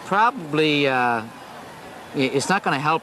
probably, it's not going to help.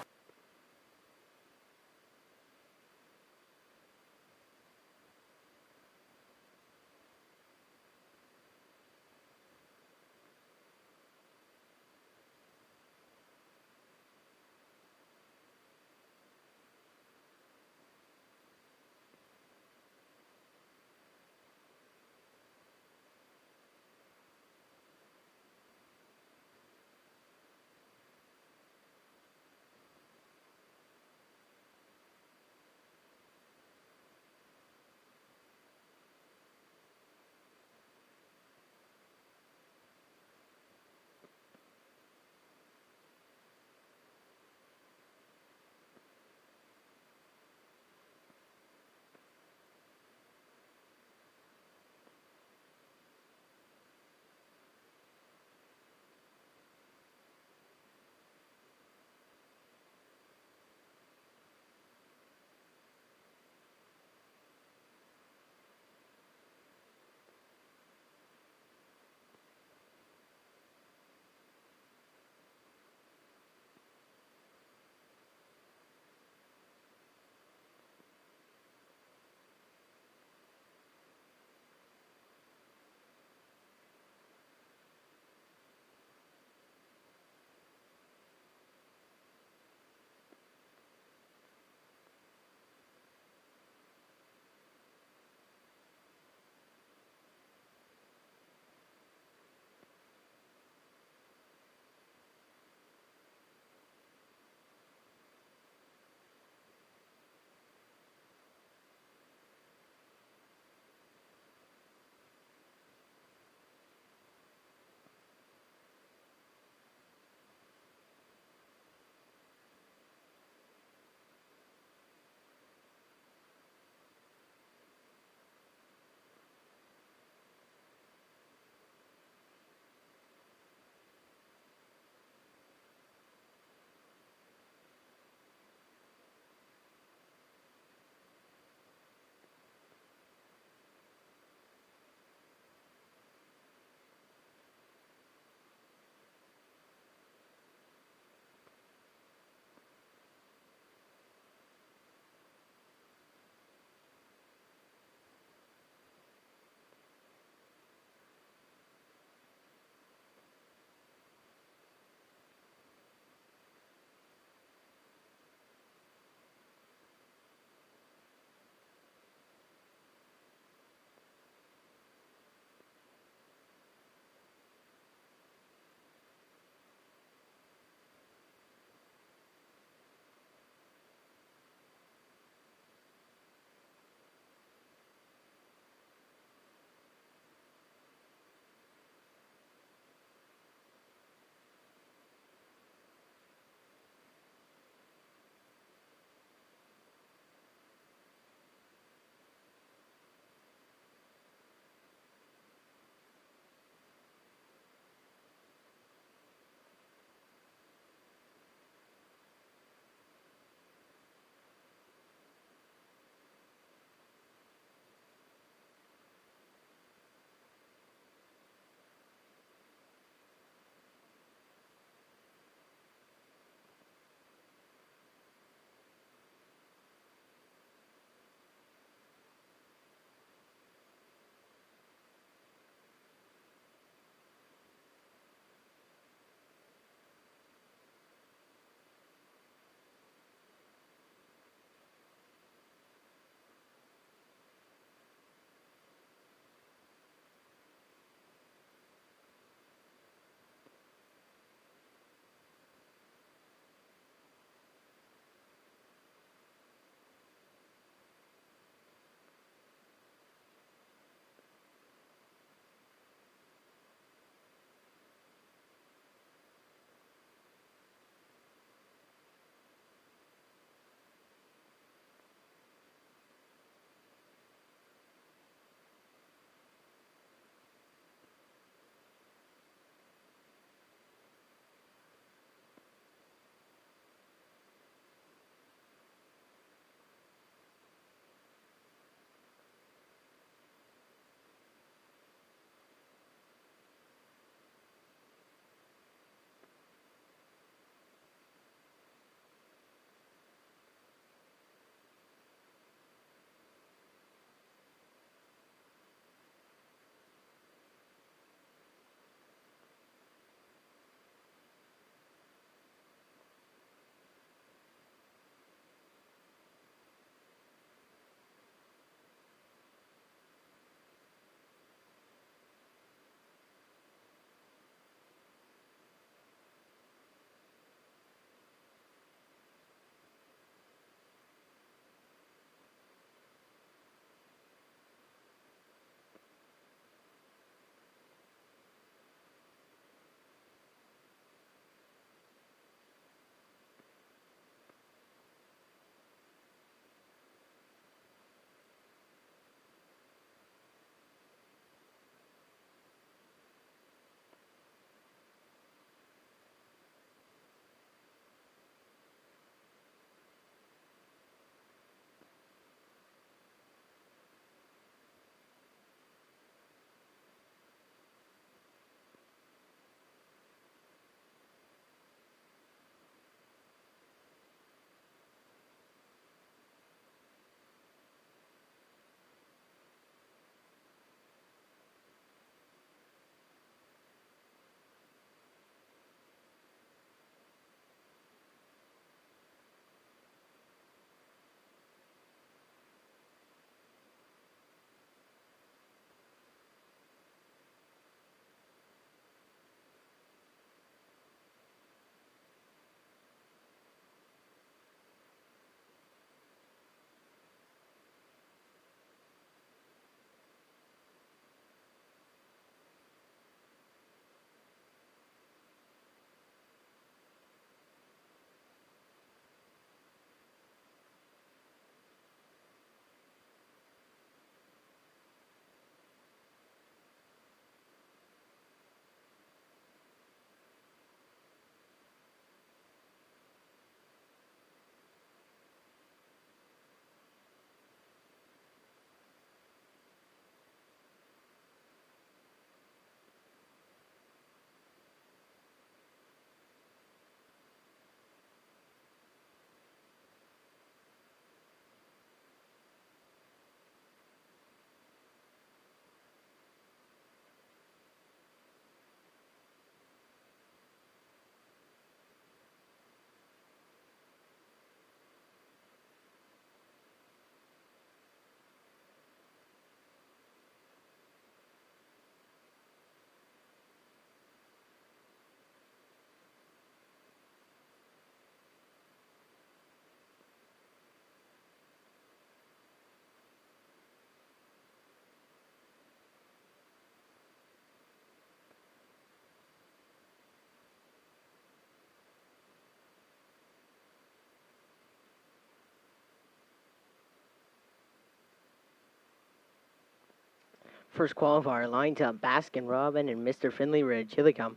First qualifier lines up Baskin Robin and Mr. Finley Ridge. Here they come.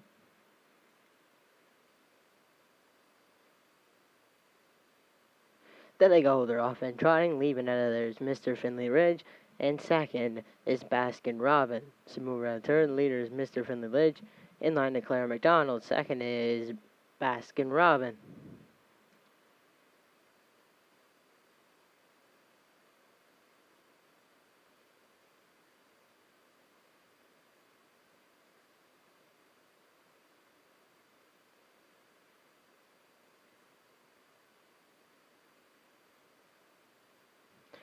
Then they go, they're off and trotting, leaving out of there is Mr. Finley Ridge, and second is Baskin Robin. So move around third, leader is Mr. Finley Ridge. In line to Claire McDonald, second is Baskin Robin.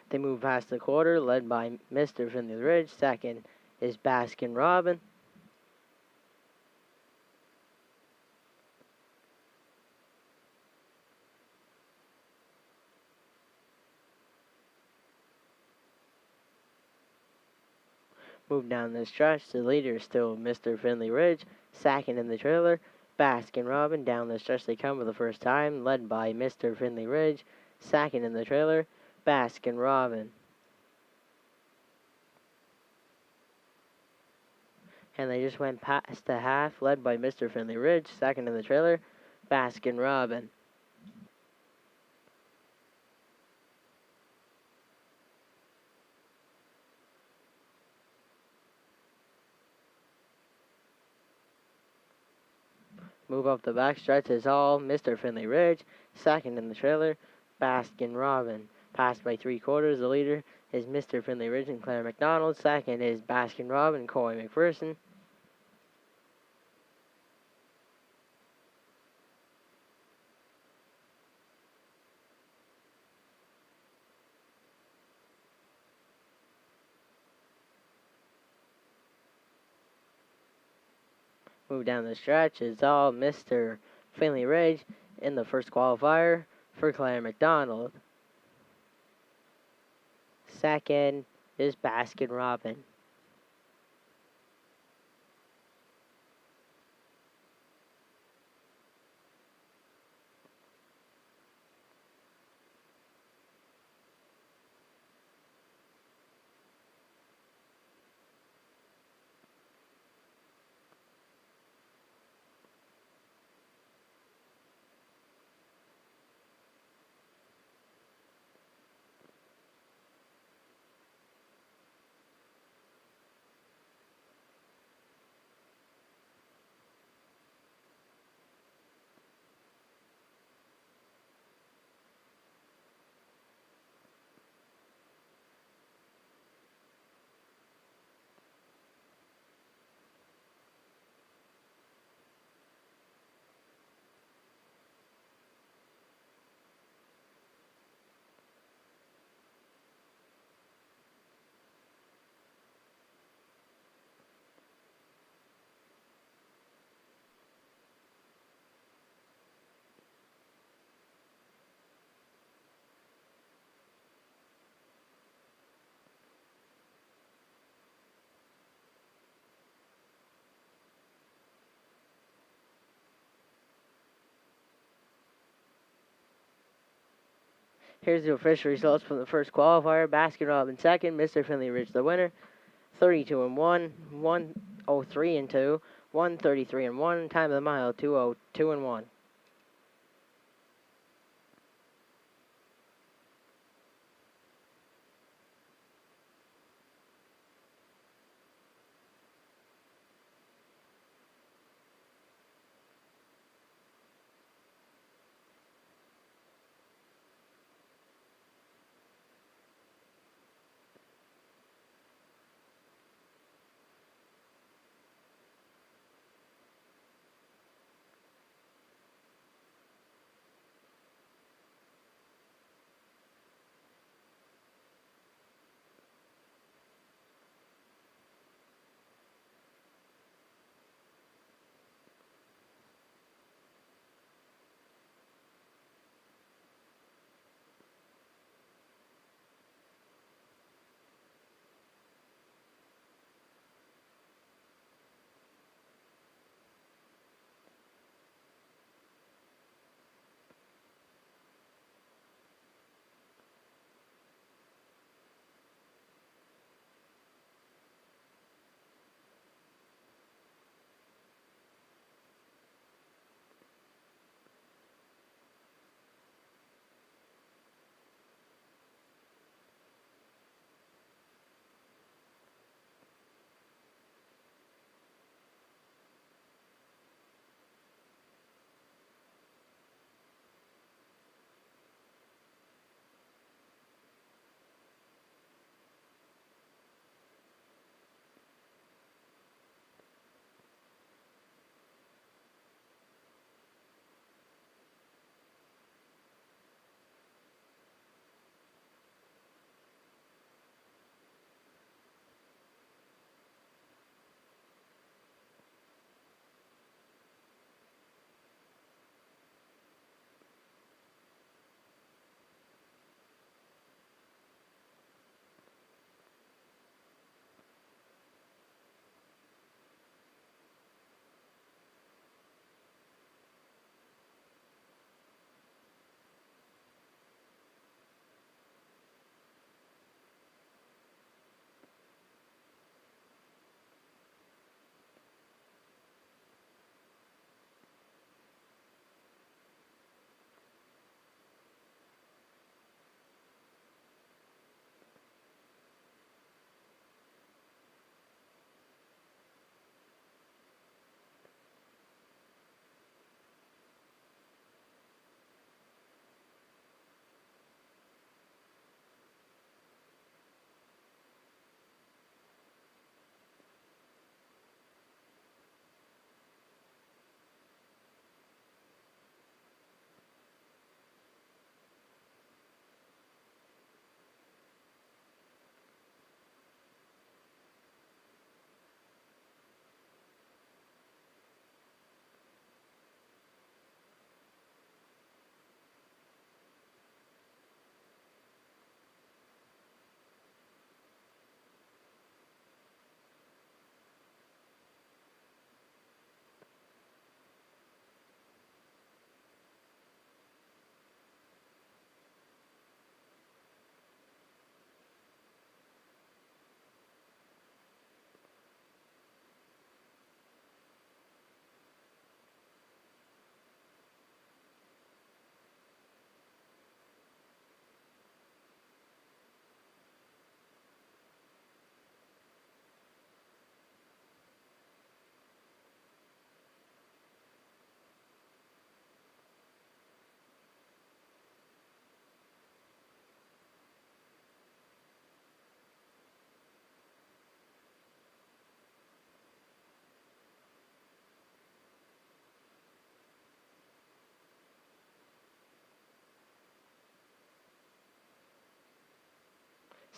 They move past the quarter, led by Mr. Finley Ridge. Second is Baskin Robin. Move down the stretch. The leader is still Mr. Finley Ridge. Second in the trailer, Baskin Robin. Down the stretch they come for the first time, led by Mr. Finley Ridge. Second in the trailer, Baskin Robin. And they just went past the half, led by Mr. Finley Ridge. Second in the trailer, Baskin Robin. Move up the backstretch is all Mr. Finley Ridge. Second in the trailer, Baskin Robin. Passed by 3/4. The leader is Mr. Finley Ridge and Claire McDonald. Second is Baskin Robin and Corey McPherson. Move down the stretch is all Mr. Finley Ridge in the first qualifier for Claire McDonald. Second is Baskin Robin. Here's the official results from the first qualifier. Baskin Robin second, Mr. Finley Ridge the winner. 32-1, 103-2, 133-1. Time of the mile 2:02-1.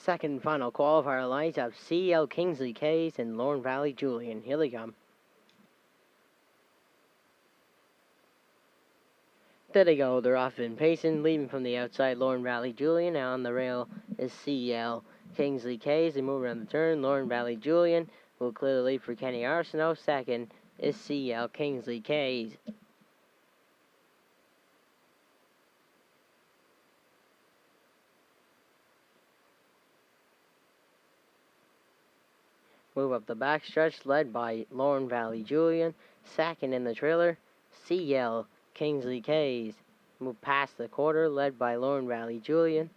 Second and final qualifier lines up CL Kingsley Case and Lorne Valley Julian. Here they come. There they go. They're off in pacing, leaving from the outside. Lorne Valley Julian. Now on the rail is CL Kingsley Case. They move around the turn. Lorne Valley Julian will clear the lead for Kenny Arsenault. Second is CL Kingsley Case. Move up the backstretch, led by Lorne Valley Julian. Second in the trailer, CL Kingsley Case. Move past the quarter, led by Lorne Valley Julian.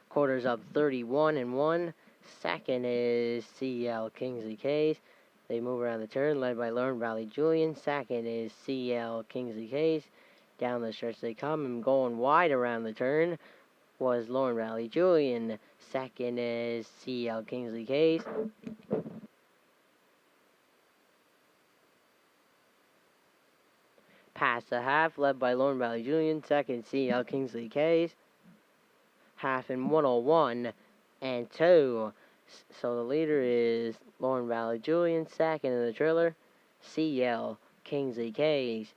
Quarters up 31-1. Second is CL Kingsley Case. They move around the turn, led by Lorne Valley Julian. Second is CL Kingsley Case. Down the stretch they come, and going wide around the turn was Lorne Valley Julian. Second is CL Kingsley Case. Past the half, led by Lorne Valley Julian. Second, CL Kingsley Case. Half in 101 and 2. So the leader is Lorne Valley Julian. Second in the trailer, CL Kingsley Case.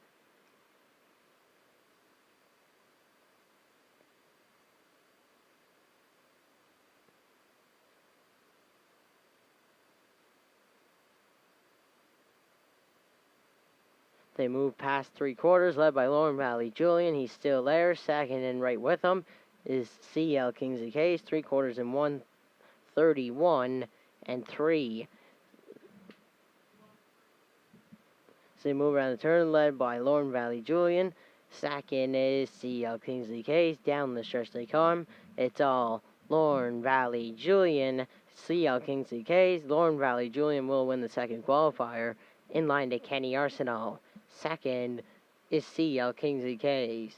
They move past three quarters, led by Lorne Valley Julian. He's still there. Second and right with him is CL Kingsley Case. 3 quarters in 1:31 and 3. So they move around the turn, led by Lorne Valley Julian. Second is CL Kingsley Case. Down the stretch they come. It's all Lorne Valley Julian. CL Kingsley Case. Lorne Valley Julian will win the second qualifier. In line to Kenny Arsenault. Second is CL Kingsley Case.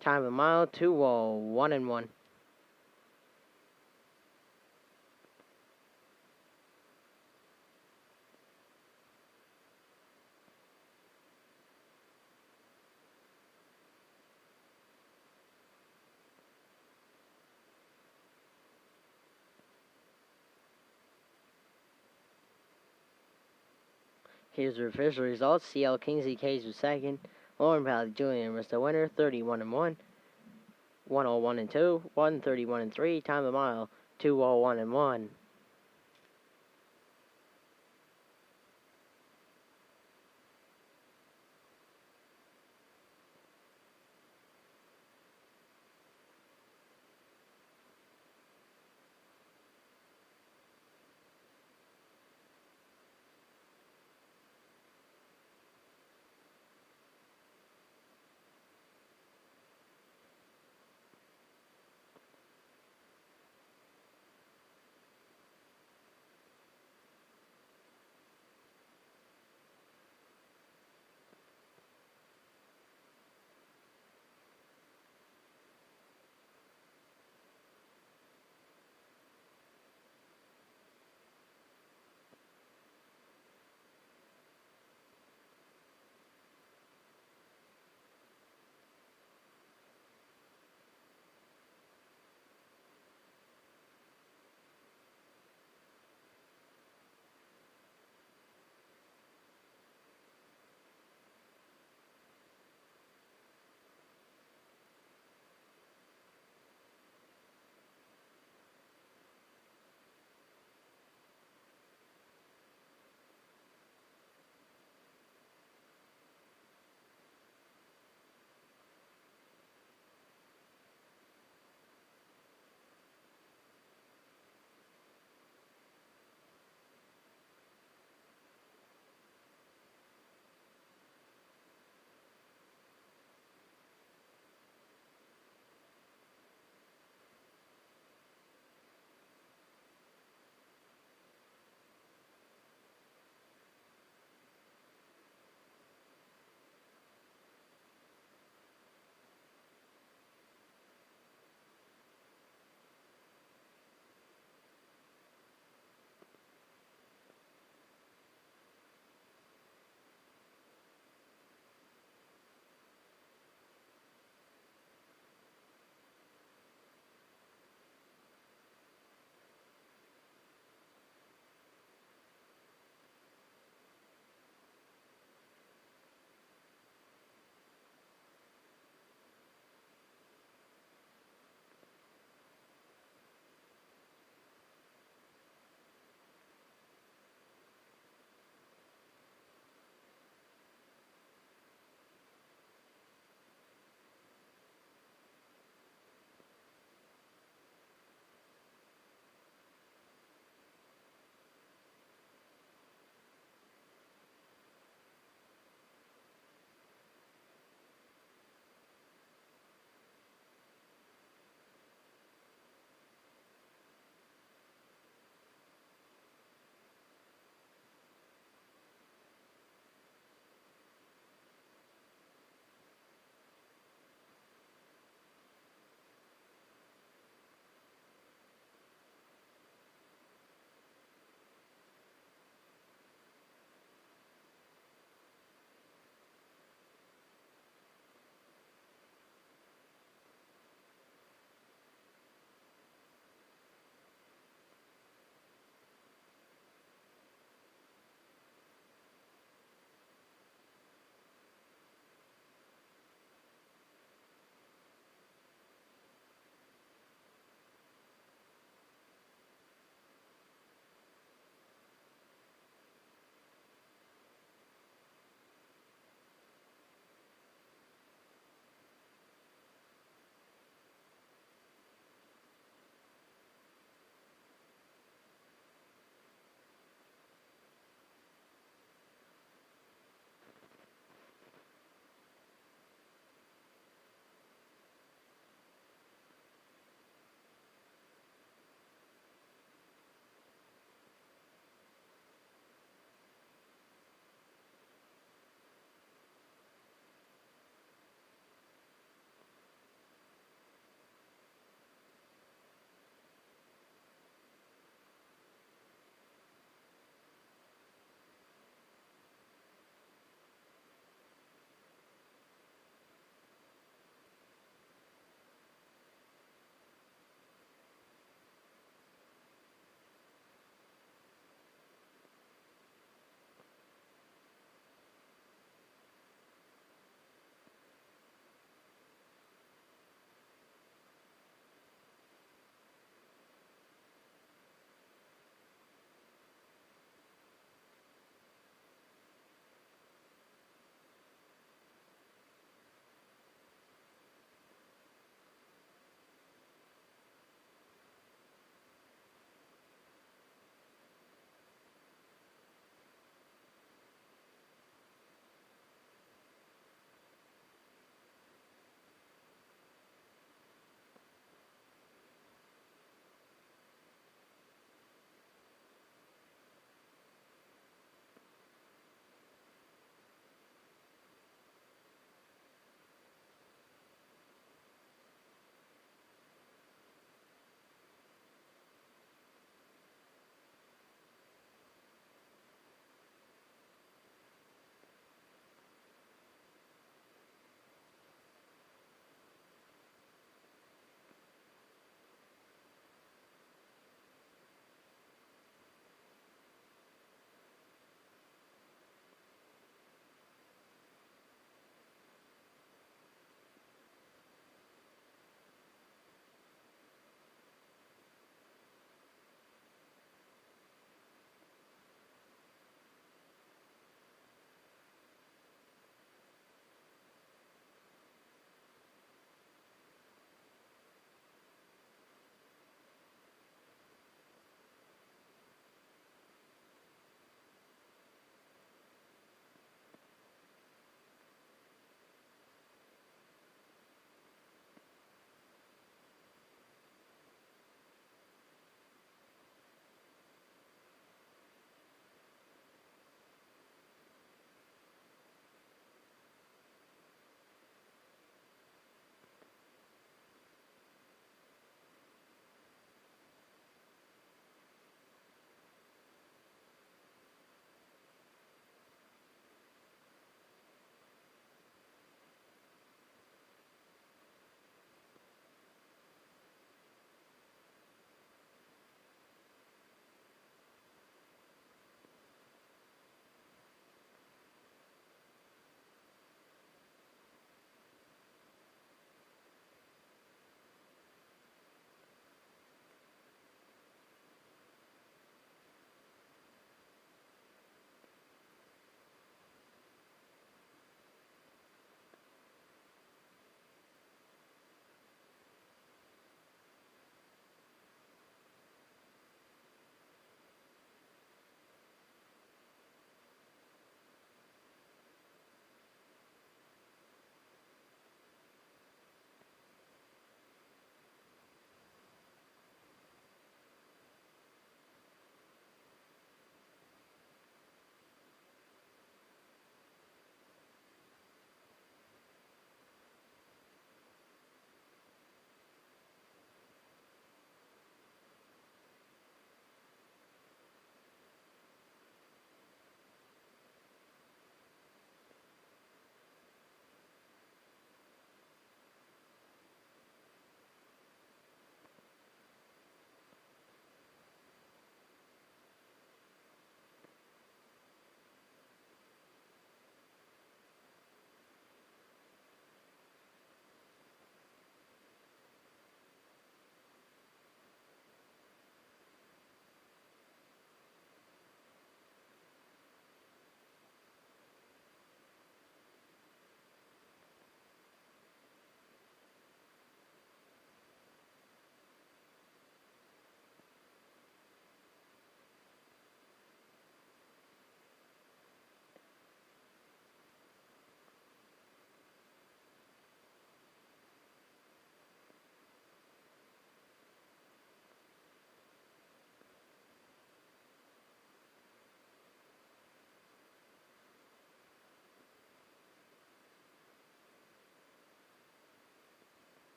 Time of the mile, 2:01-1. Here's the official results. CL Kingsley Case was second. Lorne Valley Julian was the winner, 31-1. 101-2, 131-3. Time of the mile, 2:01-1.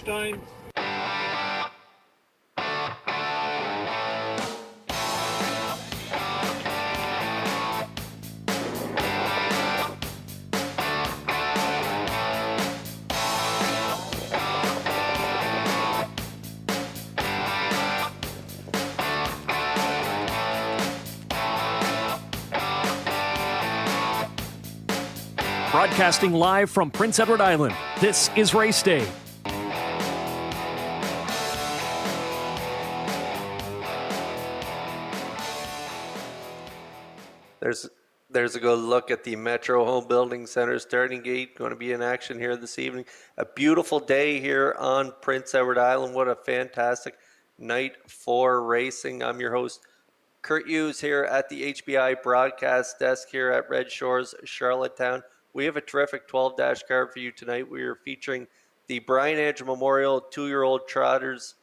time. Broadcasting live from Prince Edward Island, this is Race Day. There's a good look at the Metro Home Building Center starting gate. Going to be in action here this evening. A beautiful day here on Prince Edward Island. What a fantastic night for racing. I'm your host, Kurt Hughes, here at the HBI broadcast desk here at Red Shores, Charlottetown. We have a terrific 12-dash card for you tonight. We are featuring the Brian Andrew Memorial 2-year-old Trotters,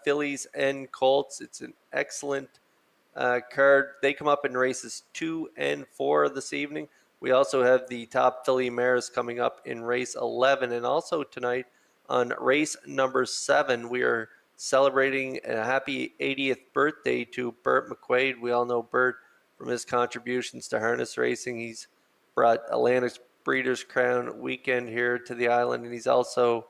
fillies, and colts. It's an excellent card. They come up in races 2 and 4 this evening. We also have the top filly mares coming up in race 11. And also tonight on race number 7, we are celebrating a happy 80th birthday to Bert McQuaid. We all know Bert from his contributions to harness racing. He's brought Atlantic's Breeders' Crown weekend here to the island, and he's also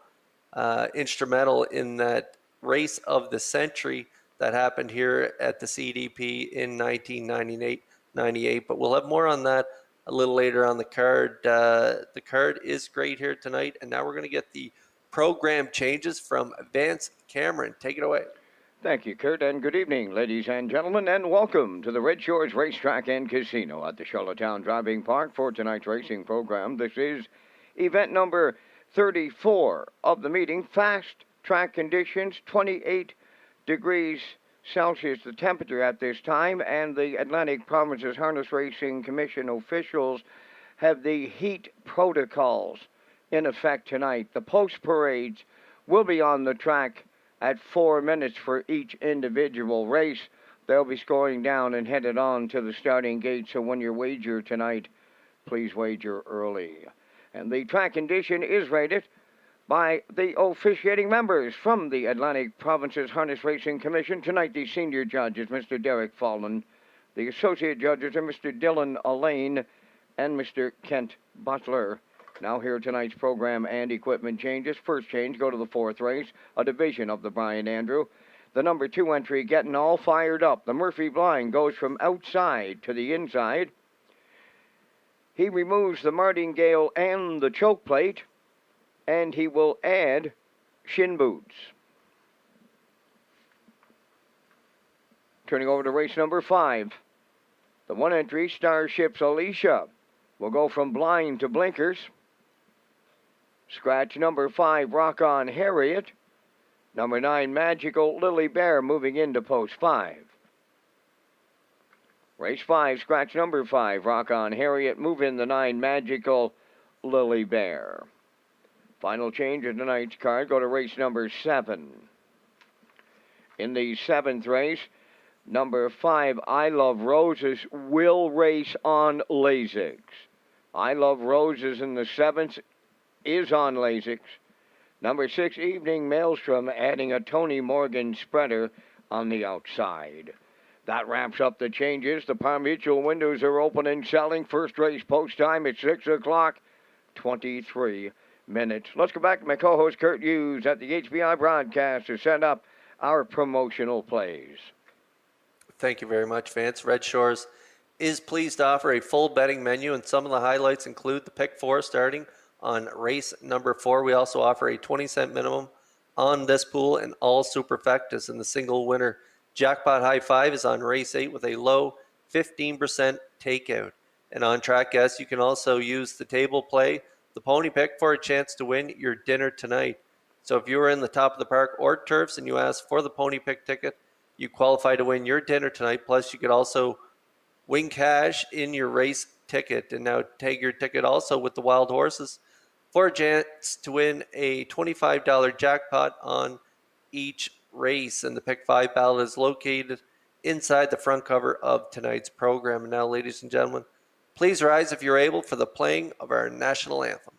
instrumental in that race of the century that happened here at the CDP in 1998. But we'll have more on that a little later on the card. The card is great here tonight, and now we're going to get the program changes from Vance Cameron. Take it away. Thank you, Kurt, and good evening, ladies and gentlemen, and welcome to the Redshores Racetrack and Casino at the Charlottetown Driving Park for tonight's racing program. This is event number 34 of the meeting. Fast track conditions, 28 degrees Celsius the temperature at this time, and the Atlantic Provinces Harness Racing Commission officials have the heat protocols in effect tonight. The post parades will be on the track at 4 minutes for each individual race. They'll be scoring down and headed on to the starting gate, so when you wager tonight, please wager early. And the track condition is rated by the officiating members from the Atlantic Provinces Harness Racing Commission. Tonight, the senior judge is Mr. Derek Fallon. The associate judges are Mr. Dylan Allain and Mr. Kent Butler. Now here tonight's program and equipment changes. First change, go to the 4th race, a division of the Brian Andrew. The number 2 entry getting all fired up. The Murphy blind goes from outside to the inside. He removes the martingale and the choke plate, and he will add shin boots. Turning over to race number 5. The 1 entry, Starships Alicia, will go from blind to blinkers. Scratch number 5, Rock On Harriet. Number 9, Magical Lily Bear, moving into post 5. Race 5, scratch number 5, Rock On Harriet, move in the 9, Magical Lily Bear. Final change of tonight's card, go to race number 7. In the 7th race, number 5, I Love Roses, will race on Lasix. I Love Roses in the 7th is on Lasix. Number 6, Evening Maelstrom, adding a Tony Morgan spreader on the outside. That wraps up the changes. The Par Mutual windows are open and selling. First race post time at 6 o'clock, 23 minutes. Let's go back to my co-host Kurt Hughes at the HBI broadcast to set up our promotional plays. Thank you very much, Vance. Red Shores is pleased to offer a full betting menu, and some of the highlights include the pick 4 starting on race number 4. We also offer a 20-cent minimum on this pool, and all superfectas in the single winner jackpot high 5 is on race 8 with a low 15% takeout. And on track guests, you can also use the table play, the pony pick, for a chance to win your dinner tonight. So if you are in the top of the park or turfs and you ask for the pony pick ticket, you qualify to win your dinner tonight. Plus, you could also win cash in your race ticket. And now tag your ticket also with the wild horses for a chance to win a $25 jackpot on each race. And the Pick 5 ballot is located inside the front cover of tonight's program. And now, ladies and gentlemen, please rise if you're able for the playing of our national anthem.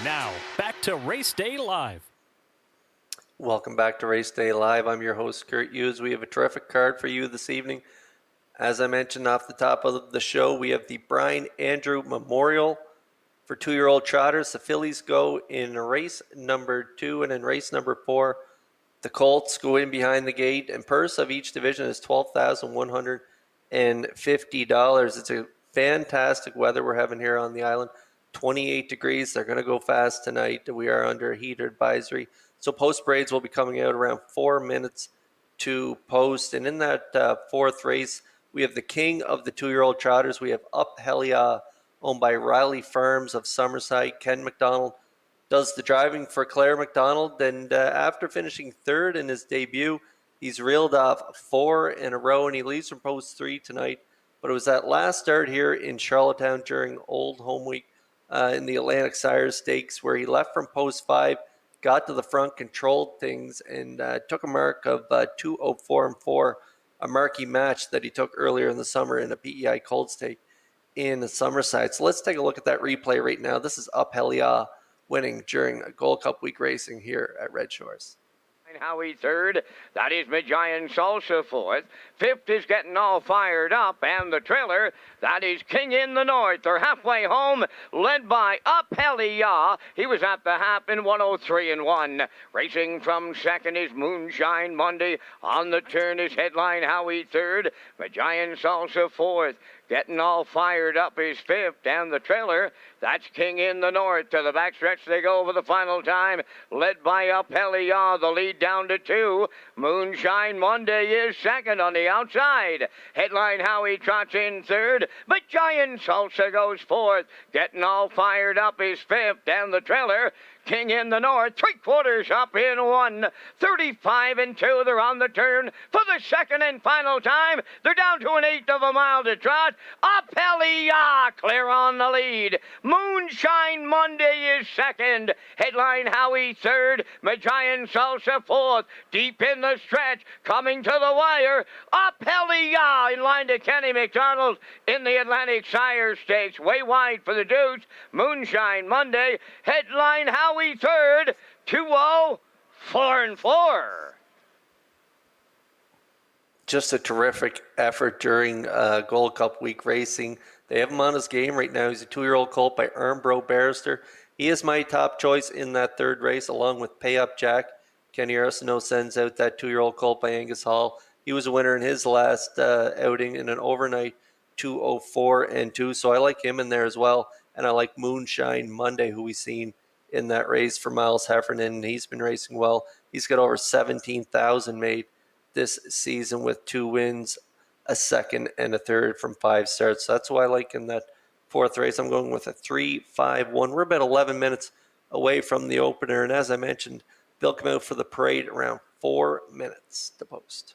Now, back to Race Day Live. Welcome back to Race Day Live. I'm your host, Kurt Hughes. We have a terrific card for you this evening. As I mentioned off the top of the show, we have the Brian Andrew Memorial for 2-year-old trotters. The fillies go in race number 2, and in race number 4, the colts go in behind the gate, and purse of each division is $12,150. It's a fantastic weather we're having here on the island. 28 degrees. They're going to go fast tonight. We are under a heater advisory. So post braids will be coming out around 4 minutes to post. And in that fourth race, we have the king of the 2-year-old trotters. We have Up Helia, owned by Riley Farms of Summerside. Ken McDonald does the driving for Claire McDonald. And after finishing third in his debut, he's reeled off 4 in a row, and he leads from post 3 tonight. But it was that last start here in Charlottetown during Old Home Week in the Atlantic Sire Stakes, where he left from post 5, got to the front, controlled things, and took a mark of 2:04.4, a marquee match that he took earlier in the summer in a PEI Cold Stake in the Summerside. So let's take a look at that replay right now. This is Up Helia winning during a Gold Cup week racing here at Red Shores. Howie third. That is Majian Salsa fourth. Fifth is getting all fired up. And the trailer, that is King in the North. They're halfway home, led by Up Helia. He was at the half in 103-1. Racing from second is Moonshine Monday. On the turn is Headline Howie third. Majian Salsa fourth. Getting all fired up is fifth, and the trailer, that's King in the North. To the backstretch they go for the final time, led by Up Helia. The lead down to 2. Moonshine Monday is second on the outside. Headline Howie trots in third, but Giant Salsa goes fourth. Getting all fired up is fifth, and the trailer, King in the North, 3/4 up in 1. 35-2. They're on the turn for the second and final time. They're down to an 1/8 of a mile to trot. Up Helia clear on the lead. Moonshine Monday is second. Headline Howie third. Majian Salsa fourth. Deep in the stretch, coming to the wire. Up Helia in line to Kenny McDonald in the Atlantic Sire Stakes. Way wide for the Deuce. Moonshine Monday. Headline Howie third. 2:04.4. Just a terrific effort during Gold Cup week racing. They have him on his game right now. He's a 2-year-old colt by Armbro Barrister. He is my top choice in that third race, along with Pay Up Jack. Kenny Arsenault sends out that 2-year-old colt by Angus Hall. He was a winner in his last outing in an overnight 2:04.2. So I like him in there as well. And I like Moonshine Monday, who we've seen in that race for Miles Heffernan. He's been racing well. He's got over 17,000 made this season with 2 wins, a second, and a third from 5 starts. So that's why I like in that fourth race. I'm going with a 3-5-1. We're about 11 minutes away from the opener. And as I mentioned, they'll come out for the parade around 4 minutes to post.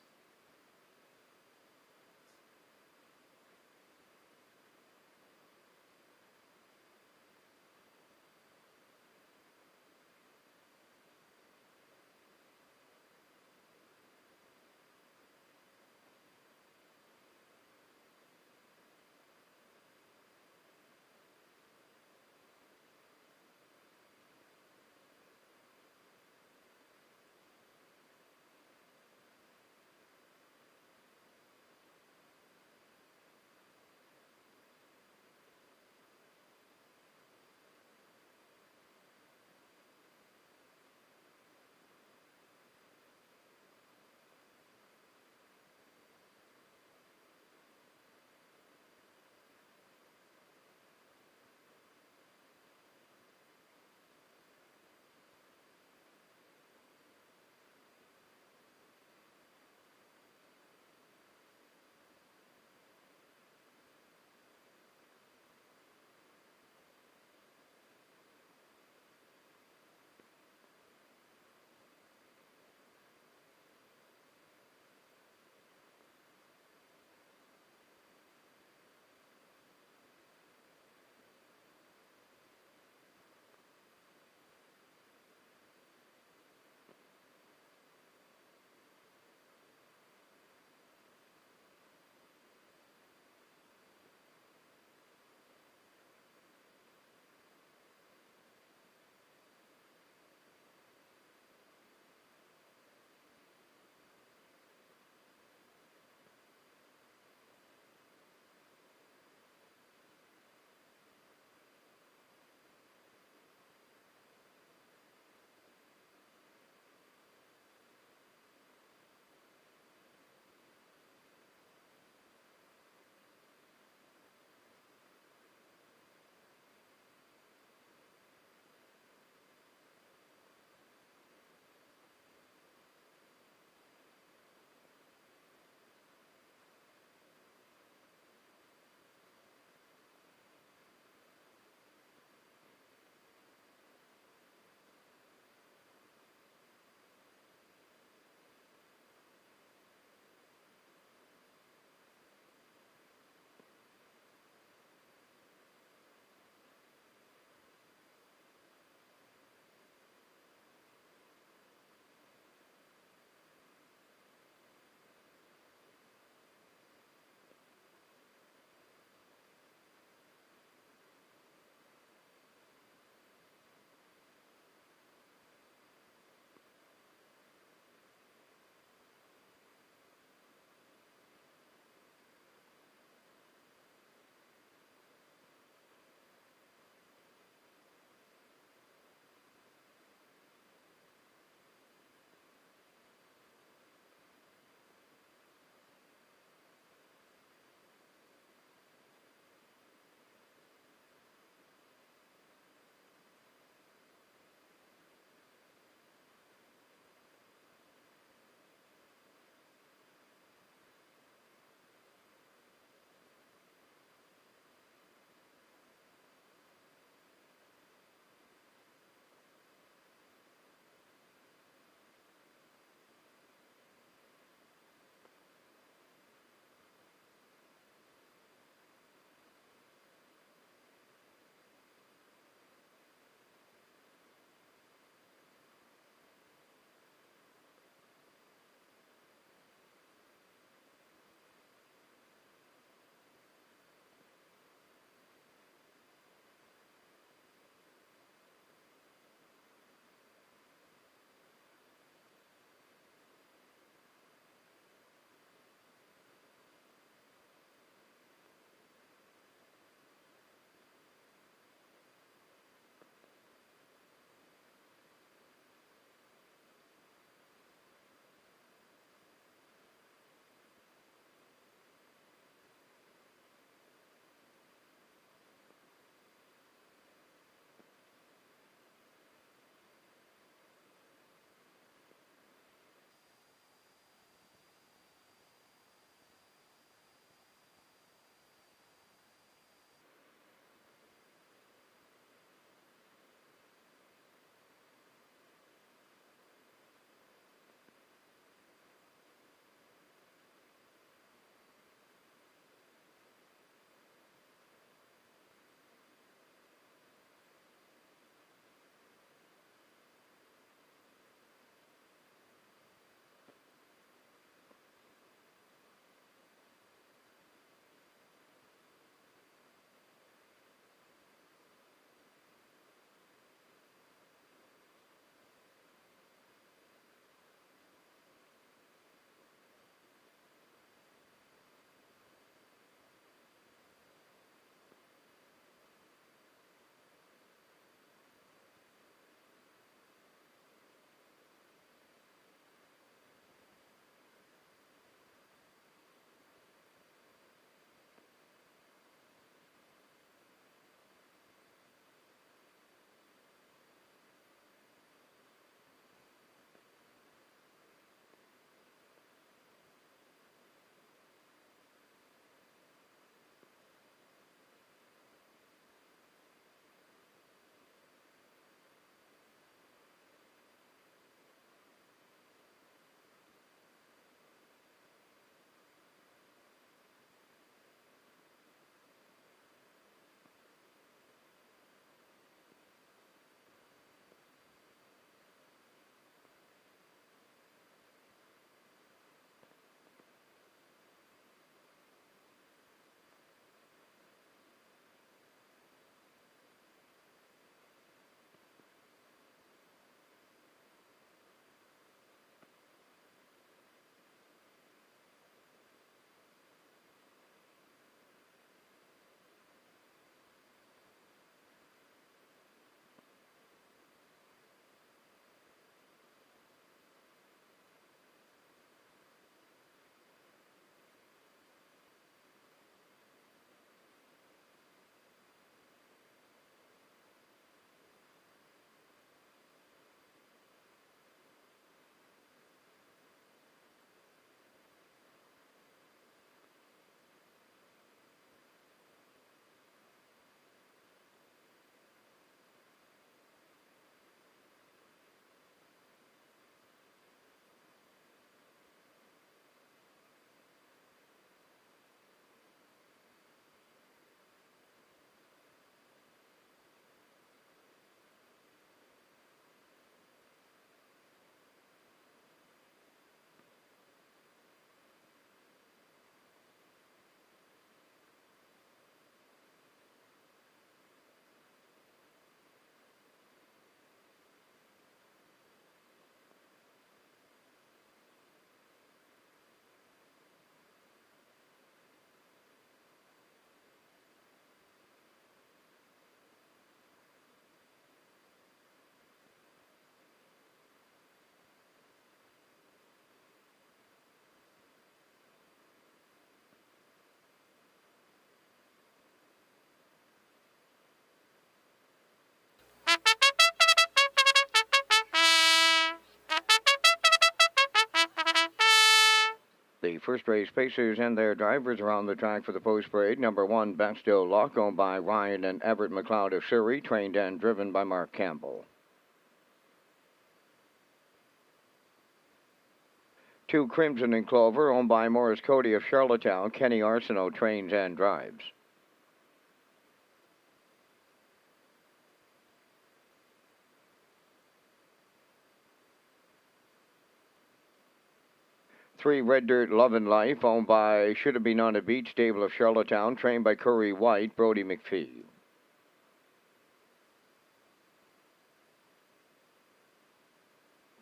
The first race pacers and their drivers are on the track for the post parade. Number 1, Bastille Lock, owned by Ryan and Everett McLeod of Surrey, trained and driven by Mark Campbell. 2, Crimson and Clover, owned by Morris Cody of Charlottetown. Kenny Arsenault trains and drives. 3, Red Dirt Love and Life, owned by Should Have Been on a Beach stable of Charlottetown, trained by Curry White, Brody McPhee.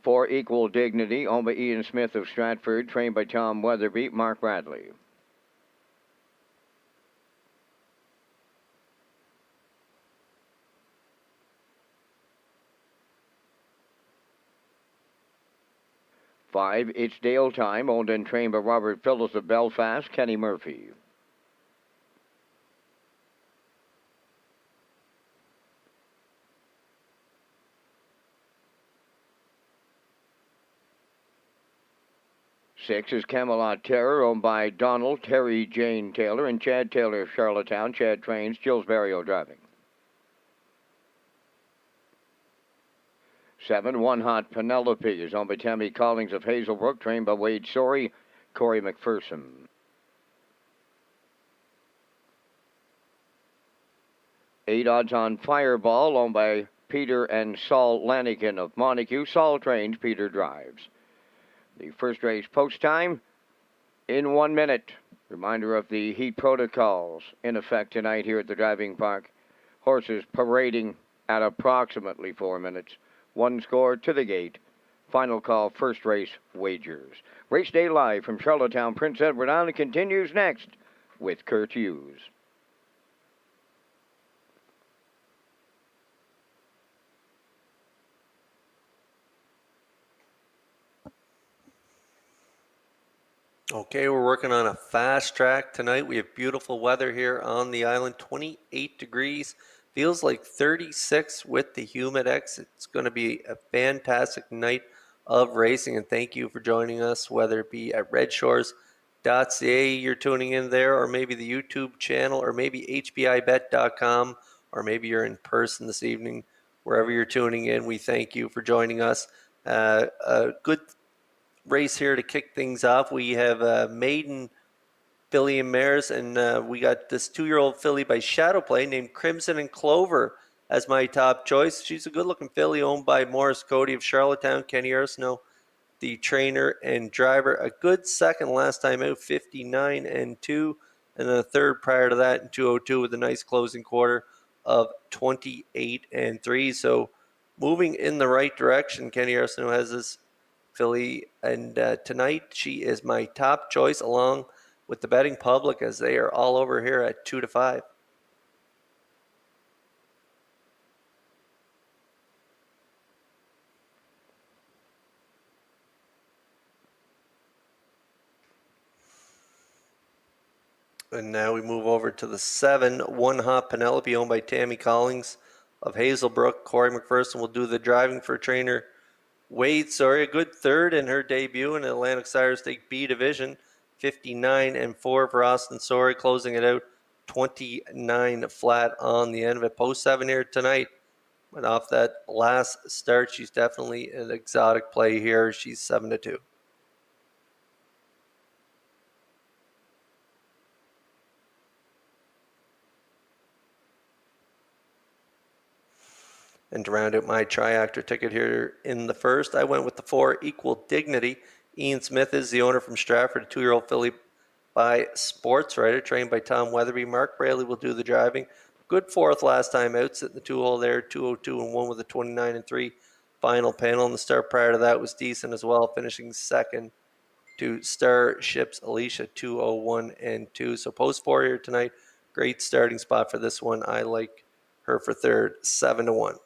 4, Equal Dignity, owned by Ian Smith of Stratford, trained by Tom Weatherby, Mark Bradley. 5, It's Dale Time, owned and trained by Robert Phillips of Belfast, Kenny Murphy. 6 is Camelot Terror, owned by Donald, Terry, Jane Taylor, and Chad Taylor of Charlottetown. Chad trains, Jill's Barrio driving. 7, One Hot Penelope is owned by Tammy Collins of Hazelbrook, trained by Wade Sorey, Corey McPherson. 8, Odds on Fireball, owned by Peter and Saul Lanigan of Montague. Saul trains, Peter drives. The first race post time in 1 minute. Reminder of the heat protocols in effect tonight here at the driving park. Horses parading at approximately 4 minutes. 1 score to the gate. Final call, first race wagers. Race day live from Charlottetown, Prince Edward Island continues next with Kurt Hughes. Okay, we're working on a fast track tonight. We have beautiful weather here on the island, 28 degrees. Feels like 36 with the Humidex. It's going to be a fantastic night of racing, and thank you for joining us, whether it be at Redshores.ca you're tuning in there, or maybe the YouTube channel, or maybe HBIBet.com, or maybe you're in person this evening. Wherever you're tuning in, we thank you for joining us. A good race here to kick things off. We have a maiden filly and mares, and we got this 2-year-old filly by Shadow Play named Crimson and Clover as my top choice. She's a good-looking filly owned by Morris Cody of Charlottetown. Kenny Arsenault, the trainer and driver. A good second last time out, 59-2, and then a third prior to that in 202 with a nice closing quarter of 28-3. So moving in the right direction. Kenny Arsenault has this filly, and tonight she is my top choice along with the betting public, as they are all over here at 2-5. And now we move over to the 7, One Hot Penelope, owned by Tammy Collins of Hazelbrook. Corey McPherson will do the driving for trainer Wade Sorey. A good third in her debut in the Atlantic Sire Stake B division. 59-4 for Austin Sorey, closing it out 29 flat on the end of it. Post 7 here tonight. But off that last start, she's definitely an exotic play here. She's 7-2. And to round out my triactor ticket here in the first, I went with the 4, Equal Dignity. Ian Smith is the owner from Stratford, a 2-year-old filly by Sports Writer, trained by Tom Weatherby. Mark Braley will do the driving. Good fourth last time out, sitting the 2-hole there, 202-1 with a 29-3 final panel. And the start prior to that was decent as well, finishing second to Starship's Alicia, 201-2. So post 4 here tonight. Great starting spot for this one. I like her for third, 7-1.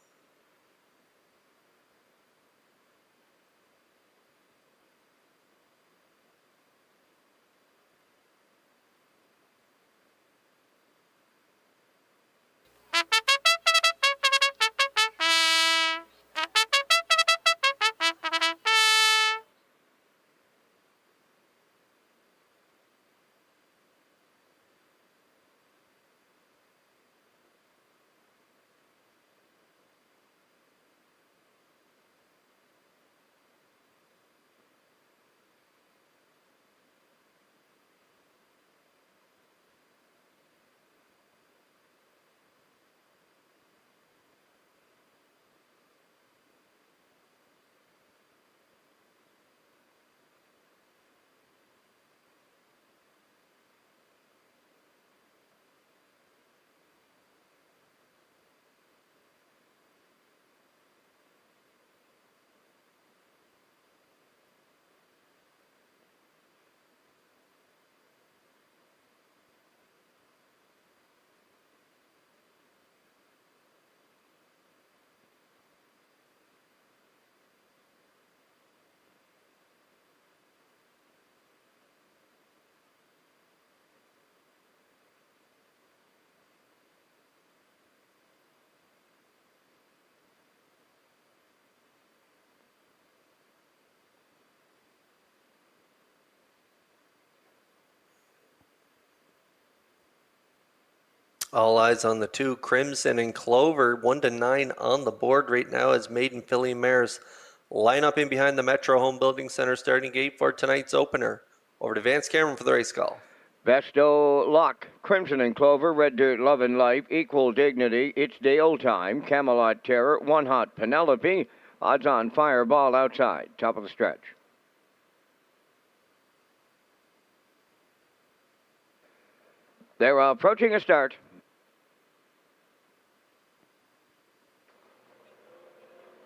All eyes on the 2, Crimson and Clover, 1-9 on the board right now as Maiden Filly Mares line up in behind the Metro Home Building Center starting gate for tonight's opener. Over to Vance Cameron for the race call. Besto Luck, Crimson and Clover, Red Dirt, Love and Life, Equal Dignity, It's Dale Time, Camelot Terror, One Hot Penelope, Odds on Fireball outside, top of the stretch. They're approaching a start.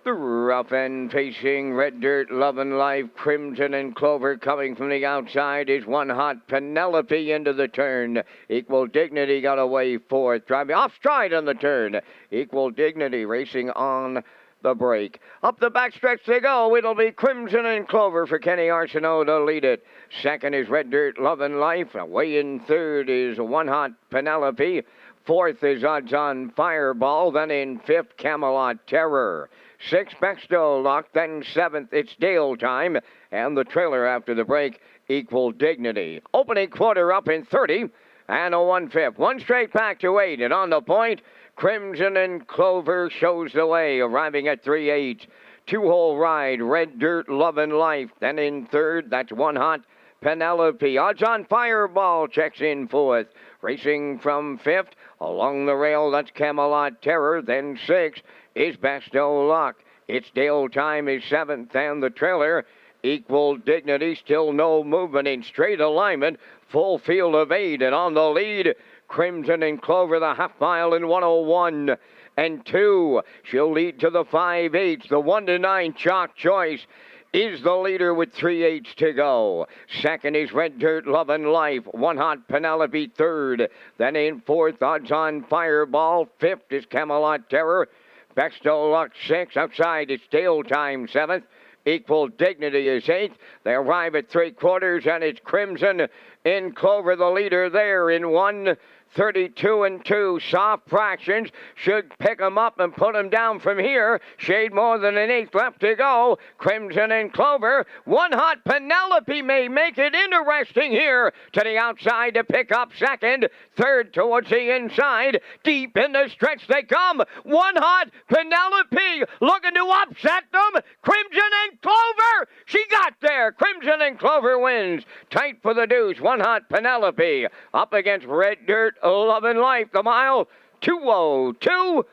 The rough end facing Red Dirt, Love and Life, Crimson and Clover coming from the outside is One Hot Penelope into the turn. Equal Dignity got away fourth, driving off stride on the turn. Equal Dignity racing on the break. Up the backstretch they go. It'll be Crimson and Clover for Kenny Arsenault to lead it. Second is Red Dirt, Love and Life. Away in third is One Hot Penelope. Fourth is Odds on Fireball. Then in fifth, Camelot Terror. Sixth, Besto Luck. Then seventh, It's Dale Time. And the trailer after the break, Equal Dignity. Opening quarter up in 30. And a 1/5. One straight back to 8. And on the point, Crimson and Clover shows the way, arriving at 3/8. Two-hole ride, Red Dirt, Love and Life. Then in third, that's One Hot Penelope. Odds on Fireball checks in fourth. Racing from fifth, along the rail, that's Camelot Terror. Then sixth is Besto Luck. It's Dale Time is seventh, and the trailer, Equal Dignity, still no movement in straight alignment. Full field of 8, and on the lead, Crimson and Clover, the half mile in 1:01 and 2. She'll lead to the 5/8. The 1-9 Chalk Choice is the leader with 3/8 to go. Second is Red Dirt, Love and Life. One Hot Penelope third. Then in fourth, Odds on Fireball. Fifth is Camelot Terror. Besto Luck sixth. Outside, it's Dale Time seventh. Equal Dignity is eighth. They arrive at 3/4, and it's Crimson in Clover, the leader there in 1:32 and 2. Soft fractions should pick them up and put them down from here. Shade more than an eighth left to go. Crimson and Clover. One Hot Penelope may make it interesting here to the outside to pick up second. Third towards the inside. Deep in the stretch they come. One Hot Penelope looking to upset them. Crimson and Clover. She got there. Crimson and Clover wins. Tight for the deuce. One Hot Penelope up against Red Dirt, Love and Life. The mile, 2:02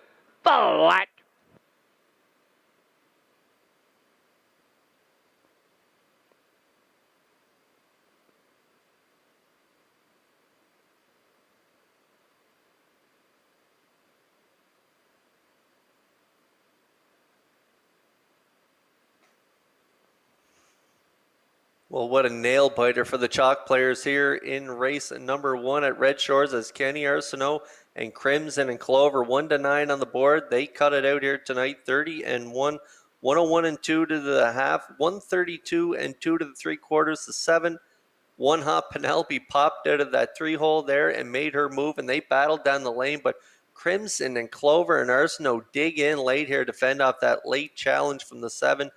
flat. Well, what a nail biter for the chalk players here in race number 1 at Red Shores as Kenny Arsenault and Crimson and Clover 1-9 on the board. They cut it out here tonight, 30 and 1, 101 and 2 to the half, 132 and 2 to the 3/4, the 7. One Hot Penelope popped out of that 3-hole there and made her move, and they battled down the lane, but Crimson and Clover and Arsenault dig in late here to fend off that late challenge from the 7.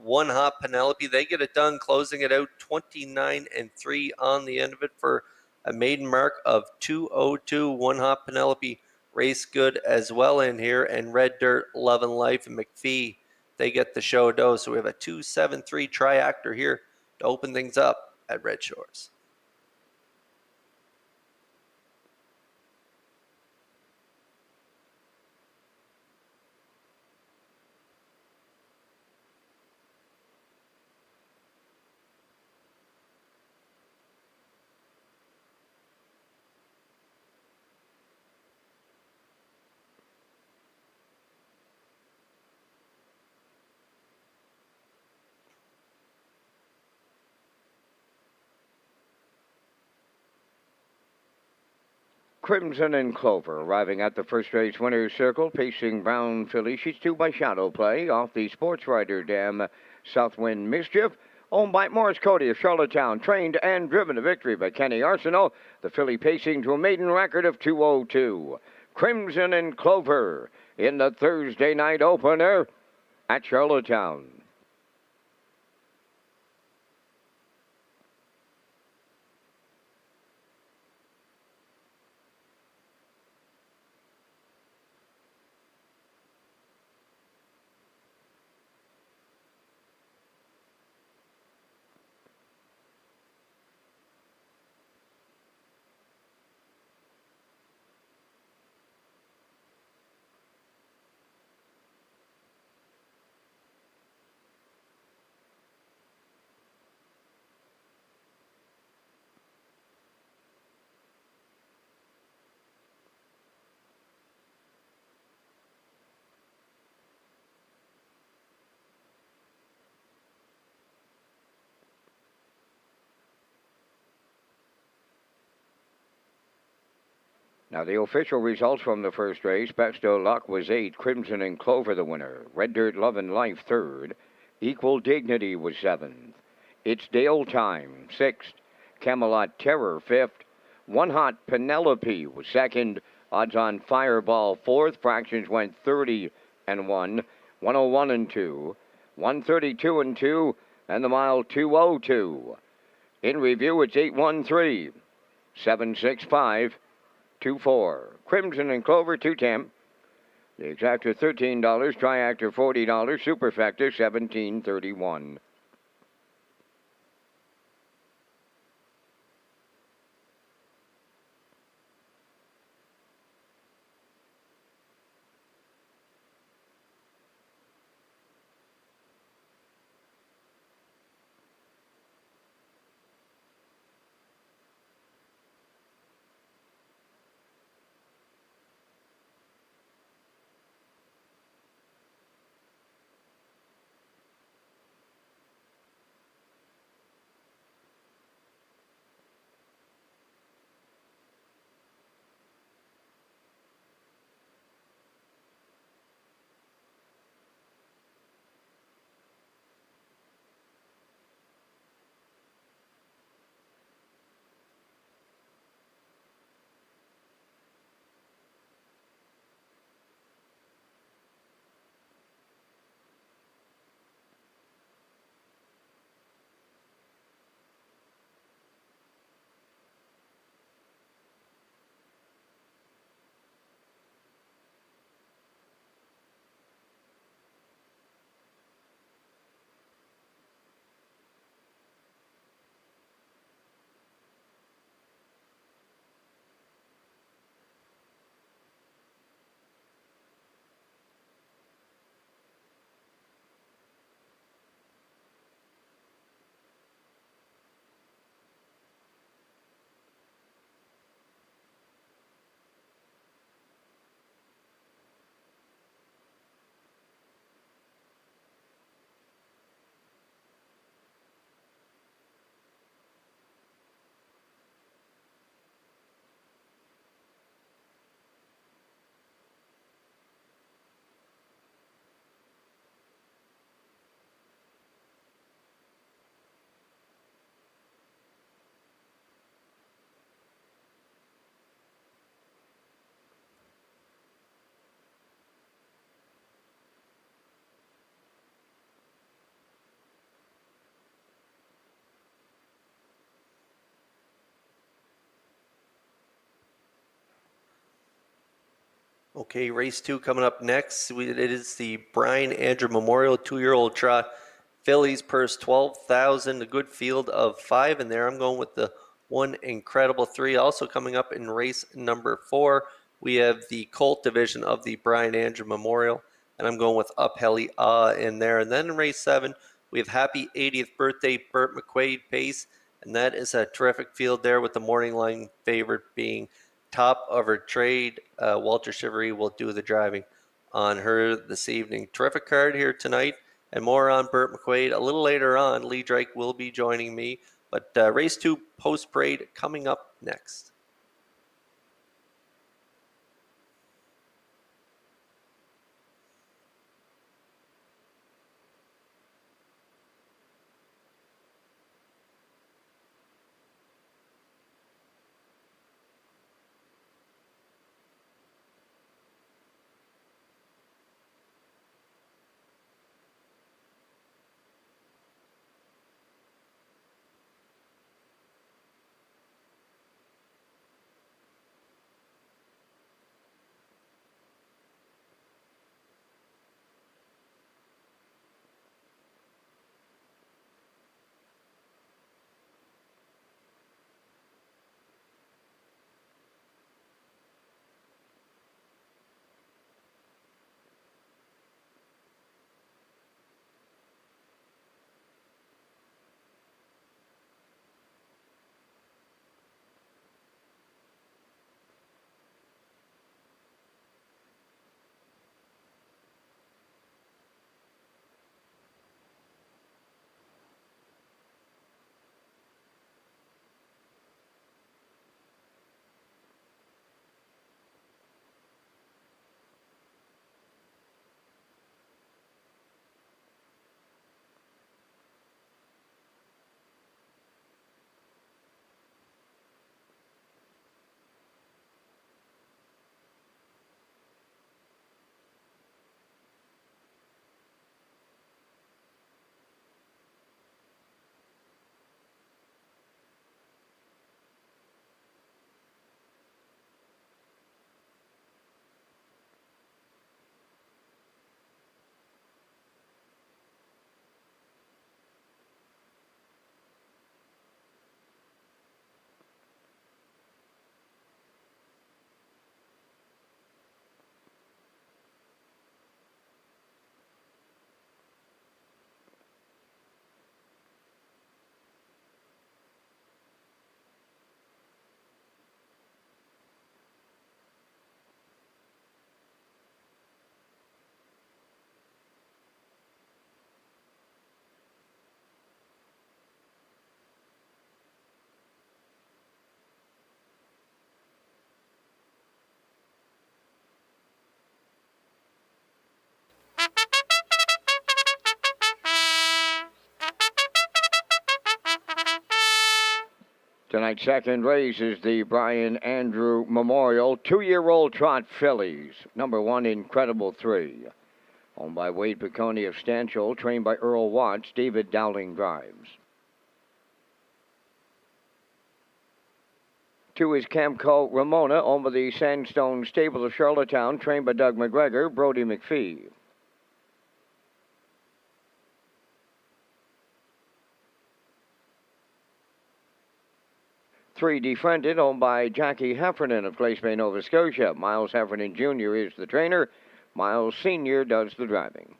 One Hot Penelope, they get it done, closing it out 29 and 3 on the end of it for a maiden mark of 2:02. One Hot Penelope race good as well in here, and Red Dirt, Love and Life, and McPhee, they get the show dose. So we have a 2-7-3 triactor here to open things up at Red Shores. Crimson and Clover arriving at the first race winner's circle, pacing Brown Filly. She's 2 by Shadow Play off the Sports Rider Dam Southwind Mischief. Owned by Morris Cody of Charlottetown, trained and driven to victory by Kenny Arsenault. The filly pacing to a maiden record of 2:02. Crimson and Clover in the Thursday night opener at Charlottetown. Now, the official results from the first race: Pesto Luck was 8, Crimson and Clover the winner. Red Dirt Love and Life 3rd. Equal Dignity was 7th. It's Dale Time 6th. Camelot Terror 5th. One Hot Penelope was 2nd. Odds on Fireball 4th. Fractions went 30 and 1, 101 and 2, 132 and 2, and the mile 202. In review, it's 813, 765, 24. Crimson and Clover 210. The exactor $13, triactor $40, superfecta $17.31. Okay, race 2 coming up next. It is the Brian Andrew Memorial 2-year-old trot. Fillies purse 12,000. A good field of 5 in there. I'm going with the 1 Incredible 3. Also coming up in race number 4, we have the Colt division of the Brian Andrew Memorial, and I'm going with Up Helly Ah in there. And then in race 7, we have Happy 80th Birthday Burt McQuaid Pace, and that is a terrific field there, with the morning line favorite being Top of Her Trade. Walter Chivery will do the driving on her this evening. Terrific card here tonight, and more on Burt McQuaid a little later on. Lee Drake will be joining me, but race 2 post-parade coming up next. Tonight's second race is the Brian Andrew Memorial 2-year-old trot fillies. Number 1, Incredible 3. Owned by Wade Piccone of Stanchel, trained by Earl Watts. David Dowling drives. 2 is Camco Ramona, owned by the Sandstone Stable of Charlottetown, trained by Doug McGregor, Brody McPhee. 3, Defriended, owned by Jackie Heffernan of Glace Bay, Nova Scotia. Miles Heffernan Jr. is the trainer. Miles Sr. does the driving.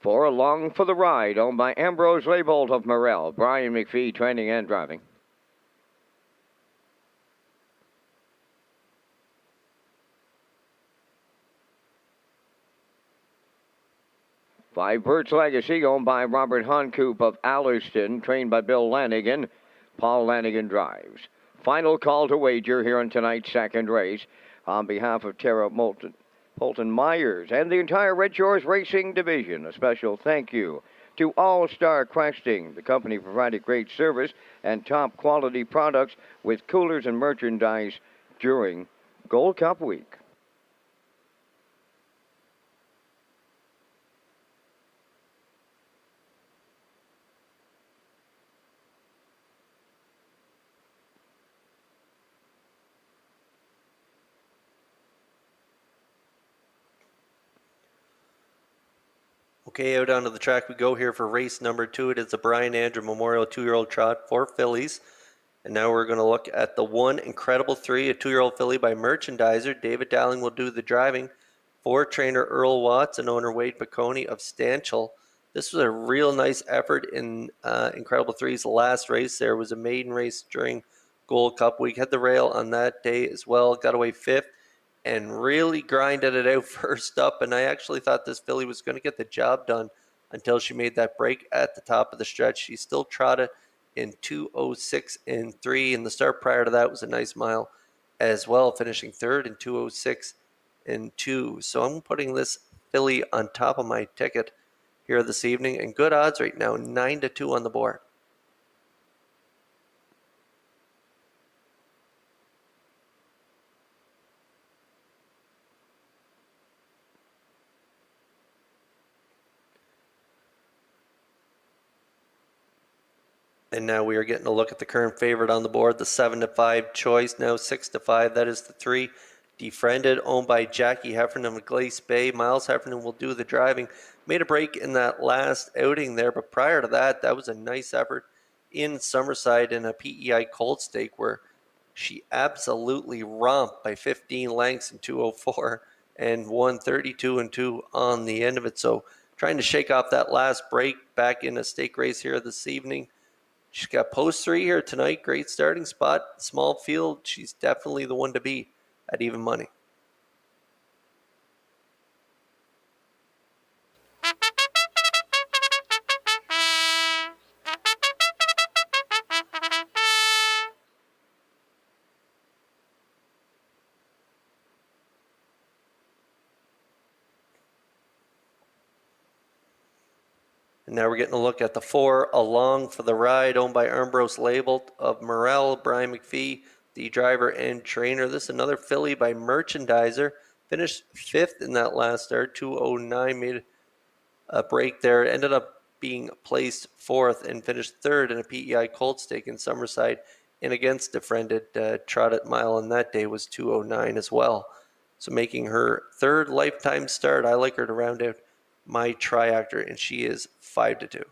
4, Along for the Ride, owned by Ambrose Leibold of Morel. Brian McPhee training and driving. 5, Bert's Legacy, owned by Robert Honcoop of Alliston, trained by Bill Lanigan. Paul Lanigan drives. Final call to wager here in tonight's second race on behalf of Tara Polton Myers and the entire Redshores Racing Division. A special thank you to All Star Questing. The company provided great service and top quality products with coolers and merchandise during Gold Cup week. Okay, out onto the track we go here for race number 2. It is the Brian Andrew Memorial 2-year-old trot for fillies. And now we're going to look at the 1, Incredible 3, a 2-year-old filly by Merchandiser. David Dowling will do the driving for trainer Earl Watts and owner Wade Piccone of Stanchel. This was a real nice effort in Incredible 3's last race. There was a maiden race during Gold Cup week. Had the rail on that day as well. Got away 5th. And really grinded it out first up. And I actually thought this filly was going to get the job done until she made that break at the top of the stretch. She still trotted in 2:06 and 3, and the start prior to that was a nice mile as well, finishing third in 2:06 and 2. So I'm putting this filly on top of my ticket here this evening, and good odds right now, 9-2 on the board. And now we are getting a look at the current favorite on the board, the 7-5 choice, now 6-5. That is the 3, Defriended, owned by Jackie Heffernan of Glace Bay. Miles Heffernan will do the driving. Made a break in that last outing there, but prior to that, that was a nice effort in Summerside in a PEI Cold Stake where she absolutely romped by 15 lengths in 2:04 and won 32 and 2 on the end of it. So trying to shake off that last break back in a stake race here this evening. She's got post 3 here tonight. Great starting spot. Small field. She's definitely the one to beat at even money. And now we're getting a look at the 4, Along for the Ride, owned by Ambrose Leibold of Morel. Brian McPhee, the driver and trainer. This is another filly by Merchandiser. Finished 5th in that last start, 2:09. Made a break there. Ended up being placed 4th and finished 3rd in a PEI Cold Stake in Summerside. And against Defriended, trotted mile on that day was 2:09 as well. So making her 3rd lifetime start. I like her to round out my triactor, and she is 5-2.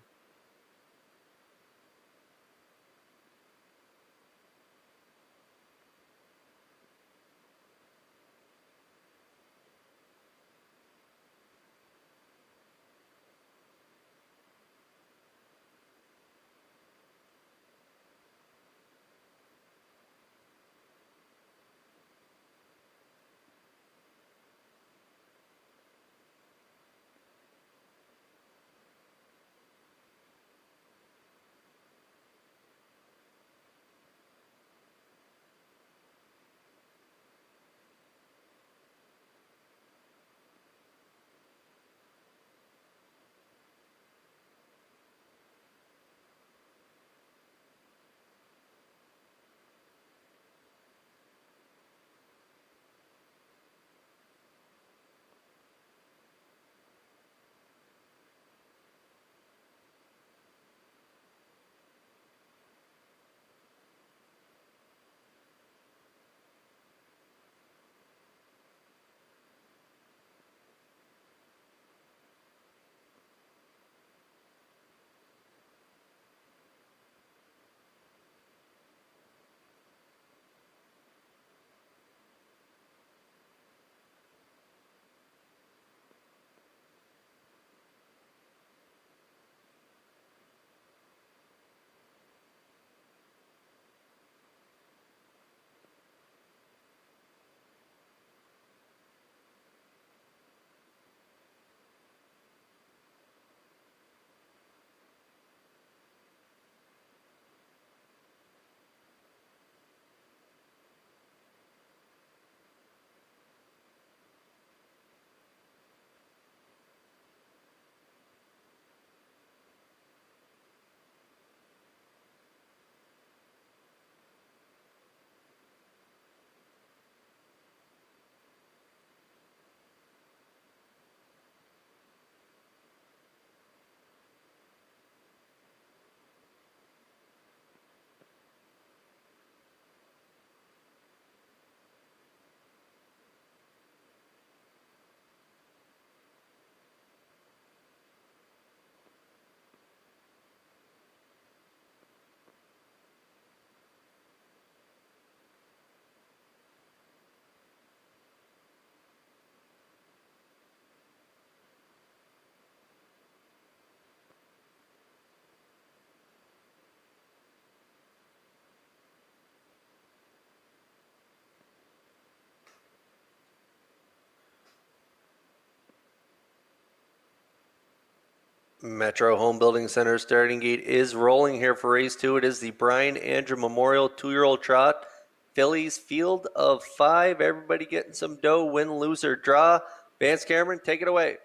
Metro Home Building Center starting gate is rolling here for race 2. It is the Brian Andrew Memorial 2-year-old trot. Phillies field of 5. Everybody getting some dough. Win, lose, or draw. Vance Cameron, take it away.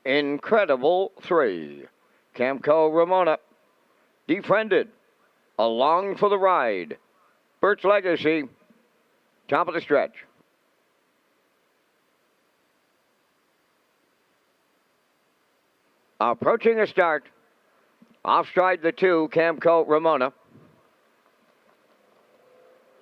Incredible 3. Camco Ramona. Defriended. Along for the ride. Birch Legacy. Top of the stretch. Approaching a start. Off stride the 2, Camco Ramona.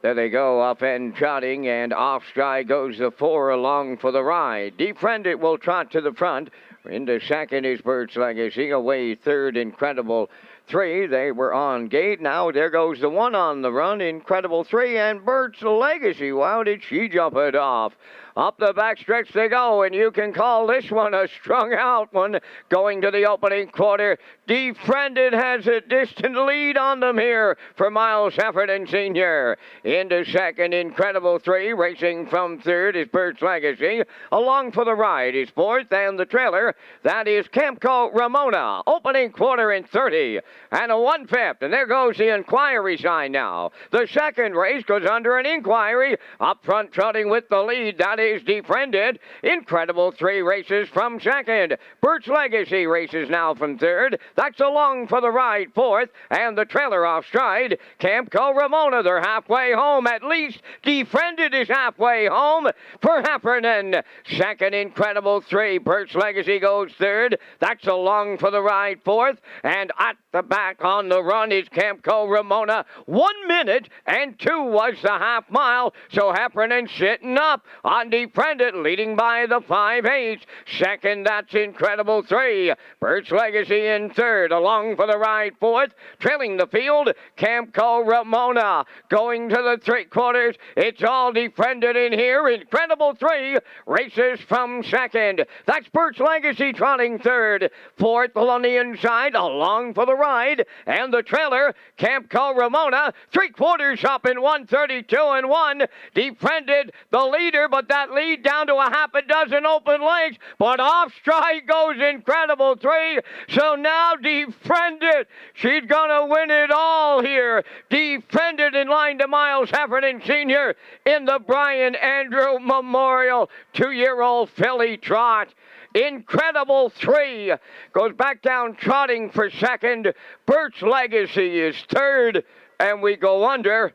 There they go, up and trotting, and off stride goes the 4 along for the ride. Defriended will trot to the front. Into second is Birch Legacy. Away third, Incredible 3. They were on gate. Now there goes the 1 on the run. Incredible 3 and Birch Legacy. Wow, did she jump it off? Up the backstretch they go, and you can call this one a strung out one. Going to the opening quarter. Defriended has a distant lead on them here for Miles Heffernan Sr. Into second, Incredible 3. Racing from third is Birch Legacy. Along for the ride is fourth, and the trailer, that is Camco Ramona. Opening quarter in 30 and a 1/5. And there goes the inquiry sign now. The second race goes under an inquiry. Up front trotting with the lead, that is Defriended. Incredible 3 races from second. Birch Legacy races now from third. That's along for the ride fourth, and the trailer off stride. Camco Ramona, they're halfway home. At least Defriended is halfway home for Heffernan. Second, Incredible 3. Birch Legacy goes third. That's along for the ride fourth, and at the back on the run is Camco Ramona. 1 minute and 2 was the half mile, so Heffernan sitting up on Defriended, leading by the 5/8. Second, that's Incredible 3. Birch Legacy in third, along for the ride fourth. Trailing the field, Camco Ramona. Going to the 3/4. It's all Defriended in here. Incredible 3 races from second. That's Birch Legacy trotting third. Fourth on the inside, along for the ride. And the trailer, Camco Ramona, 3/4 up in 1:32 and 1. Defriended the leader, but that lead down to a half a dozen open legs. But off stride goes Incredible 3. So now Defriended, she's gonna win it all here. Defriended in line to Miles Heffernan Sr. in the Brian Andrew Memorial 2-year-old filly trot. Incredible 3 goes back down trotting for second. Birch Legacy is third, and we go under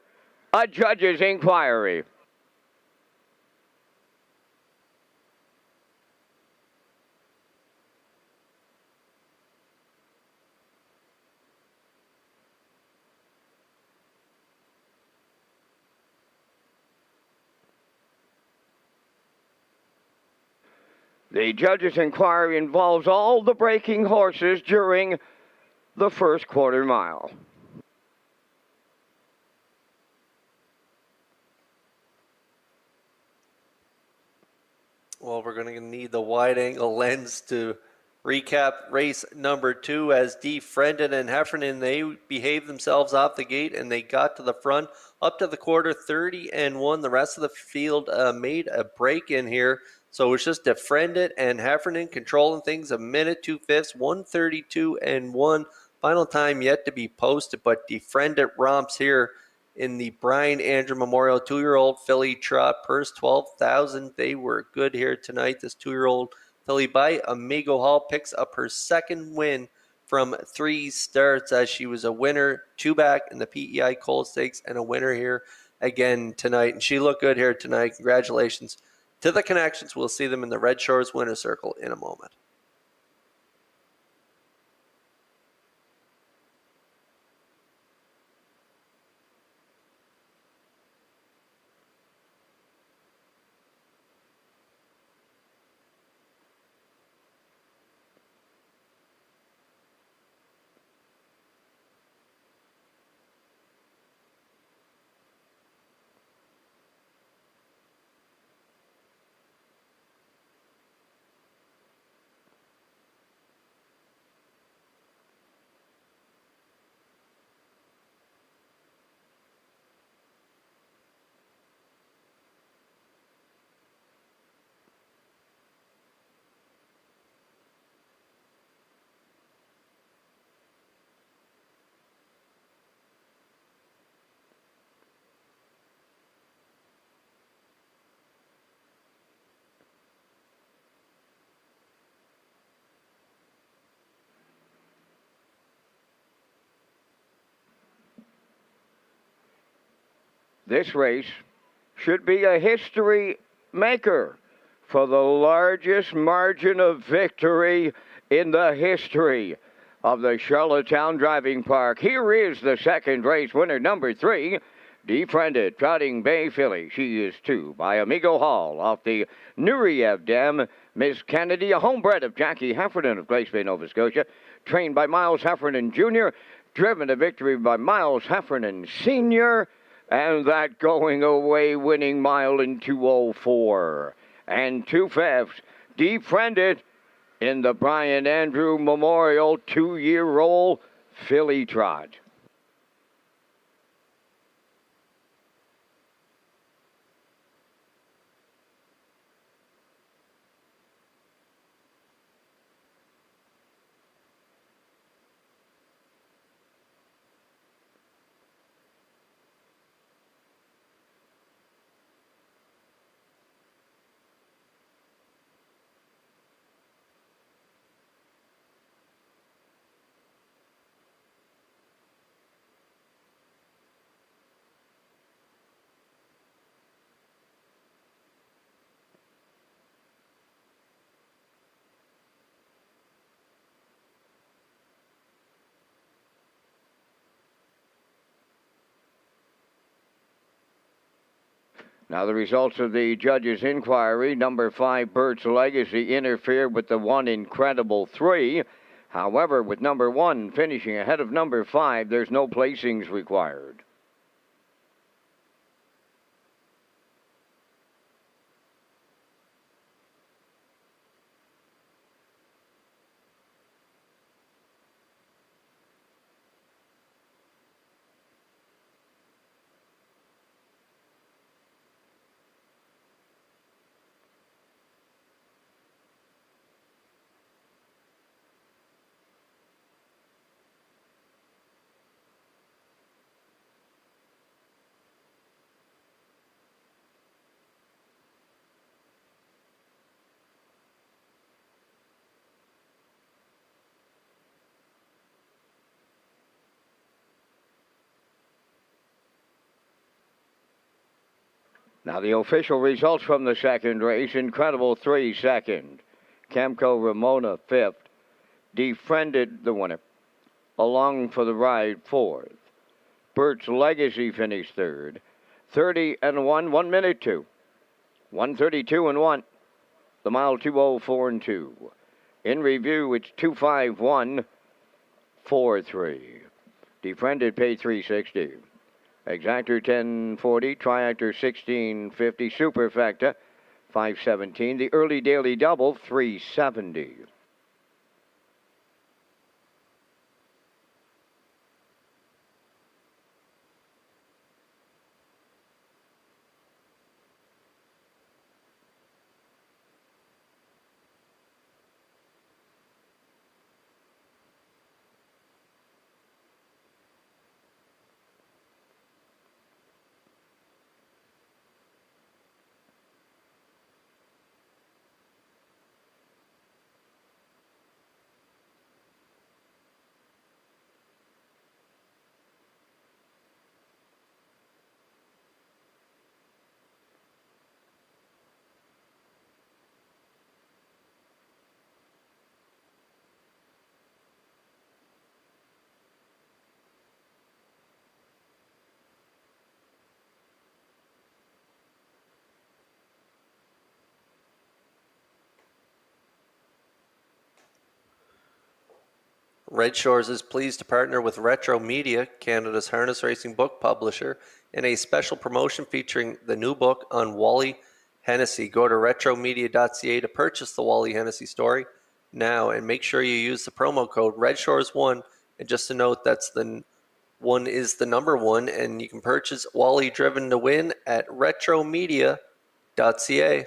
a judge's inquiry. The judge's inquiry involves all the breaking horses during the first quarter mile. Well, we're going to need the wide-angle lens to recap race number 2 as Defriended and Heffernan, they behaved themselves off the gate and they got to the front up to the quarter 30 and 1. The rest of the field made a break in here. So it's just Defriended and Heffernan controlling things. A minute, 2/5, 1:32 and 1. Final time yet to be posted, but Defriended romps here in the Brian Andrew Memorial 2-year-old filly trot. Purse 12,000. They were good here tonight. This 2-year-old filly by Amigo Hall picks up her second win from 3 starts, as she was a winner 2 back in the PEI Colt Stakes and a winner here again tonight. And she looked good here tonight. Congratulations to the Connections. We'll see them in the Red Shores Winner's Circle in a moment. This race should be a history maker for the largest margin of victory in the history of the Charlottetown Driving Park. Here is the second race winner, number 3, Defriended, trotting Bay filly. She is 2 by Amigo Hall off the Nureyev Dam. Miss Kennedy, a homebred of Jackie Heffernan of Glace Bay, Nova Scotia, trained by Miles Heffernan Jr., driven to victory by Miles Heffernan Sr., and that going away winning mile in 2:04. And 2/5, Defriended in the Brian Andrew Memorial 2-year-old filly trot. Now the results of the judge's inquiry. Number 5, Bert's Legacy, interfered with the 1 Incredible 3. However, with number 1 finishing ahead of number 5, there's no placings required. Now the official results from the second race. Incredible 3 second. Camco Ramona 5th. Defriended the winner. Along for the ride 4th. Bert's Legacy finished 3rd. 30-1, 1 minute 2. 1:32-1. The mile 2:04-2. In review, it's 2:51-4:3. Defriended paid $360. Exactor $10.40, Triactor $16.50, Superfecta $5.17, the early daily double $3.70. Red Shores is pleased to partner with Retro Media, Canada's harness racing book publisher, in a special promotion featuring the new book on Wally Hennessy. Go to retromedia.ca to purchase the Wally Hennessy story now, and make sure you use the promo code RedShores1. And just a note, that's the 1 is the number 1, and you can purchase Wally Driven to Win at retromedia.ca.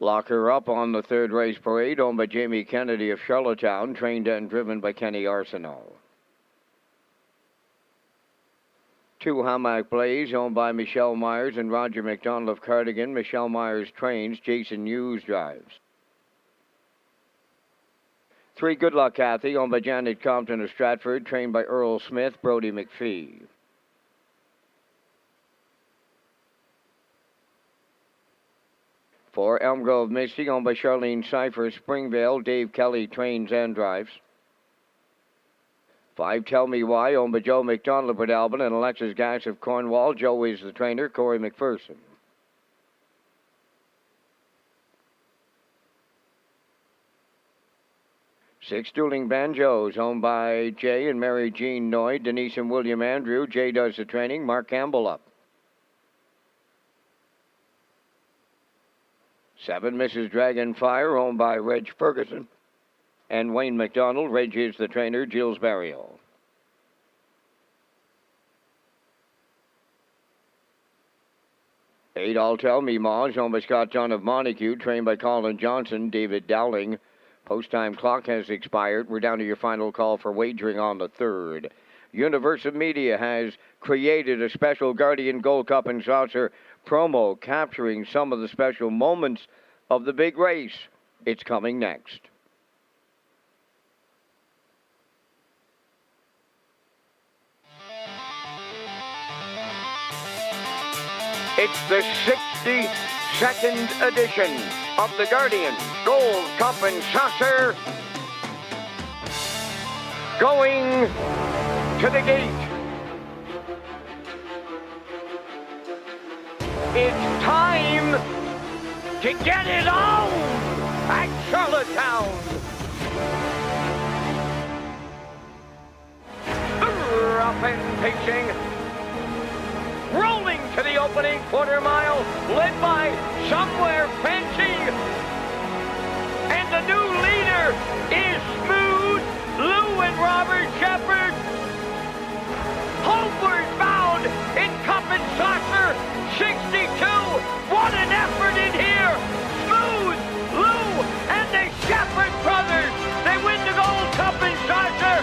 Lock Her Up on the third race parade, owned by Jamie Kennedy of Charlottetown, trained and driven by Kenny Arsenault. Two Hammock Blaze, owned by Michelle Myers and Roger McDonald of Cardigan. Michelle Myers trains, Jason Hughes drives. Three Good Luck Kathy, owned by Janet Compton of Stratford, trained by Earl Smith, Brody McPhee. For Elm Grove Misty, owned by Charlene Cipher, Springvale, Dave Kelly trains and drives. 5 Tell Me Why, owned by Joe McDonald of Port Alban and Alexis Gass of Cornwall. Joe is the trainer, Corey McPherson. 6 Dueling Banjos, owned by Jay and Mary Jean Noy, Denise and William Andrew. Jay does the training, Mark Campbell up. 7 Mrs. Dragonfire, owned by Reg Ferguson and Wayne McDonald. Reg is the trainer, Gilles Barrio. 8 All Tell Me Ma's, owned by Scott John of Montague, trained by Colin Johnson, David Dowling. Post-time clock has expired. We're down to your final call for wagering on the third. Universal Media has created a special Guardian Gold Cup and Saucer promo capturing some of the special moments of the big race. It's coming next. It's the 62nd edition of the Guardian Gold Cup and Saucer, going to the gate. It's time to get it on at Charlottetown. Rough and pacing, rolling to the opening quarter mile, led by Somewhere Fancy. And the new leader is Smooth Lou and Robert Shepard. Homeward bound in Cup and Saucer 62. What an effort in here. Smooth Lou and the Shepard brothers. They win the Gold Cup and Saucer.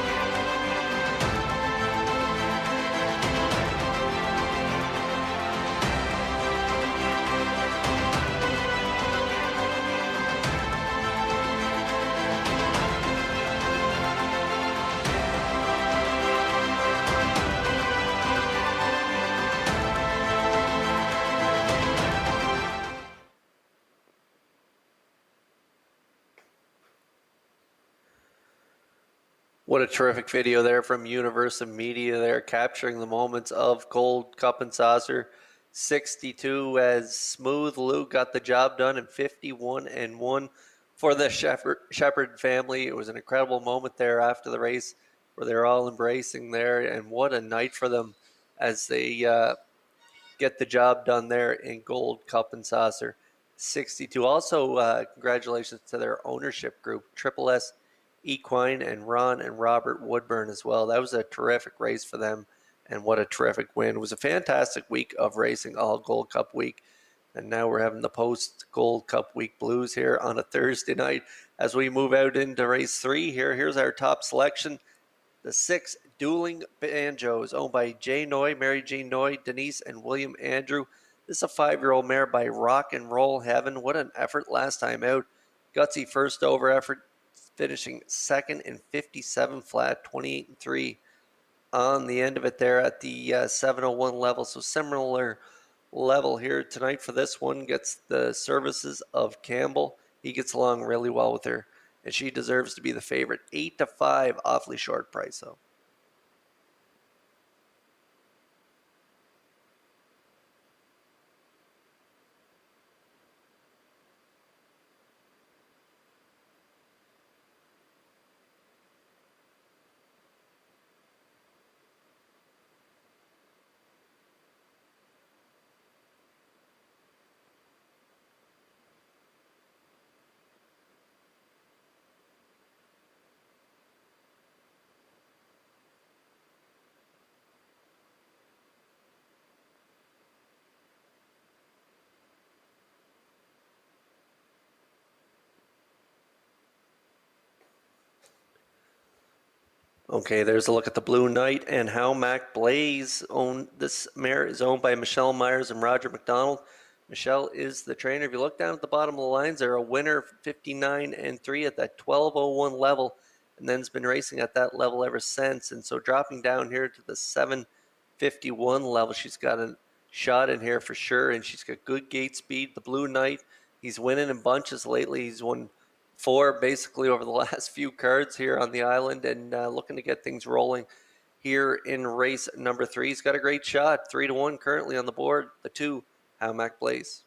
What a terrific video there from Universal Media there, capturing the moments of Gold Cup and Saucer 62 as Smooth Lou got the job done in 51-1 for the Shepard family. It was an incredible moment there after the race where they're all embracing there, and what a night for them as they get the job done there in Gold Cup and Saucer 62. Also, congratulations to their ownership group, Triple S Equine and Ron and Robert Woodburn as well. That was a terrific race for them, and what a terrific win. It was a fantastic week of racing, all Gold Cup week, and now we're having the post Gold Cup week blues here on a Thursday night as we move out into race 3 here. Here's our top selection. The 6 Dueling Banjos, owned by Jay Noy, Mary Jean Noy, Denise and William Andrew. This is a 5-year-old mare by Rock and Roll Heaven. What an effort last time out. Gutsy first over effort, finishing second in 57 flat, 28-3 on the end of it there at the 701 level. So similar level here tonight for this one. Gets the services of Campbell. He gets along really well with her, and she deserves to be the favorite. 8-5, awfully short price though. Okay, there's a look at the Blue Knight and how Mac Blaze this mare is owned by Michelle Myers and Roger McDonald. Michelle is the trainer. If you look down at the bottom of the lines, they're a winner 59-3 at that 12:01 level, and then's been racing at that level ever since. And so dropping down here to the 7:51 level, she's got a shot in here for sure, and she's got good gate speed. The Blue Knight, he's winning in bunches lately. He's won 4 basically over the last few cards here on the island, and looking to get things rolling here in race number 3. He's got a great shot, 3-1 currently on the board. The 2, How Mac Blaze.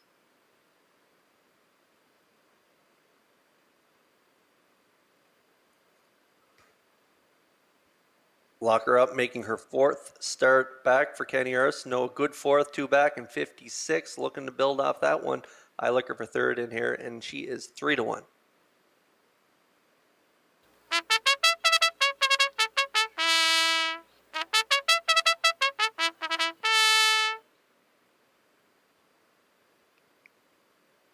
Lock her up, making her 4th start back for Kenny Urs. No, good 4th, 2 back, and 56. Looking to build off that one. I like her for 3rd in here, and she is 3-1.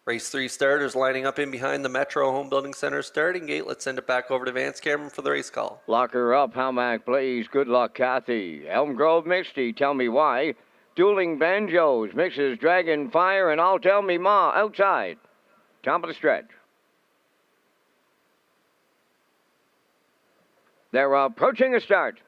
Race 3 starters lining up in behind the Metro Home Building Center starting gate. Let's send it back over to Vance Cameron for the race call. Lock her up, How Mac Blaze, Good Luck Kathy. Elm Grove Misty, Tell Me Why. Dueling Banjos, Mrs. Dragon Fire, and I'll Tell Me Ma outside. Top of the stretch. They're approaching a start.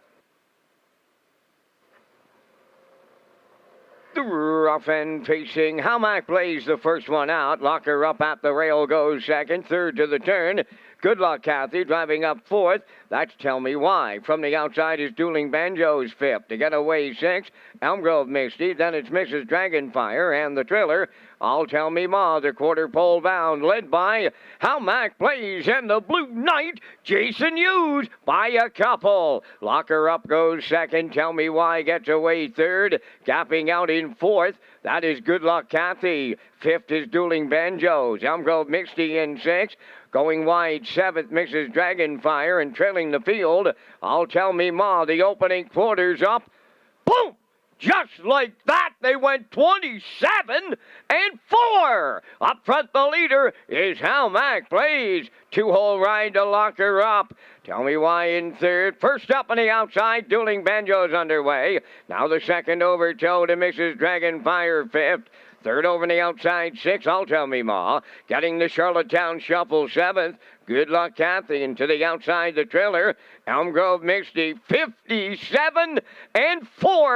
The rough end facing How Mac Blaze, the first one out. Lock her up at the rail goes second. 3rd to the turn. Good Luck Kathy driving up 4th. That's Tell Me Why. From the outside is Dueling Banjos 5th. To get away 6th. Elm Grove Misty. Then it's Mrs. Dragonfire and the trailer. I'll Tell Me Ma, the quarter pole bound, led by How Mac Blaze and the Blue Knight, Jason Hughes, by a couple. Lock her up goes second. Tell Me Why gets away 3rd. Gapping out in 4th. That is Good Luck Kathy. 5th is Dueling Banjos. Elm Grove Misty in 6th. Going wide 7th, Mrs. Dragonfire, and trailing the field, I'll Tell Me Ma, the opening quarters up. Boom! Just like that, they went 27-4. Up front, the leader is How Mac Blaze. 2-hole ride to lock her up. Tell Me Why in 3rd. First up on the outside, Dueling Banjos underway. Now the second overtoe to Mrs. Dragonfire 5th. 3rd over the outside, 6th, I'll Tell Me Ma. Getting the Charlottetown Shuffle 7th. Good Luck Kathy, and to the outside, the trailer. Elm Grove Misty, 57-4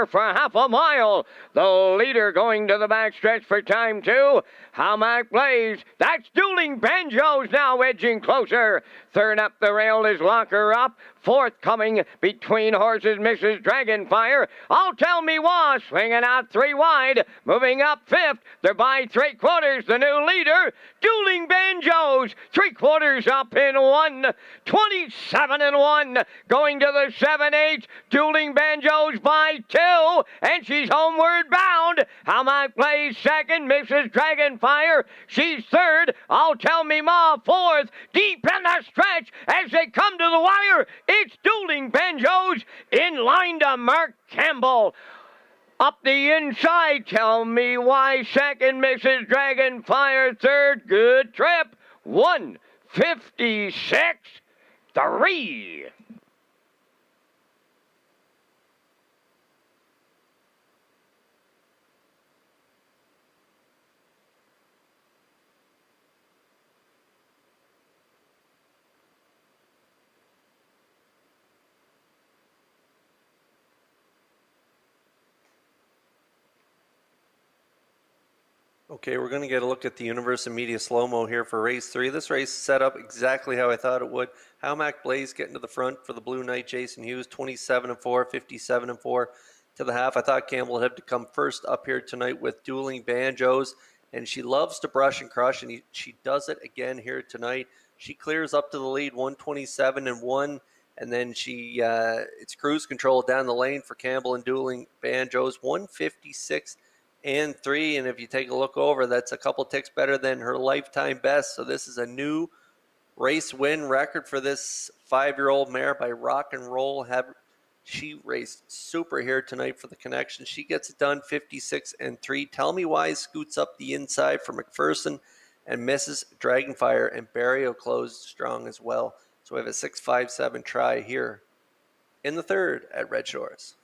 for half a mile. The leader going to the backstretch for time 2. How Mac Blaze. That's Dueling Banjos now edging closer. 3rd up the rail is Lock Her Up. 4th coming between horses, Mrs. Dragonfire. I'll Tell Me Why, swinging out 3 wide. Moving up 5th. They're by 3/4. The new leader, Dueling Banjos. 3/4 up in 1. 27-1. Going to the 7/8. Dueling Banjos by 2. And she's homeward bound. How Mac Blaze 2nd. Mrs. Dragonfire. She's 3rd. I'll Tell Me Ma 4th. Deep in the stretch as they come to the wire. It's Dueling Banjos in line to Mark Campbell. Up the inside, Tell Me Why 2nd, Mrs. Dragonfire 3rd. Good trip. 1:56.3. Okay, we're going to get a look at the Universal Media slow-mo here for race 3. This race is set up exactly how I thought it would. How Mac Blaze getting to the front for the Blue Knight, Jason Hughes, 27-4, 57-4 to the half. I thought Campbell would have to come first up here tonight with Dueling Banjos, and she loves to brush and crush, and she does it again here tonight. She clears up to the lead, 127-1, and then it's cruise control down the lane for Campbell and Dueling Banjos, 156-3, and if you take a look over, that's a couple ticks better than her lifetime best. So this is a new race win record for this 5-year-old mare by Rock and Roll. She raced super here tonight for the connection. She gets it done, 56-3. Tell Me Why scoots up the inside for McPherson and Mrs. Dragonfire, and Barrio closed strong as well. So we have a 6-5-7 try here in the third at Red Shores.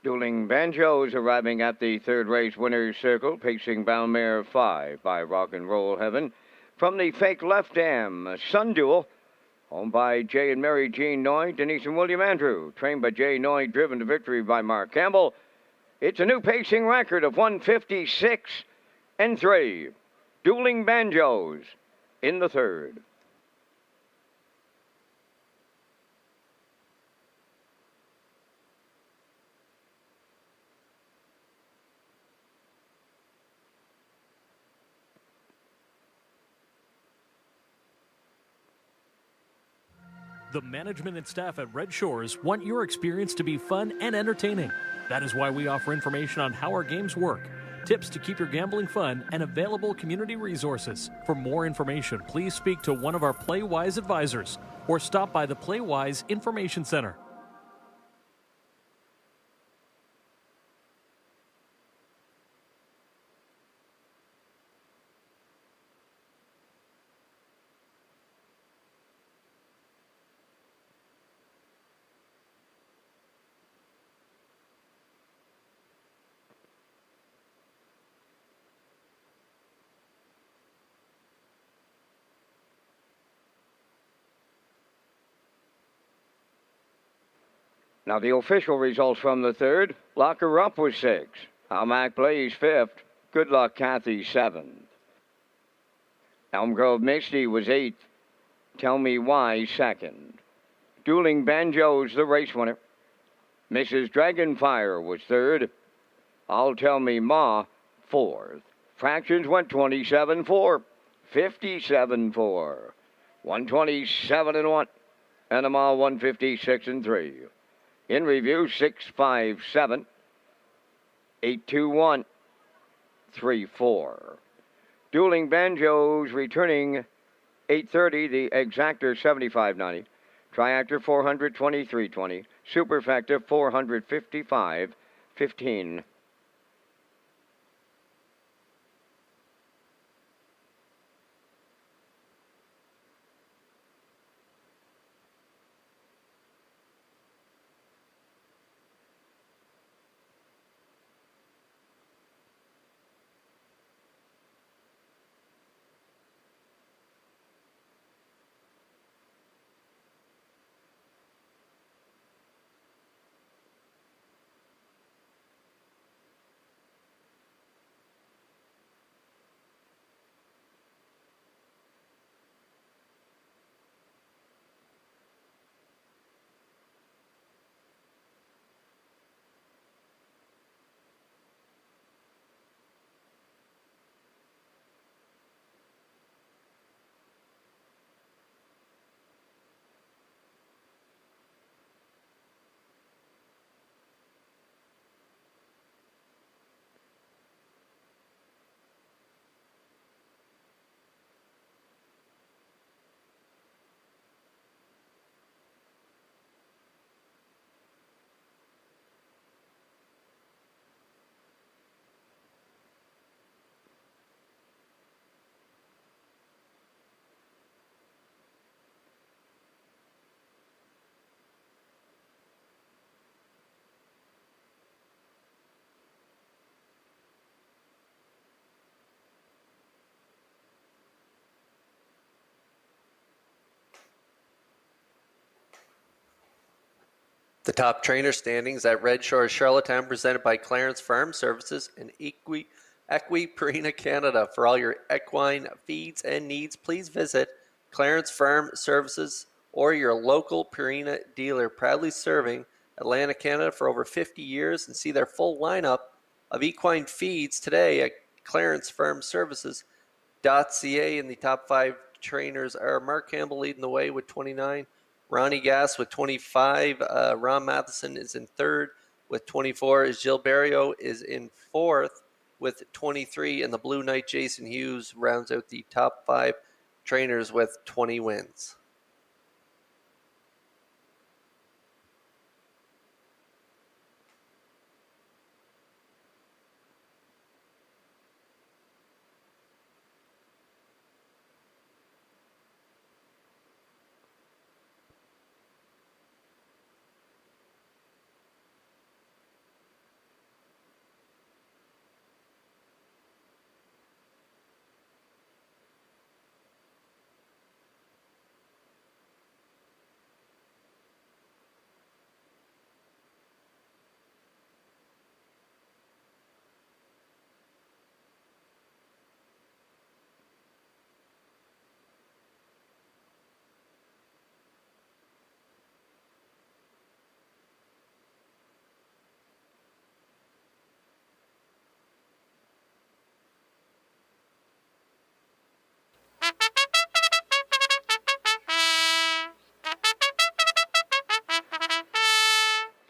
Dueling Banjos arriving at the third race winner's circle, pacing bound mare 5 by Rock and Roll Heaven. From the fake left dam, Sun Duel, owned by Jay and Mary Jean Noy, Denise and William Andrew, trained by Jay Noy, driven to victory by Mark Campbell. It's a new pacing record of 156 and 3. Dueling Banjos in the third. The management and staff at Red Shores want your experience to be fun and entertaining. That is why we offer information on how our games work, tips to keep your gambling fun, and available community resources. For more information, please speak to one of our PlayWise advisors or stop by the PlayWise Information Center. Now the official results from the third. Lock Her Up was 6. Almac Blaze 5th. Good Luck Kathy 7th. Elm Grove Misty was 8th. Tell Me Why 2nd. Dueling Banjos the race winner. Mrs. Dragonfire was 3rd. I'll Tell Me Ma 4th. Fractions went 27-4. 57-4. 127-1. Enema 156-3. In review, 657, 821, 34. Dueling Banjos returning 830, the exactor 7590, triactor 423.20, superfecta 455.15. The top trainer standings at Red Shores Charlottetown, presented by Clarence Farm Services and Equipurina Canada. For all your equine feeds and needs, please visit Clarence Farm Services or your local Purina dealer, proudly serving Atlanta, Canada for over 50 years, and see their full lineup of equine feeds today at clearancefarmservices.ca. And the top 5 trainers are Mark Campbell leading the way with 29, Ronnie Gass with 25, Ron Matheson is in 3rd with 24, Gilles Barrio is in 4th with 23, and the Blue Knight Jason Hughes rounds out the top 5 trainers with 20 wins.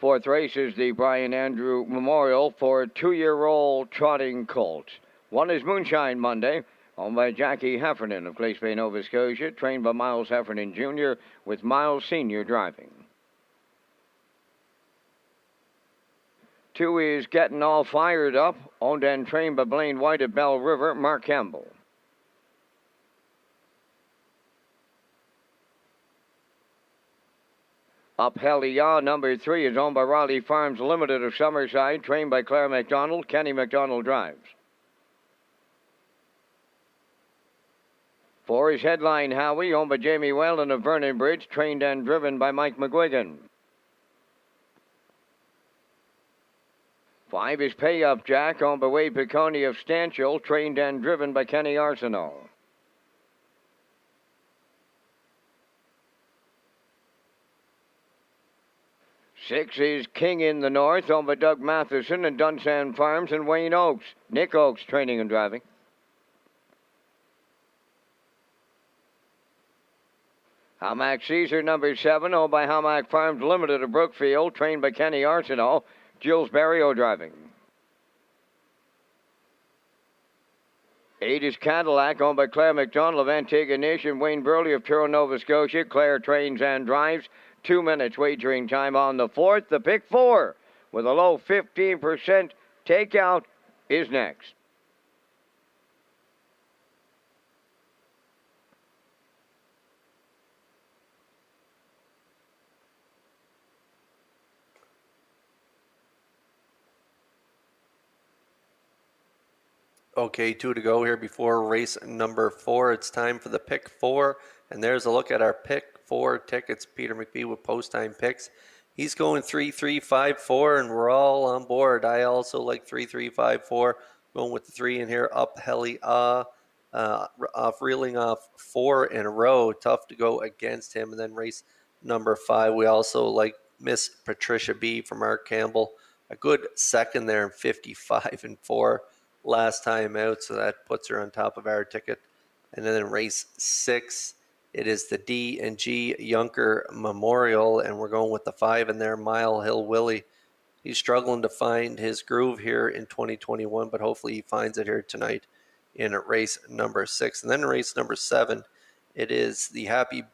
Fourth race is the Brian Andrew Memorial for 2-year-old trotting colts. One is Moonshine Monday, owned by Jackie Heffernan of Glace Bay, Nova Scotia, trained by Miles Heffernan Jr., with Miles Sr. driving. 2 is Getting All Fired Up, owned and trained by Blaine White of Bell River, Mark Campbell. Up Helia, number 3, is owned by Raleigh Farms Limited of Summerside, trained by Claire McDonald. Kenny McDonald drives. 4 is Headline Howie, owned by Jamie Whelan of Vernon Bridge, trained and driven by Mike McGuigan. 5 is Pay Up Jack, owned by Wade Piccone of Stanchill, trained and driven by Kenny Arsenault. 6 is King in the North, owned by Doug Matheson and Dunsan Farms and Wayne Oakes. Nick Oakes training and driving. 'Hamac Caesar, number 7, owned by Hamac Farms Limited of Brookfield, trained by Kenny Arsenault. Jules Barrio driving. 8 is Cadillac, owned by Claire McDonald of Antigua Nation, Wayne Burley of Truro, Nova Scotia. Claire trains and drives. 2 minutes wagering time on the 4th. The pick 4 with a low 15% takeout is next. Okay, 2 to go here before race number 4. It's time for the pick 4, and there's a look at our pick 4 tickets. Peter McPhee with post time picks. He's going 3-3-5-4, and we're all on board. I also like 3-3-5-4. Going with the 3 in here. Up Heli reeling off 4 in a row. Tough to go against him. And then race number 5, we also like Miss Patricia B from Mark Campbell. A good second there in 55-4 last time out, so that puts her on top of our ticket. And then in race 6, it is the D and G Yunker Memorial, and we're going with the 5 in there, Mile Hill Willie. He's struggling to find his groove here in 2021, but hopefully he finds it here tonight in race number 6. And then in race number 7, it is the happy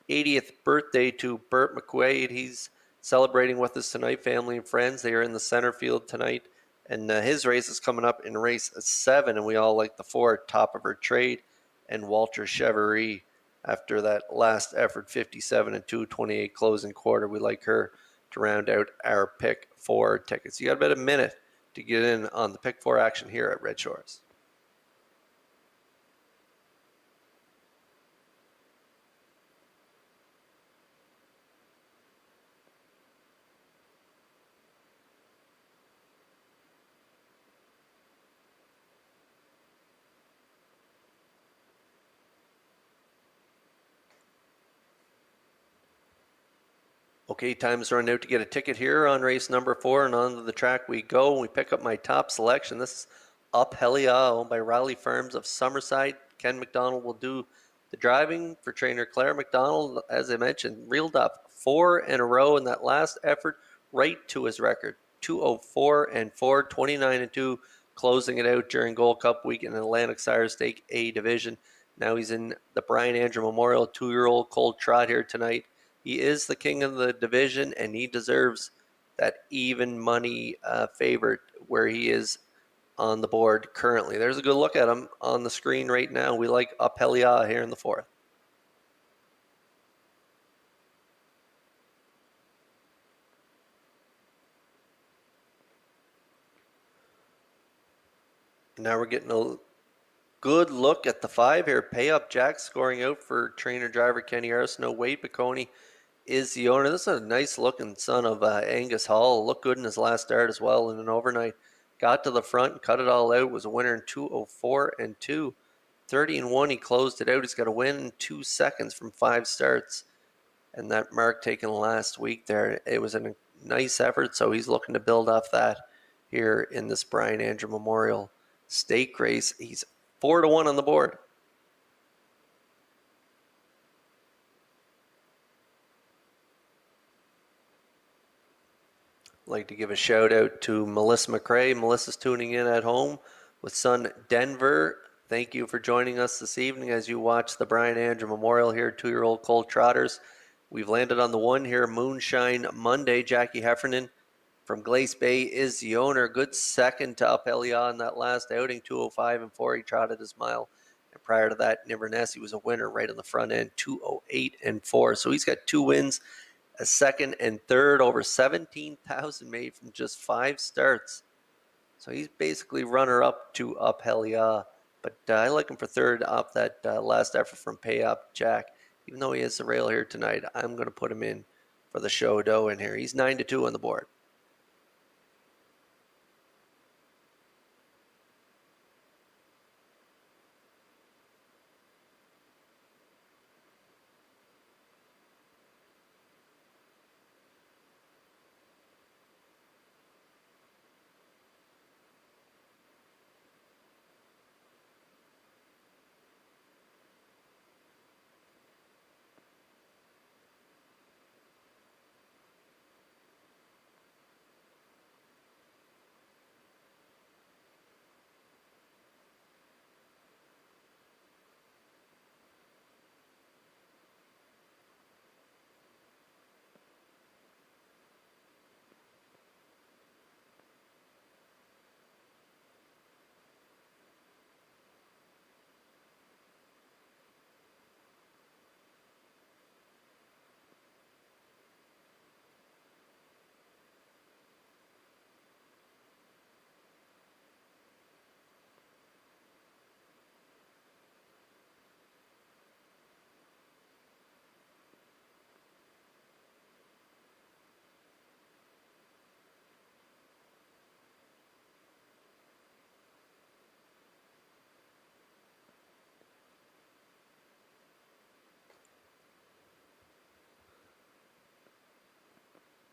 80th birthday to Bert McQuaid. He's celebrating with his tonight, family and friends. They are in the center field tonight. And his race is coming up in race 7, and we all like the 4, Top of Her Trade, and Walter Chevrolet. After that last effort, 57-2, 28 closing quarter, we like her to round out our pick 4 tickets. You got about a minute to get in on the pick 4 action here at Red Shores. Okay, time's running out to get a ticket here on race number 4, and on to the track we go. We pick up my top selection. This is Up Helia, owned by Riley Farms of Summerside. Ken McDonald will do the driving for trainer Claire McDonald. As I mentioned, reeled up 4 in a row in that last effort, right to his record. 2:04-4, 29-2, closing it out during Gold Cup week in Atlantic Sire Stake A division. Now he's in the Brian Andrew Memorial 2-year-old cold trot here tonight. He is the king of the division, and he deserves that even money favorite where he is on the board currently. There's a good look at him on the screen right now. We like Up Helia here in the 4th. Now we're getting a good look at the 5 here. Pay Up Jack scoring out for trainer driver Kenny Arsenault. Wade Piccone is the owner. This is a nice looking son of Angus Hall. Looked good in his last start as well in an overnight. Got to the front and cut it all out. Was a winner in 2:04-2. 30-1, he closed it out. He's got a win in 2 seconds from 5 starts. And that mark taken last week there, it was a nice effort. So he's looking to build off that here in this Brian Andrew Memorial Stake race. He's 4-1 on the board. I'd like to give a shout out to Melissa McRae. Melissa's tuning in at home with son Denver. Thank you for joining us this evening as you watch the Brian Andrew Memorial here, 2-year-old Colt Trotters. We've landed on the 1 here, Moonshine Monday. Jackie Heffernan from Glace Bay is the owner. Good second to Up Helia in that last outing, 2:05-4. He trotted his mile. And prior to that, Inverness, he was a winner right on the front end, 2:08-4. So he's got 2 wins, a second and third, over 17,000 made from just 5 starts. So he's basically runner-up to Up Helia. But I like him for third off that last effort from Pay Up Jack. Even though he has the rail here tonight, I'm going to put him in for the show dough in here. He's 9-2 on the board.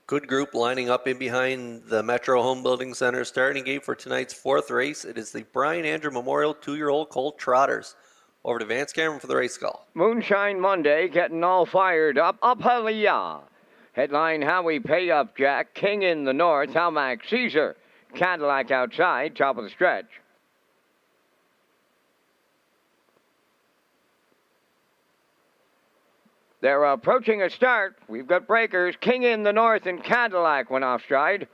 Good group lining up in behind the Metro Home Building Center starting gate for tonight's 4th race. It is the Brian Andrew Memorial 2-year-old Colt Trotters. Over to Vance Cameron for the race call. Moonshine Monday getting all fired up. Up Helia. Headline Howie Pay Up Jack. King in the north. Halmac Caesar. Cadillac outside. Top of the stretch. They're approaching a start. We've got breakers. King in the north and Cadillac went off stride.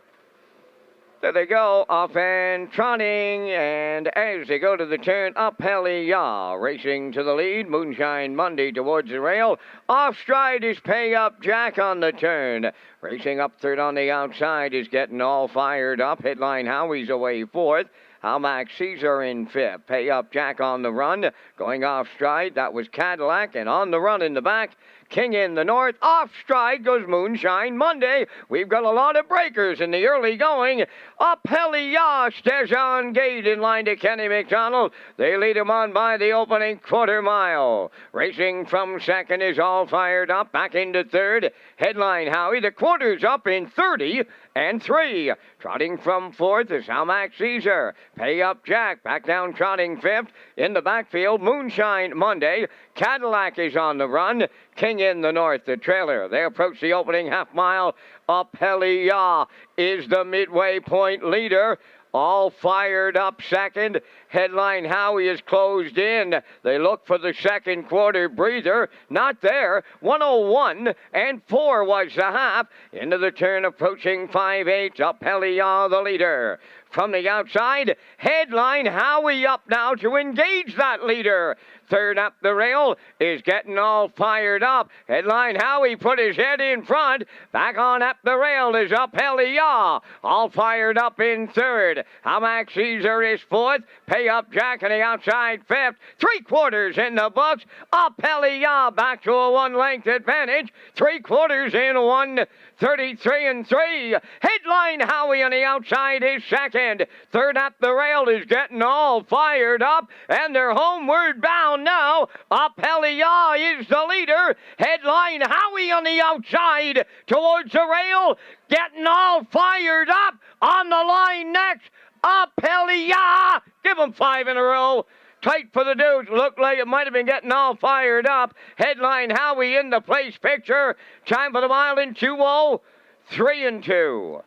There they go, off and trotting, and as they go to the turn, Up Helia, racing to the lead, Moonshine Monday towards the rail. Off stride is Pay Up Jack on the turn. Racing up third on the outside is getting all fired up. Headline Howie's away 4th. Halmac Caesar in 5th. Pay Up Jack on the run. Going off stride, that was Cadillac, and on the run in the back, King in the north. Off stride goes Moonshine Monday. We've got a lot of breakers in the early going. Up Helia, Stejan Gate in line to Kenny McDonald. They lead him on by the opening quarter mile. Racing from second is All Fired Up. Back into third. Headline Howie. The quarter's up in 30 and 3. Trotting from fourth is Almac Caesar. Pay Up Jack. Back down trotting fifth. In the backfield, Moonshine Monday. Cadillac is on the run. King in the north, the trailer. They approach the opening half mile. Up Helia is the midway point leader. All Fired Up second. Headline Howie is closed in. They look for the second quarter breather. Not there. 101 and 4 was the half. Into the turn approaching 5/8. Up Helia the leader. From the outside, Headline Howie up now to engage that leader. Third up the rail is getting all fired up. Headline Howie put his head in front. Back on up the rail is Up Helia. All fired up in third. Almac Caesar is fourth. Pay Up Jack on the outside fifth. 3/4 in the books. Up Helia back to a 1-length advantage. 3/4 in 1:33 and 3. Headline Howie on the outside is second. Third up the rail is getting all fired up. And they're homeward bound now. Up Helia is the leader. Headline Howie on the outside towards the rail. Getting all fired up. On the line next. Up Helia. Give them 5 in a row. Tight for the dudes. Looked like it might have been getting all fired up. Headline Howie in the place picture. Time for the mile in 2:0. 3 and 2.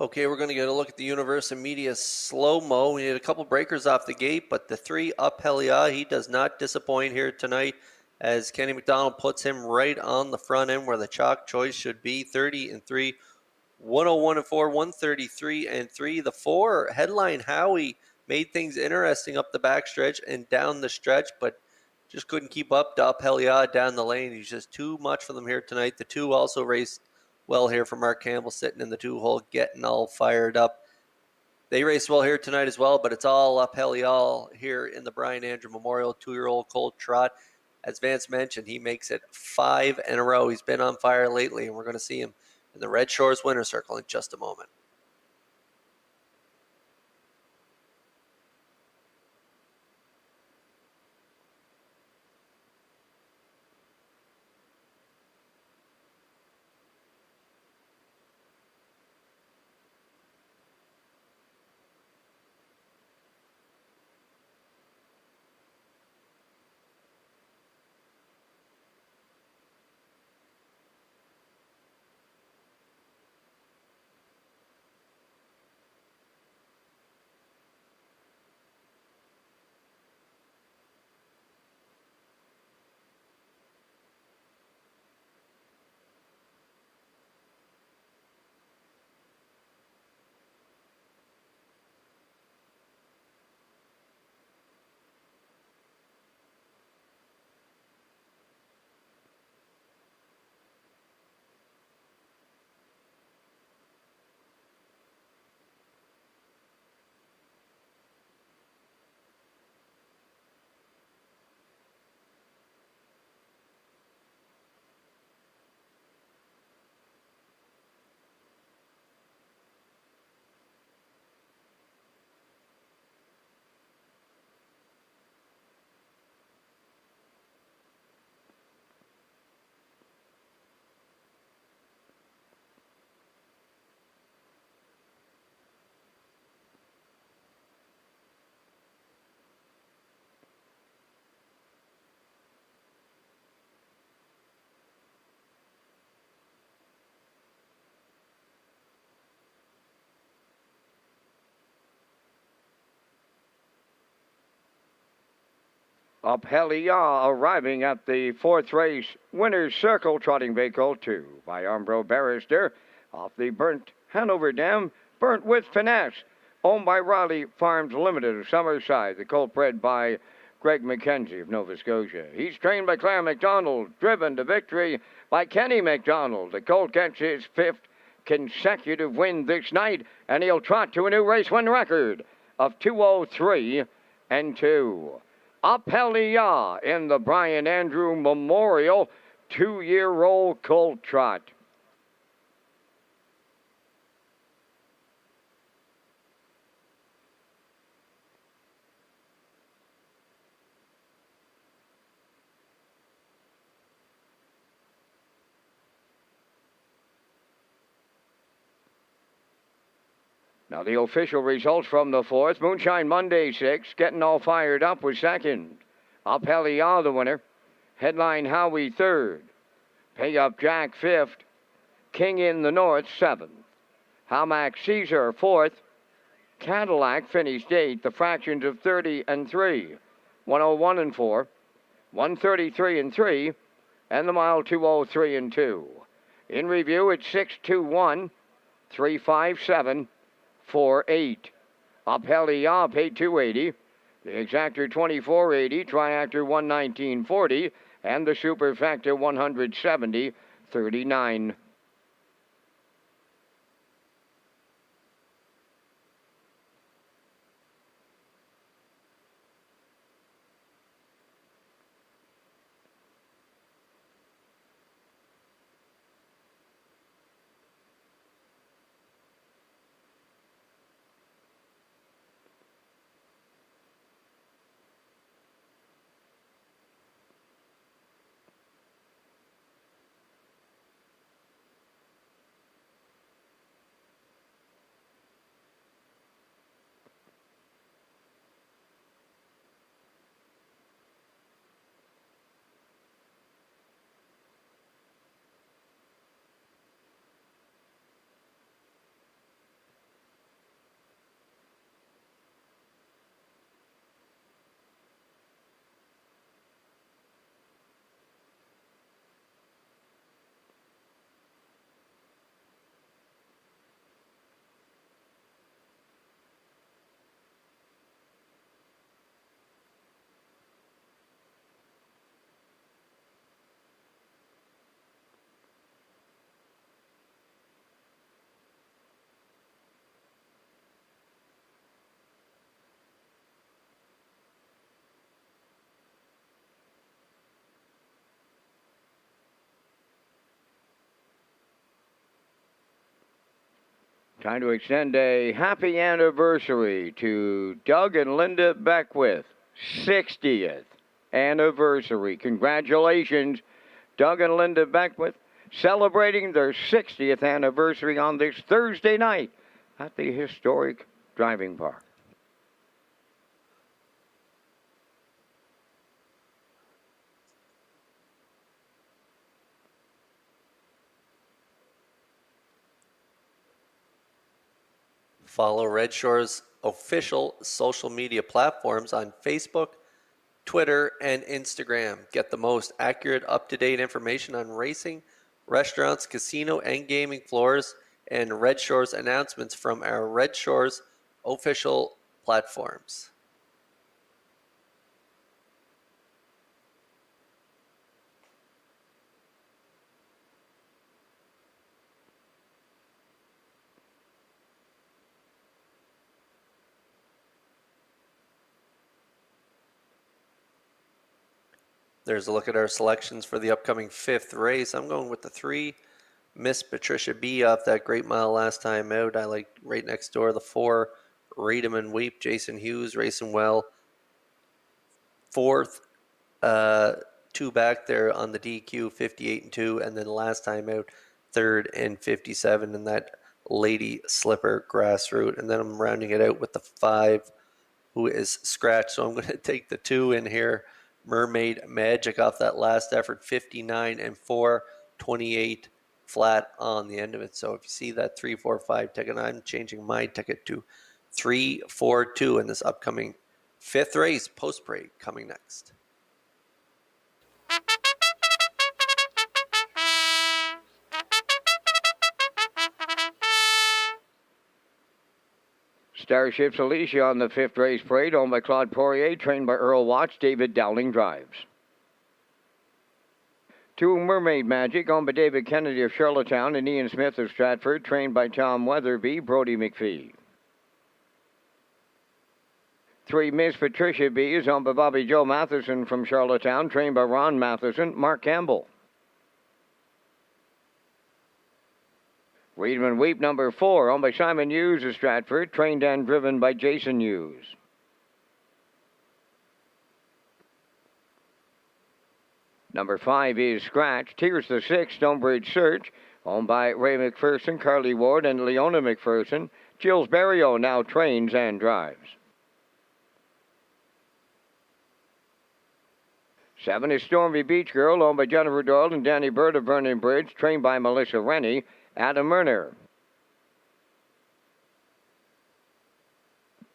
Okay, we're going to get a look at the Universal Media slow-mo. We need a couple breakers off the gate, but the 3 Up Helia, he does not disappoint here tonight as Kenny McDonald puts him right on the front end where the chalk choice should be. 30 and 3, 101 and 4, 133 and 3. The 4, Headline Howie, made things interesting up the backstretch and down the stretch, but just couldn't keep up to Up Helia down the lane. He's just too much for them here tonight. The 2 also raced well here for Mark Campbell, sitting in the 2-hole, getting all fired up. They raced well here tonight as well, but it's all Up Helia here in the Brian Andrew Memorial 2-year-old colt trot. As Vance mentioned, he makes it 5 in a row. He's been on fire lately, and we're going to see him in the Red Shores winner circle in just a moment. Apelia arriving at the fourth race winner's circle, trotting vehicle 2 by Armbro Barrister off the Burnt Hanover Dam, Burnt with Finesse, owned by Riley Farms Limited of Summerside, the colt bred by Greg McKenzie of Nova Scotia. He's trained by Claire McDonald, driven to victory by Kenny McDonald. The colt gets his 5th consecutive win this night, and he'll trot to a new race win record of 2:03 and 2. Apelia in the Brian Andrew Memorial 2-year-old colt trot. Now the official results from the fourth. Moonshine Monday 6, getting all fired up, was second. Apelia the winner. Headline Howie third. Pay Up Jack fifth. King in the North 7th. Hamac Caesar 4th. Cadillac finished 8th. The fractions of 30 and 3. 101 and 4. 133 and 3. And the mile 2:03 and 2. In review, it's 6:21, 3:57. 4-8. Apelia paid $280. The exactor $24.80. Triactor $119.40. And the superfecta $170.39. Time to extend a happy anniversary to Doug and Linda Beckwith. 60th anniversary. Congratulations, Doug and Linda Beckwith, celebrating their 60th anniversary on this Thursday night at the historic driving park. Follow Red Shores' official social media platforms on Facebook, Twitter, and Instagram. Get the most accurate, up-to-date information on racing, restaurants, casino, and gaming floors, and Red Shores announcements from our Red Shores official platforms. There's a look at our selections for the upcoming 5th race. I'm going with the 3, Miss Patricia B off that great mile last time out. I like right next door the 4, Read 'em and Weep, Jason Hughes racing well. 4th, 2 back there on the DQ, 58 and 2, and then last time out 3rd and 57 in that Lady Slipper Grassroot. And then I'm rounding it out with the 5, who is scratched. So I'm going to take the 2 in here. Mermaid Magic off that last effort, 59 and 4, 28 flat on the end of it. So if you see that 3-4-5 ticket, I'm changing my ticket to 3-4-2 in this upcoming 5th race. Post break coming next. Starship's Alicia on the 5th race parade, owned by Claude Poirier, trained by Earl Watts. David Dowling drives. 2 Mermaid Magic, owned by David Kennedy of Charlottetown and Ian Smith of Stratford, trained by Tom Weatherby, Brody McPhee. 3 Miss Patricia B is owned by Bobby Joe Matheson from Charlottetown, trained by Ron Matheson, Mark Campbell. Reedman Weep number 4, owned by Simon Hughes of Stratford, trained and driven by Jason Hughes. Number 5 is Scratch. Tears the 6, Stonebridge Search, owned by Ray McPherson, Carly Ward, and Leona McPherson. Jills Berrio now trains and drives. 7 is Stormy Beach Girl, owned by Jennifer Doyle and Danny Bird of Vernon Bridge, trained by Melissa Rennie, Adam Murner.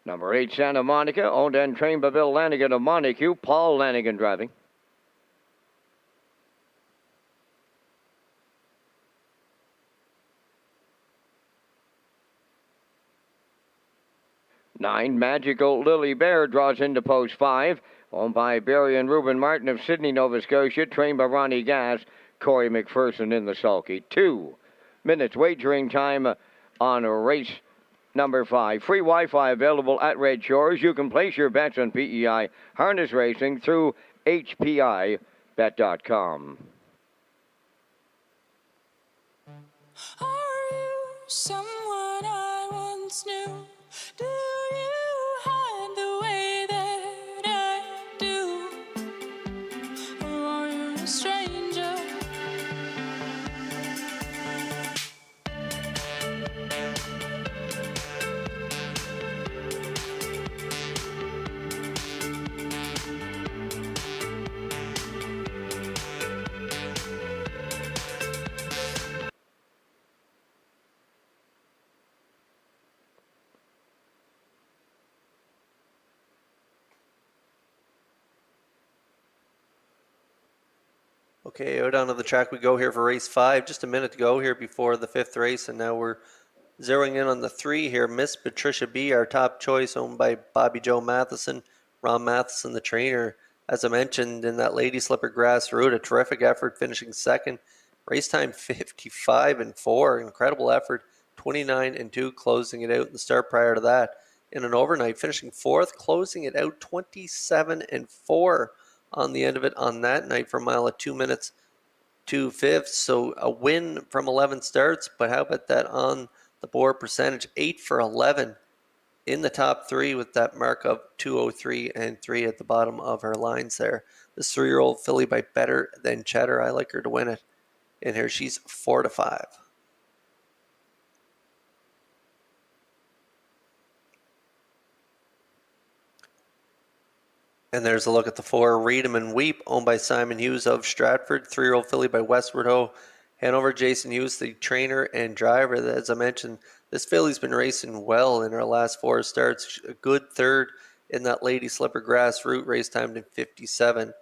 Number 8, Santa Monica, owned and trained by Bill Lanigan of Montague, Paul Lanigan driving. 9, Magical Lily Bear draws into post 5, owned by Barry and Reuben Martin of Sydney, Nova Scotia, trained by Ronnie Gass, Corey McPherson in the sulky. 2 minutes wagering time on race number 5. Free Wi-Fi available at Red Shores. You can place your bets on PEI harness racing through HPIBet.com. Are you someone I once knew? Do you hide the way that I do? Or are you a stranger? Okay, out onto the track we go here for race 5. Just a minute to go here before the 5th race, and now we're zeroing in on the 3 here. Miss Patricia B, our top choice, owned by Bobby Joe Matheson, Ron Matheson, the trainer. As I mentioned, in that Lady Slipper Grass route, a terrific effort, finishing 2nd. Race time 55-4, incredible effort. 29-2, closing it out in the start prior to that. In an overnight, finishing 4th, closing it out 27-4. On the end of it on that night for a mile at 2 minutes 2/5. So a win from 11 starts, but how about that on the board percentage? 8 for 11 in the top 3 with that mark of 203 and 3 at the bottom of her lines there. This 3-year-old filly by Better Than Cheddar. I like her to win it. And here she's 4-5. And there's a look at the 4, Read 'em and Weep, owned by Simon Hughes of Stratford. 3-year-old filly by Westward Ho. Hanover, Jason Hughes, the trainer and driver. As I mentioned, this filly's been racing well in her last 4 starts. A good 3rd in that Lady Slipper Grass route, race timed in 57.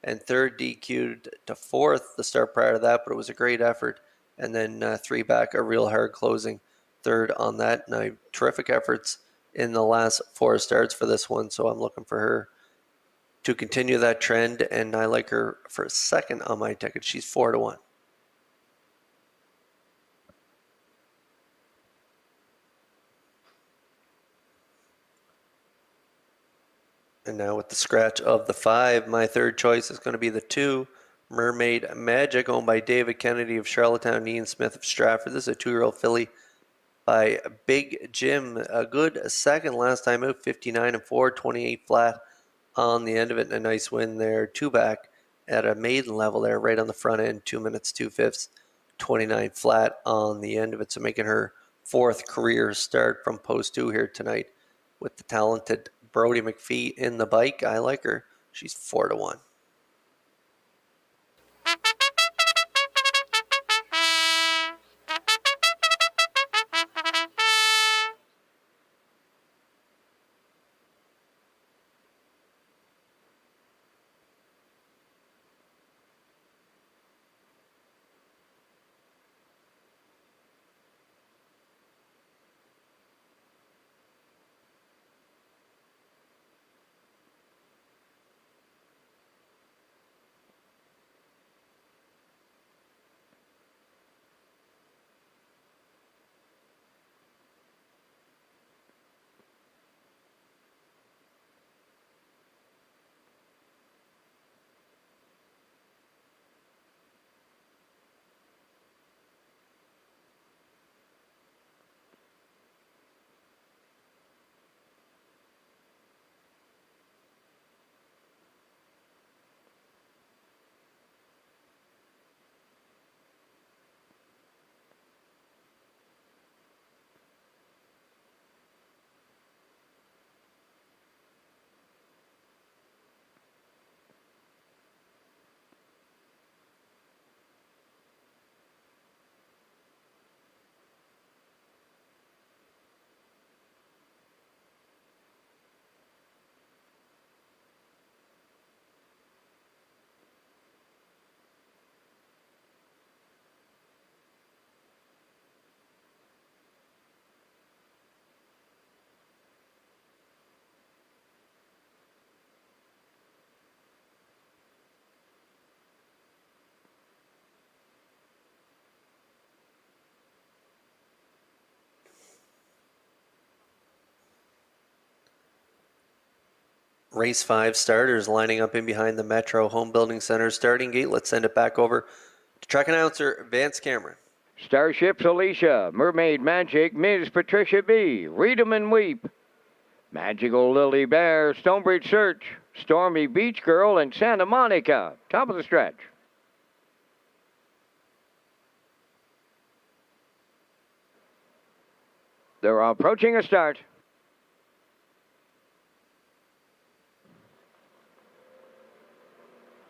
And 3rd DQ'd to 4th the start prior to that, but it was a great effort. And then 3 back, a real hard closing 3rd on that night. Terrific efforts in the last 4 starts for this one, so I'm looking for her to continue that trend, and I like her for a 2nd on my ticket. She's 4-1. And now with the scratch of the 5, my 3rd choice is going to be the 2, Mermaid Magic, owned by David Kennedy of Charlottetown, Ian Smith of Stratford. This is a 2-year-old filly by Big Jim. A good 2nd last time out, 59-4, 28 flat on the end of it, and a nice win there. 2 back at a maiden level there, right on the front end, 2 minutes 2/5, 29 flat on the end of it. So making her 4th career start from post 2 here tonight with the talented Brody McPhee in the bike. I like her. She's 4-1. Race 5 starters lining up in behind the Metro Home Building Center starting gate. Let's send it back over to track announcer Vance Cameron. Starships Alicia, Mermaid Magic, Ms. Patricia B., Read 'em and Weep, Magical Lily Bear, Stonebridge Search, Stormy Beach Girl, and Santa Monica. Top of the stretch. They're approaching a start.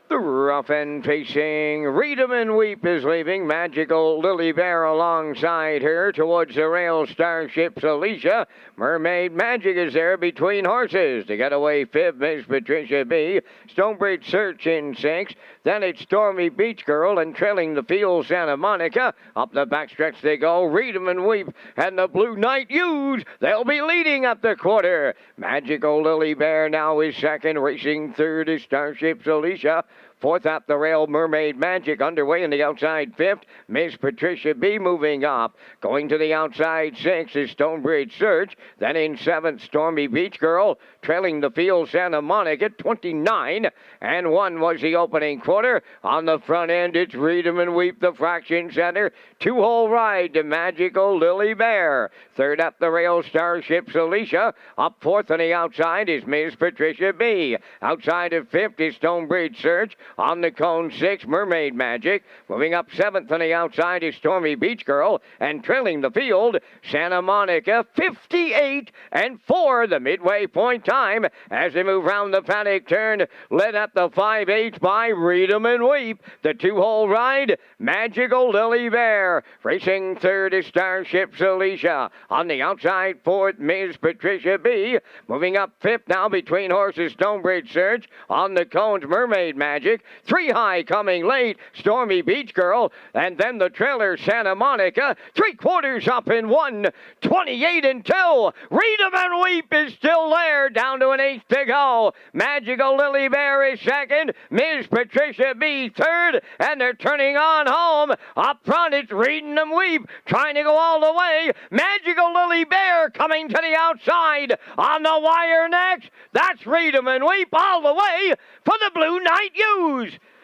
The rough and pacing Read 'em and Weep is leaving. Magical Lily Bear alongside her towards the rail. Starships Alicia. Mermaid Magic is there between horses. To get away fifth, Miss Patricia B. Stonebridge Search in sixth. Then it's Stormy Beach Girl, and trailing the field Santa Monica. Up the backstretch they go. Read 'em and Weep and the Blue Knight Hughes. They'll be leading at the quarter. Magical Lily Bear now is second. Racing third is Starships Alicia. Fourth at the rail, Mermaid Magic underway in the outside fifth. Miss Patricia B moving up. Going to the outside sixth is Stonebridge Search. Then in seventh, Stormy Beach Girl. Trailing the field, Santa Monica, 29. And 1 was the opening quarter. On the front end, it's Read 'em and Weep, the fraction center. 2-hole ride to Magical Lily Bear. Third at the rail, Starships Alicia. Up fourth on the outside is Miss Patricia B. Outside of fifth is Stonebridge Search. On the cone, 6, Mermaid Magic. Moving up 7th on the outside is Stormy Beach Girl. And trailing the field, Santa Monica, 58 and 4, the midway point time. As they move round the paddock turn, led at the 5/8 by Read 'em and Weep. The 2-hole ride, Magical Lily Bear. Racing third is Starships Alicia. On the outside, fourth, Ms. Patricia B. Moving up fifth now between horses, Stonebridge Search. On the cones, Mermaid Magic. 3 high coming late, Stormy Beach Girl. And then the trailer, Santa Monica. 3/4 up in 1, 28 and 2. Read 'em and Weep is still there, down to an 8th to go. Magical Lily Bear is second, Ms. Patricia B third, and they're turning on home. Up front, it's Read 'em and Weep, trying to go all the way. Magical Lily Bear coming to the outside. On the wire next, that's Read 'em and Weep all the way for the Blue Knight Hughes.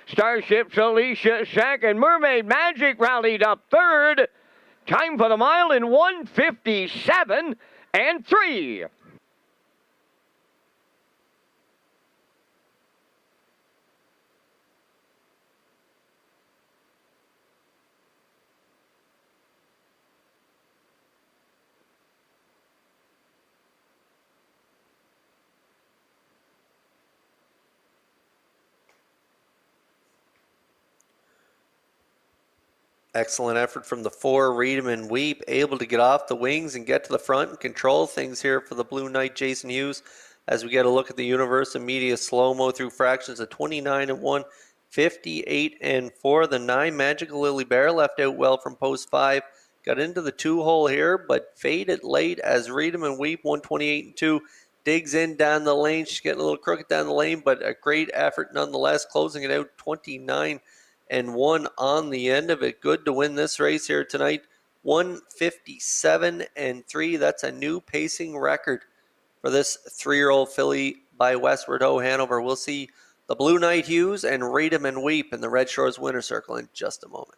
Starships Alicia second, Mermaid Magic rallied up third. Time for the mile in 1:57 and 3. Excellent effort from the 4, Read 'em and Weep, able to get off the wings and get to the front and control things here for the Blue Knight Jason Hughes. As we get a look at the Universe and Media slow-mo through fractions of 29 and 1, 58 and 4. The 9, Magical Lily Bear, left out well from post 5. Got into the 2-hole here, but faded late as Read 'em and Weep, 128 and 2. Digs in down the lane. She's getting a little crooked down the lane, but a great effort nonetheless, closing it out 29 and 1 on the end of it. Good to win this race here tonight. 157 and 3. That's a new pacing record for this 3-year-old filly by Westward Ho Hanover. We'll see the Blue Knight Hughes and Read 'em and Weep in the Red Shores winner circle in just a moment.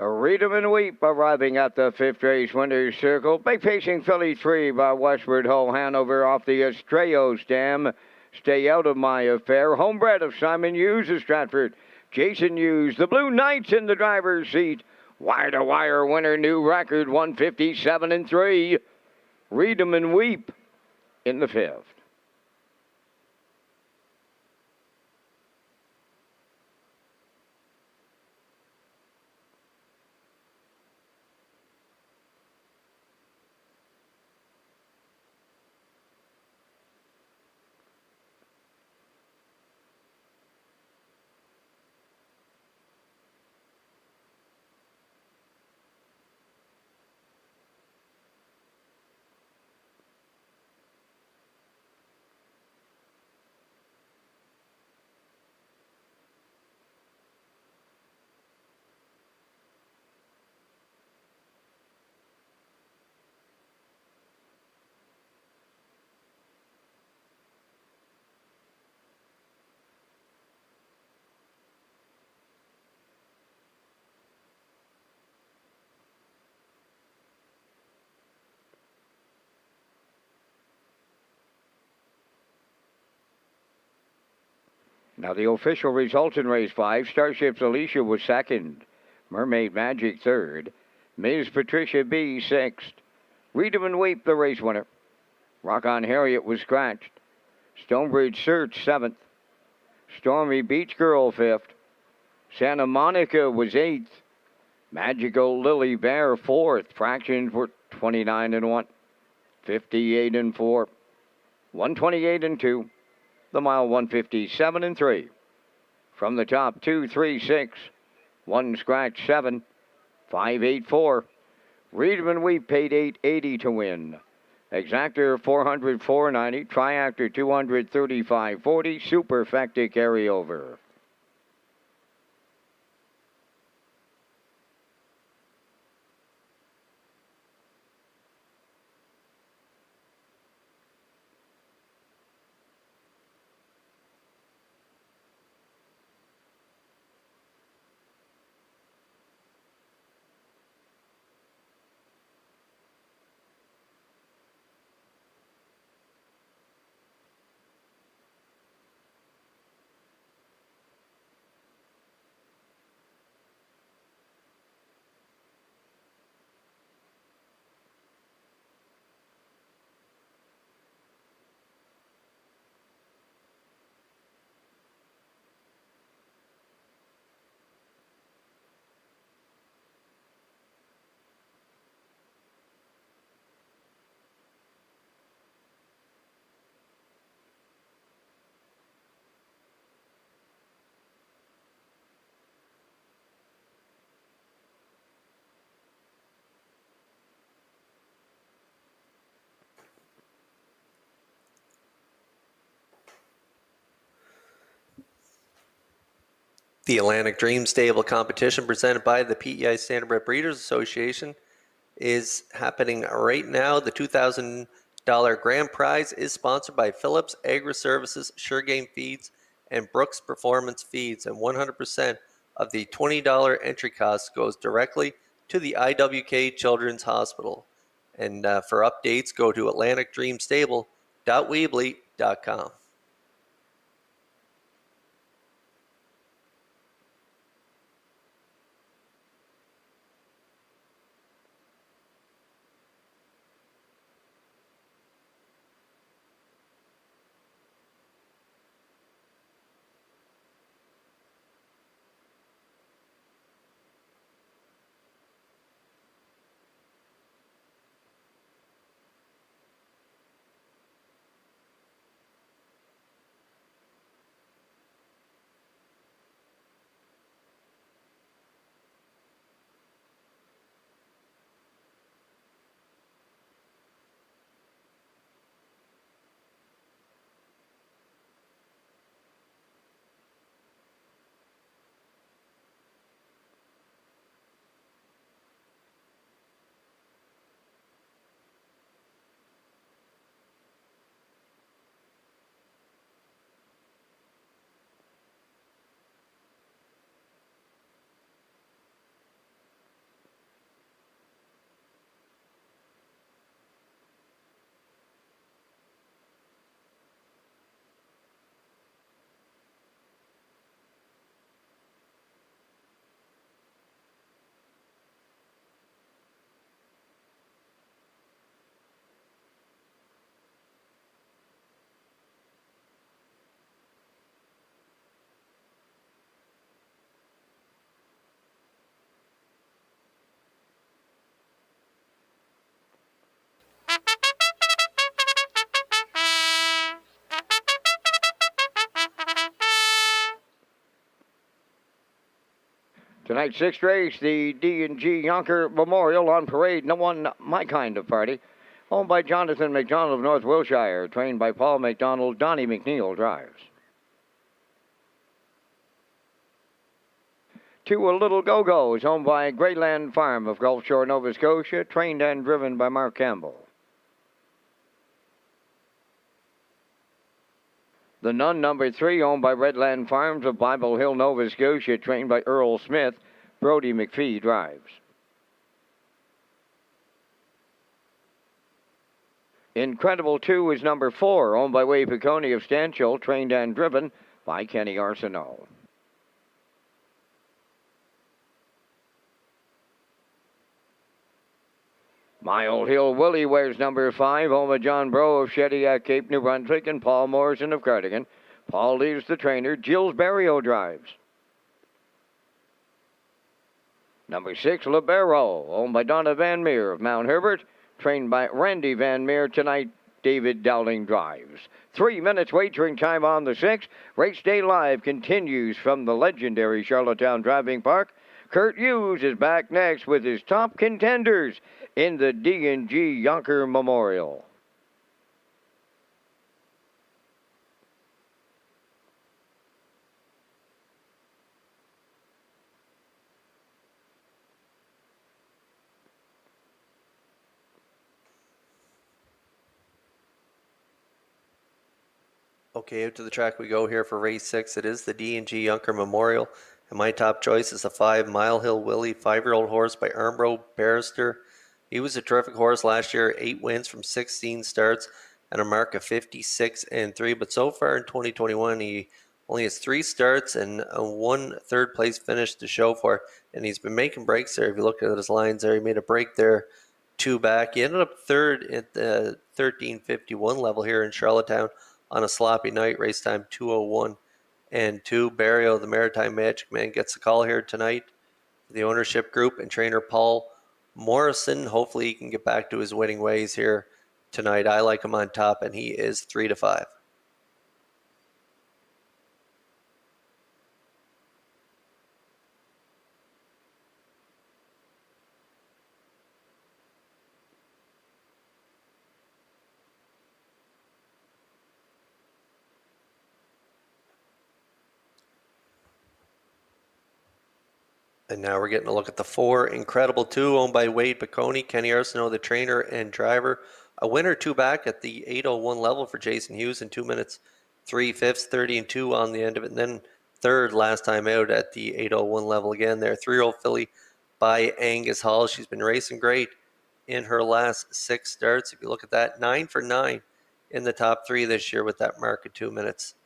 Read 'em and Weep arriving at the 5th race winner's circle. Big pacing filly 3 by Westward Ho Hanover off the Estrello stem. Stay Out of My Affair. Homebred of Simon Hughes of Stratford. Jason Hughes, the Blue Knights in the driver's seat. Wire-to-wire winner, new record, 157-3. Read 'em and weep in the fifth. Now the official results in race 5. Starships Alicia was second. Mermaid Magic third. Ms. Patricia B sixth. Read 'em and Weep, the race winner. Rock On Harriet was scratched. Stonebridge Search seventh. Stormy Beach Girl fifth. Santa Monica was eighth. Magical Lily Bear fourth. Fractions were 29-1. 58-4. 128-2. The mile 157-3. From the top, 2, 3, 6. 1 scratch 7. 5, 8, 4. Read 'em and Weep paid $880 to win. Exactor $400, $490. Triactor $200, $35.40. Superfecta carryover. The Atlantic Dream Stable competition presented by the PEI Standardbred Breeders Association is happening right now. The $2,000 grand prize is sponsored by Phillips Agri Services, Sure Game Feeds, and Brooks Performance Feeds, and 100% of the $20 entry cost goes directly to the IWK Children's Hospital. And for updates, go to atlanticdreamstable.weebly.com. Tonight's sixth race, the D&G Yonker Memorial on parade. No one, my kind of party. Owned by Jonathan McDonald of North Wilshire. Trained by Paul McDonald. Donnie McNeil drives. To a Little Go-Go's, owned by Greyland Farm of Gulf Shore, Nova Scotia. Trained and driven by Mark Campbell. The Nun, number 3, owned by Redland Farms of Bible Hill, Nova Scotia, trained by Earl Smith. Brody McPhee drives. Incredible 2 is number 4, owned by Wade Piccone of Stanchel, trained and driven by Kenny Arsenault. My Old Hill Willie wears number 5, owned by John Bro of Shediac, Cape New Brunswick, and Paul Morrison of Cardigan. Paul leads the trainer. Gilles Barrio drives. Number 6, Libero, owned by Donna Van Meer of Mount Herbert, trained by Randy Van Meer. Tonight, David Dowling drives. 3 minutes wagering time on the 6th. Race Day Live continues from the legendary Charlottetown Driving Park. Kurt Hughes is back next with his top contenders in the D&G Yonker Memorial. Okay, out to the track we go here for race 6. It is the D&G Yonker Memorial, and my top choice is the 5 Mile Hill Willie, 5-year-old horse by Armbro Barrister. He was a terrific horse last year, 8 wins from 16 starts and a mark of 56-3. But so far in 2021, he only has 3 starts and a 1 third-place finish to show for. And he's been making breaks there. If you look at his lines there, he made a break there, 2 back. He ended up 3rd at the 1351 level here in Charlottetown on a sloppy night. Race time 2:01 and 2. Barrio, the Maritime Magic Man, gets a call here tonight. The ownership group and trainer Paul Morrison, hopefully he can get back to his winning ways here tonight. I like him on top, and he is 3-5. And now we're getting a look at the 4 Incredible 2, owned by Wade Piccone, Kenny Arsenault, the trainer and driver. A winner 2 back at the 8:01 level for Jason Hughes in 2 minutes 3 fifths, 30-2 on the end of it. And then 3rd last time out at the 8:01 level again there. 3-year-old filly by Angus Hall. She's been racing great in her last 6 starts. If you look at that, 9 for 9 in the top 3 this year with that mark of 2 minutes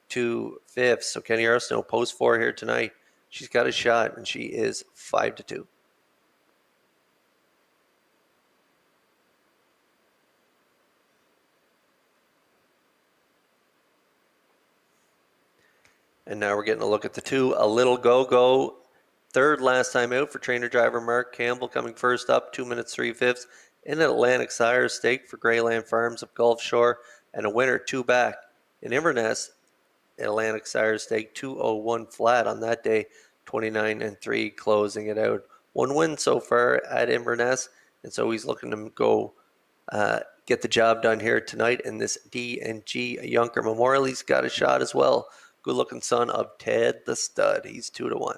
2 fifths. So Kenny Arsenault post 4 here tonight. She's got a shot, and she is 5-2. And now we're getting a look at the 2 A Little Go-Go. 3rd last time out for trainer driver Mark Campbell, coming first up, 2 minutes 3 fifths in an Atlantic Sire stake for Greyland Farms of Gulf Shore, and a winner 2 back in Inverness. Atlantic Sire stake 2:01 flat on that day, 29-3, closing it out. 1 win so far at Inverness, and so he's looking to go get the job done here tonight in this D&G Yonker Memorial. He's got a shot as well. Good looking son of Ted the Stud. He's 2-1.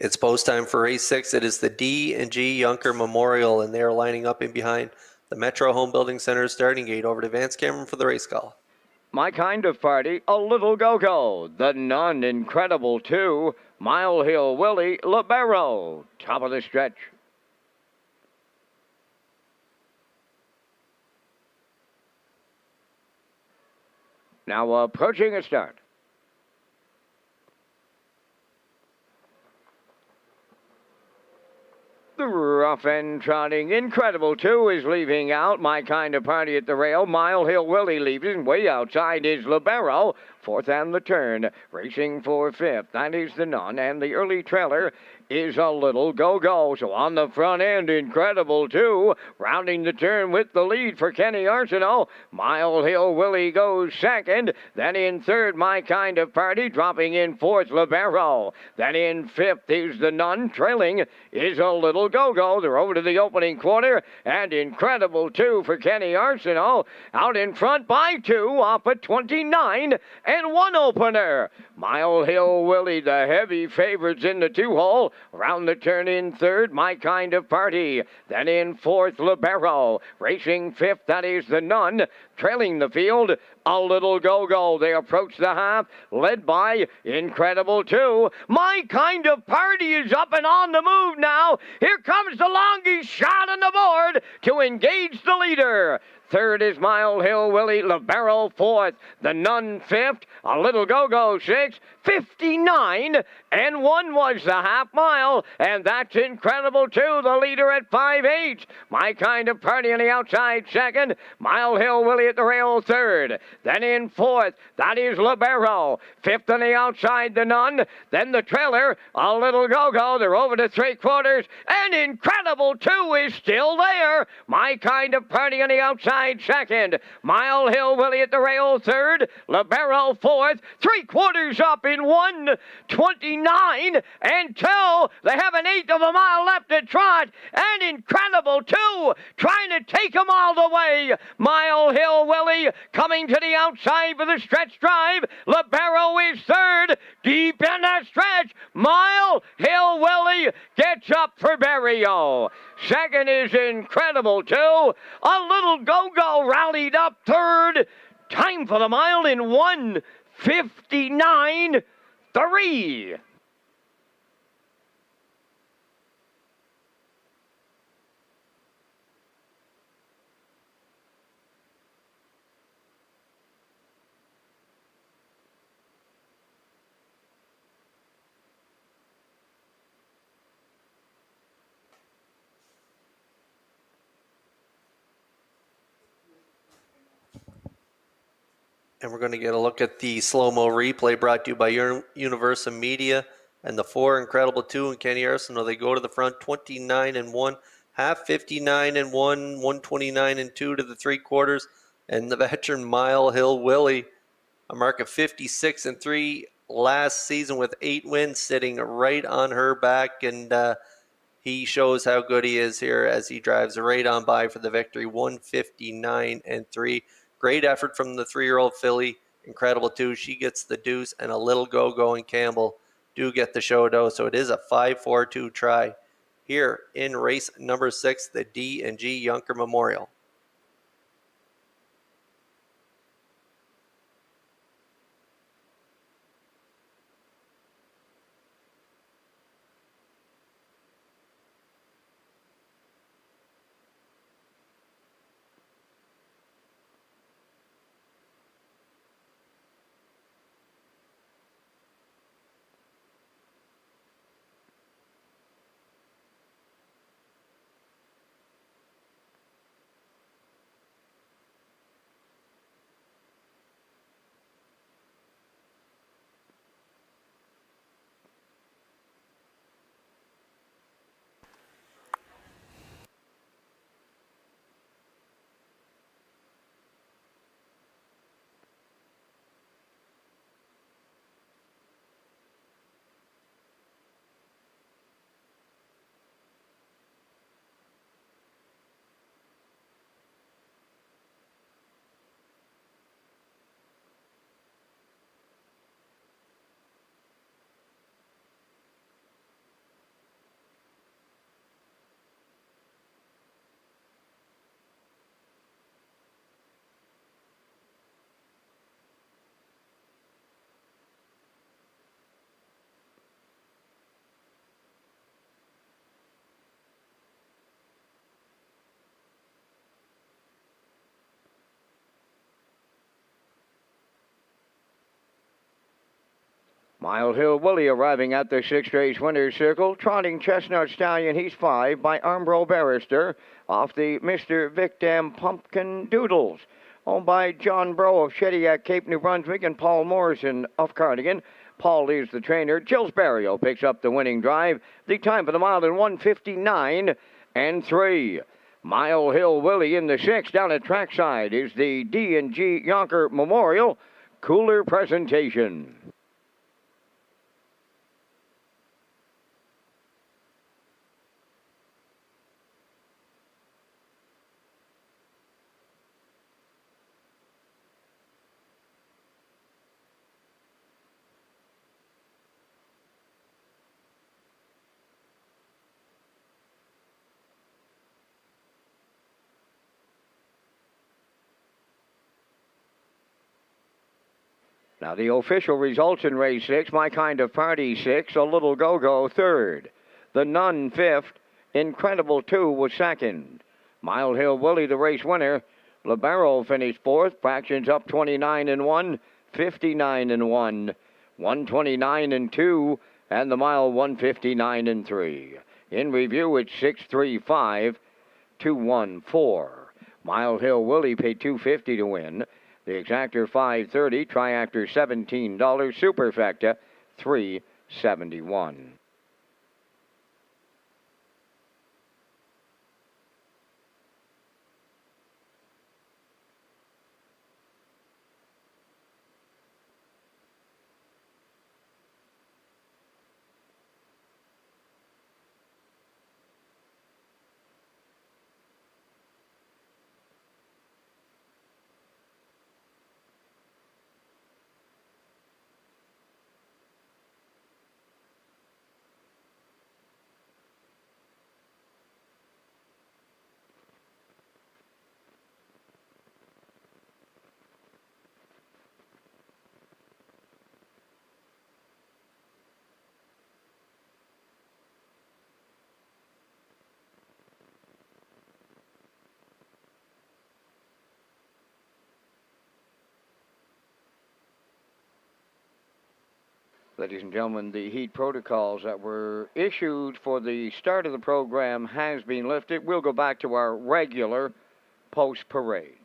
It's post time for race 6. It is the D&G Yunker Memorial, and they are lining up in behind the Metro Home Building Center starting gate. Over to Vance Cameron for the race call. My Kind of Party, A Little Go-Go, The Nun, Incredible 2, Mile Hill Willie, Libero, top of the stretch. Now approaching a start. The rough and trotting Incredible 2 is leaving out. My Kind of Party at the rail. Mile Hill Willie leaving. Way outside is Libero. Fourth and the turn. Racing for fifth. That is the Nun. And the early trailer is A Little Go-Go. So on the front end, Incredible 2. Rounding the turn with the lead for Kenny Arsenault. Mile Hill Willie goes second. Then in third, My Kind of Party. Dropping in fourth, Libero. Then in fifth is the Nun. Trailing is A Little Go-Go. They're over to the opening quarter. And Incredible 2 for Kenny Arsenault. Out in front by 2. Off at 29 and 1 opener. Mile Hill Willie, the heavy favorites in the 2-hole. Round the turn in third, My Kind of Party. Then in fourth, Libero. Racing fifth, that is the Nun. Trailing the field, A Little Go-Go. They approach the half, led by Incredible 2. My Kind of Party is up and on the move now. Here comes the longest shot on the board to engage the leader. Third is Mile Hill Willie, Libero fourth, the Nun fifth, A Little Go-Go sixth, 59 and 1 was the half mile, and that's Incredible 2, the leader at 5-8. My Kind of Party on the outside second, Mile Hill Willie at the rail third, then in fourth, that is Libero, fifth on the outside, the Nun, then the trailer, A Little Go-Go, they're over to 3/4, and Incredible 2 is still there. My Kind of Party on the outside second, Mile Hill Willie at the rail third, Libero fourth, 3/4 up in 1:29 until they have an eighth of a mile left to trot, and Incredible 2 trying to take them all the way. Mile Hill Willie coming to the outside for the stretch drive. Libero is third, deep in the stretch. Mile Hill Willie gets up for Berrio. Second is Incredible 2. A Little Go-Go rallied up third. Time for the mile in 1:59.3. And we're going to get a look at the slow-mo replay brought to you by Universal Media and the 4 Incredible 2 and Kenny Arsenault. They go to the front 29 and 1, half 59 and 1, 129 and 2 to the 3/4. And the veteran Mile Hill Willie, a mark of 56 and 3 last season with 8 wins, sitting right on her back. And he shows how good he is here as he drives right on by for the victory, 159 and 3. Great effort from the 3-year-old filly, Incredible 2. She gets the deuce, and A Little Go-Go and Campbell do get the show, though. So it is a 5-4-2 try here in race number 6, the D&G Yunker Memorial. Mile Hill Willie arriving at the sixth race winner's circle. Trotting Chestnut Stallion, he's 5 by Armbro Barrister off the Mr. Victam Pumpkin Doodles. Owned by John Bro of Shediac, Cape New Brunswick, and Paul Morrison of Cardigan. Paul is the trainer. Jills Barrio picks up the winning drive. The time for the mile in 1:59 and 3. Mile Hill Willie in the 6th. Down at trackside is the D&G Yonker Memorial Cooler presentation. Now the official results in race 6, My Kind of Party 6, A Little Go-Go 3rd. The Nun 5th, Incredible 2 was 2nd. Mile Hill Willie, the race winner. Libero finished 4th, fractions up 29 and 1, 59 and 1, 129 and 2, and the mile 159 and 3. In review, it's 635, 214. Mile Hill Willie paid $250 to win. The exactor $530, triactor $17, superfecta $371. Ladies and gentlemen, the heat protocols that were issued for the start of the program has been lifted. We'll go back to our regular post-parades.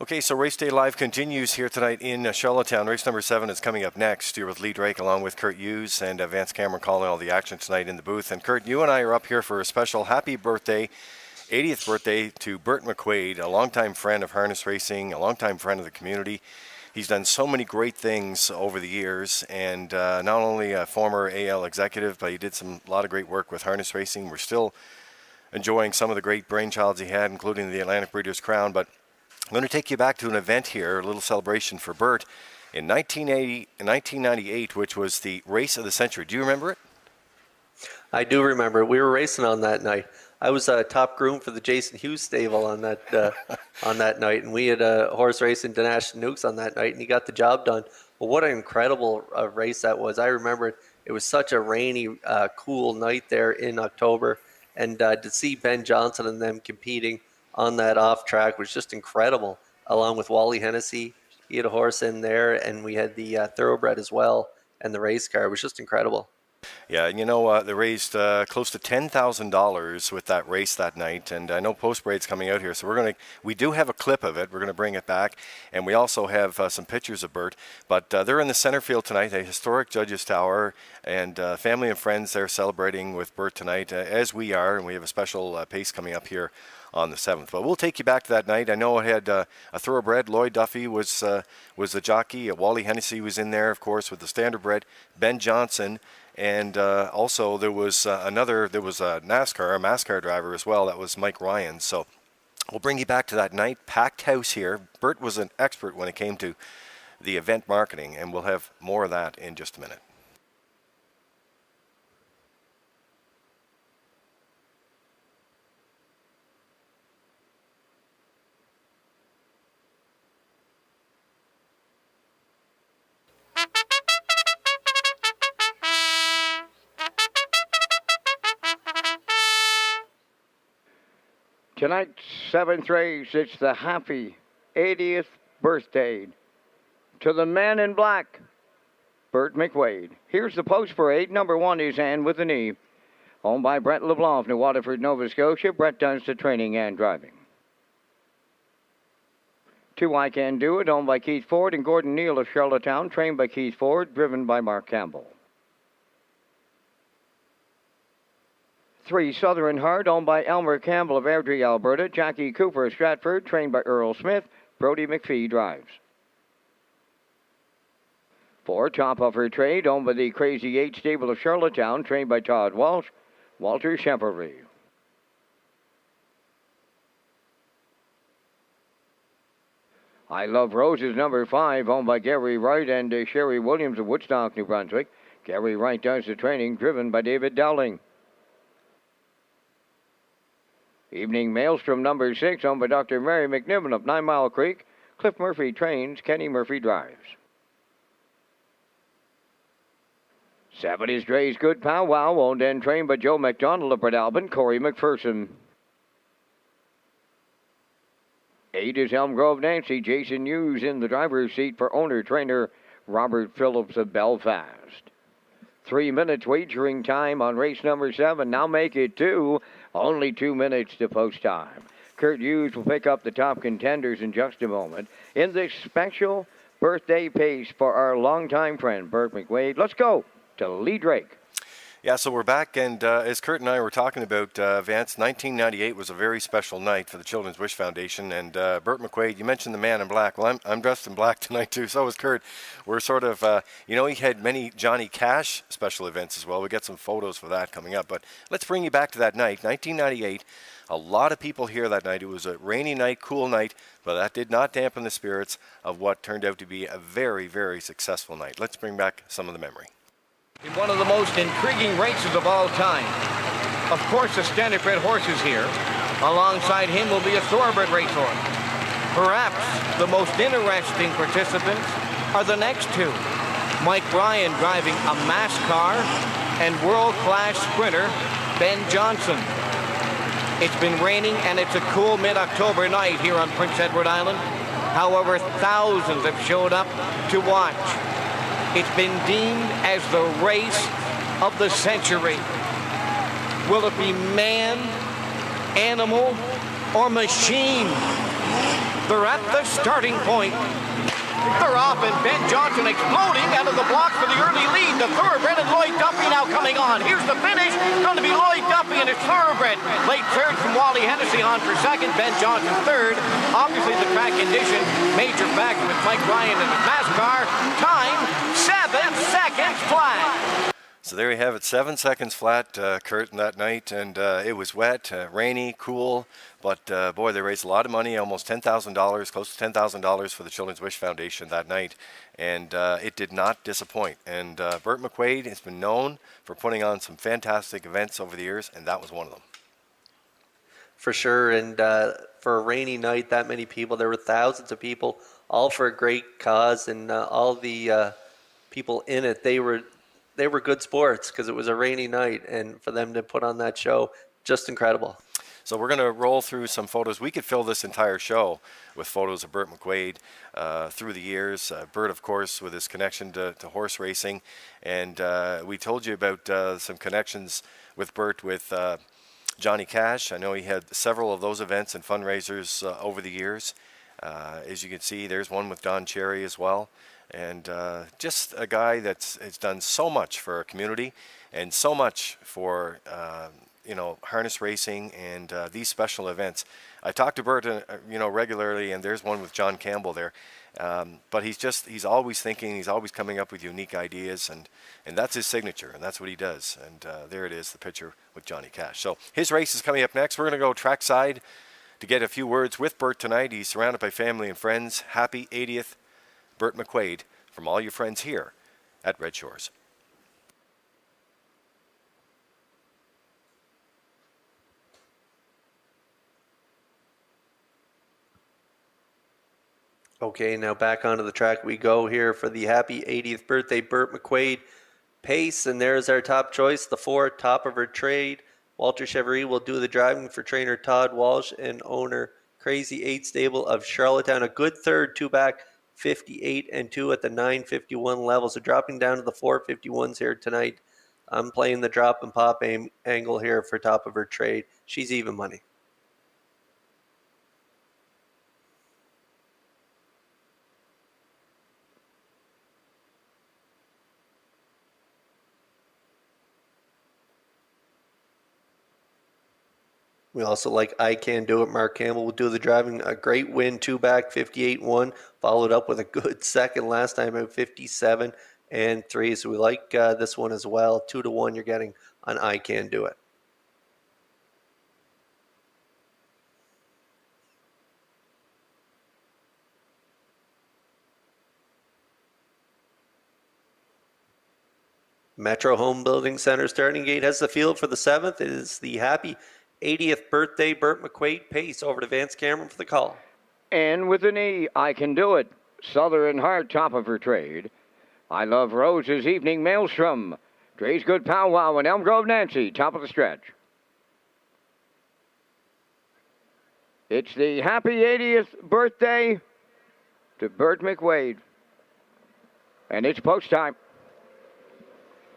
Okay, so Race Day Live continues here tonight in Charlottetown. Race number 7 is coming up next. You're with Lee Drake along with Kurt Hughes and Vance Cameron calling all the action tonight in the booth. And Kurt, you and I are up here for a special happy birthday, 80th birthday to Bert McQuaid, a longtime friend of harness racing, a longtime friend of the community. He's done so many great things over the years, and not only a former AL executive, but he did a lot of great work with harness racing. We're still enjoying some of the great brainchilds he had, including the Atlantic Breeders' Crown, but I'm going to take you back to an event here, a little celebration for Bert, in 1998, which was the race of the century. Do you remember it? I do remember it. We were racing on that night. I was top groom for the Jason Hughes stable on that night, and we had a horse race in Denashton Nukes on that night, and he got the job done. Well, what an incredible race that was. I remember it. It was such a rainy, cool night there in October, and to see Ben Johnson and them competing on that off track was just incredible, along with Wally Hennessy. He had a horse in there, and we had the thoroughbred as well, and the race car. It was just incredible. Yeah, and you know, they raised close to $10,000 with that race that night, and I know Post Parade's coming out here, so we do have a clip of it. We're going to bring it back, and we also have some pictures of Bert. But they're in the center field tonight, a historic Judges Tower, and family and friends there celebrating with Bert tonight, as we are, and we have a special pace coming up here on the 7th. But we'll take you back to that night. I know it had a thoroughbred. Lloyd Duffy was the jockey. Wally Hennessy was in there, of course, with the standardbred. Ben Johnson. And also there was a NASCAR driver as well. That was Mike Ryan. So we'll bring you back to that night. Packed house here. Bert was an expert when it came to the event marketing, and we'll have more of that in just a minute. Tonight's 7th race, it's the happy 80th birthday to the man in black, Burt McQuaid. Here's the post parade. Number 1 is Anne with a Knee, owned by Brett LeBlanc of New Waterford, Nova Scotia. Brett does the training and driving. 2 I Can Do It, owned by Keith Ford and Gordon Neal of Charlottetown, trained by Keith Ford, driven by Mark Campbell. 3 Southern Heart, owned by Elmer Campbell of Airdrie, Alberta. Jackie Cooper of Stratford, trained by Earl Smith. Brody McPhee drives. 4 Top of Her Trade, owned by the Crazy 8 stable of Charlottetown, trained by Todd Walsh. Walter Shempelry. 'I Love Roses, number 5, owned by Gary Wright and Sherry Williams of Woodstock, New Brunswick. Gary Wright does the training, driven by David Dowling. Evening Maelstrom, number 6, owned by Dr. Mary McNiven of 9 Mile Creek. Cliff Murphy trains, Kenny Murphy drives. 7 is Dre's Good Pow Wow, owned and trained by Joe McDonald of Brett Albin, Corey McPherson. 8 is Elm Grove Nancy, Jason Hughes in the driver's seat for owner-trainer Robert Phillips of Belfast. 3 minutes wagering time on race number 7. Now make it 2. Only 2 minutes to post time. Kurt Hughes will pick up the top contenders in just a moment in this special birthday pace for our longtime friend, Burt McQuaid. Let's go to Lee Drake. Yeah, so we're back, and as Kurt and I were talking about, Vance, 1998 was a very special night for the Children's Wish Foundation, and Burt McQuaid, you mentioned the man in black. Well, I'm dressed in black tonight, too. So is Kurt. We're sort of, he had many Johnny Cash special events as well. We got some photos for that coming up, but let's bring you back to that night, 1998. A lot of people here that night. It was a rainy night, cool night, but that did not dampen the spirits of what turned out to be a very, very successful night. Let's bring back some of the memory. In one of the most intriguing races of all time. Of course, a standardbred horse is here. Alongside him will be a thoroughbred racehorse. Perhaps the most interesting participants are the next 2. Mike Bryan driving a mass car and world-class sprinter Ben Johnson. It's been raining and it's a cool mid-October night here on Prince Edward Island. However, thousands have showed up to watch. It's been deemed as the race of the century. Will it be man, animal, or machine? They're at the starting point. They're off, and Ben Johnson exploding out of the block for the early lead. The thoroughbred and Lloyd Duffy now coming on. Here's the finish. Going to be Lloyd Duffy and his thoroughbred. Late third from Wally Hennessy on for second. Ben Johnson third. Obviously the track condition, major factor with Mike Bryan and his NASCAR. Time, 7 seconds flat. So there you have it, 7 seconds flat, Kurt, that night, and it was wet, rainy, cool, but boy, they raised a lot of money, almost $10,000, close to $10,000 for the Children's Wish Foundation that night, and it did not disappoint. And Burt McQuaid has been known for putting on some fantastic events over the years, and that was one of them. For sure, and for a rainy night, that many people, there were thousands of people, all for a great cause, and all the people in it, they were good sports because it was a rainy night, and for them to put on that show, just incredible. So we're going to roll through some photos. We could fill this entire show with photos of Burt McQuaid through the years. Burt, of course, with his connection to horse racing, and we told you about some connections with Burt with Johnny Cash. I know he had several of those events and fundraisers over the years. As you can see, there's one with Don Cherry as well. And just a guy that's done so much for our community and so much for, harness racing and these special events. I talk to Burt, regularly, and there's one with John Campbell there. But he's always thinking, he's always coming up with unique ideas, and that's his signature, and that's what he does. And there it is, the picture with Johnny Cash. So his race is coming up next. We're going to go trackside to get a few words with Burt tonight. He's surrounded by family and friends. Happy 80th Burt McQuaid, from all your friends here at Red Shores. Okay, now back onto the track we go here for the happy 80th birthday, Burt McQuaid Pace. And there's our top choice, the 4, Top of Her Trade. Walter Chevrolet will do the driving for trainer Todd Walsh and owner Crazy 8 stable of Charlottetown. A good third, 2 back, 58 and 2 at the 951 level. So dropping down to the 451s here tonight. I'm playing the drop and pop angle here for Top of Her Trade. She's even money. We also like I Can Do It. Mark Campbell will do the driving. A great win, 2 back, 58-1. Followed up with a good second last time at 57 and 3. So we like this one as well. 2-1 you're getting on I Can Do It. Metro Home Building Center starting gate has the field for the 7th. It is the happy 80th birthday, Burt McQuaid Pace. Over to Vance Cameron for the call. And with an E, I Can Do It. Southern Heart, Top of Her Trade. I Love Rose's Evening Maelstrom. Dre's Good Powwow and Elm Grove Nancy, top of the stretch. It's the happy 80th birthday to Burt McQuaid. And it's post time.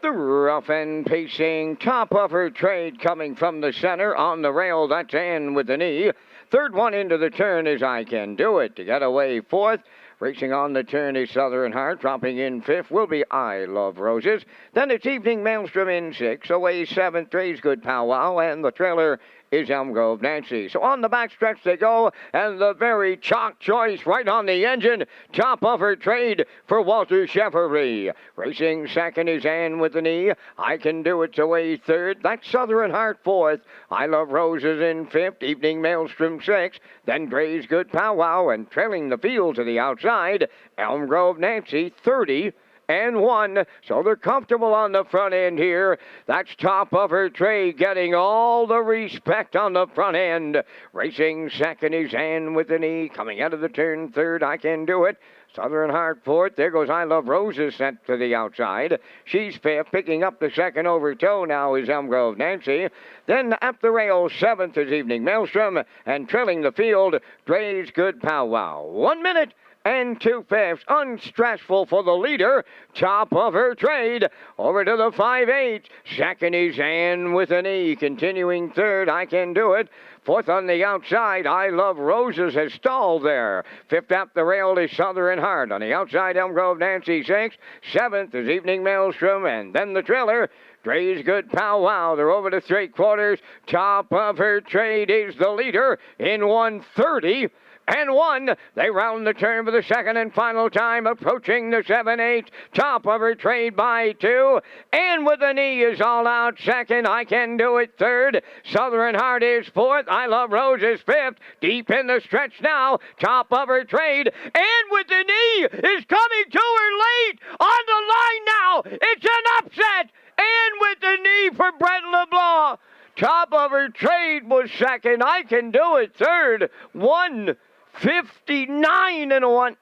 The rough and pacing Top of Her Trade coming from the center on the rail. That's Ann with an E. Third one into the turn is I Can Do It. To get away 4th. Racing on the turn is Southern Heart. Dropping in 5th will be I Love Roses. Then it's Evening Maelstrom in 6th. Away 7th, Dre's Good Powwow. And the trailer is Elm Grove Nancy. So on the backstretch they go, and the very chalk choice right on the engine. Top of Her Trade for Walter Chevrolet. Racing second is Ann with an E. I Can Do It's away 3rd. That's Southern Heart 4th. I Love Roses in 5th. Evening Maelstrom 6th. Then Dre's Good Powwow, and trailing the field to the outside, Elm Grove Nancy 30 and 1, so they're comfortable on the front end here. That's Top of Her Trade getting all the respect on the front end. Racing second is Ann with an E. Coming out of the turn 3rd, I Can Do It. Southern Heart 4th. There goes I Love Roses sent to the outside. She's 5th. Picking up the second over toe now is Elm Grove Nancy. Then up the rail 7th is Evening Maelstrom. And trailing the field, Dre's Good Powwow. 1 minute and 2/5, unstressful for the leader, Top of Her Trade. Over to the 5-8. Second is Ann with an E. Continuing 3rd, I Can Do It. 4th on the outside, I Love Roses has stalled there. 5th up the rail is Southern Heart. On the outside, Elm Grove Nancy 6th. 7th is Evening Maelstrom, and then the trailer, Dre's Good Powwow. They're over to 3/4. Top of Her Trade is the leader in 1:30 and 1. They round the turn for the second and final time, approaching the 7-8. Top of Her Trade by 2. And with an E is all out second. I Can Do It 3rd. Southern Heart is 4th. I Love Roses 5th. Deep in the stretch now. Top of Her Trade. And with an E is coming to her late on the line now. It's an upset. And with the knee for Brett LeBlanc. Top of Her Trade was second. I Can Do It 3rd. 1:59 and 1.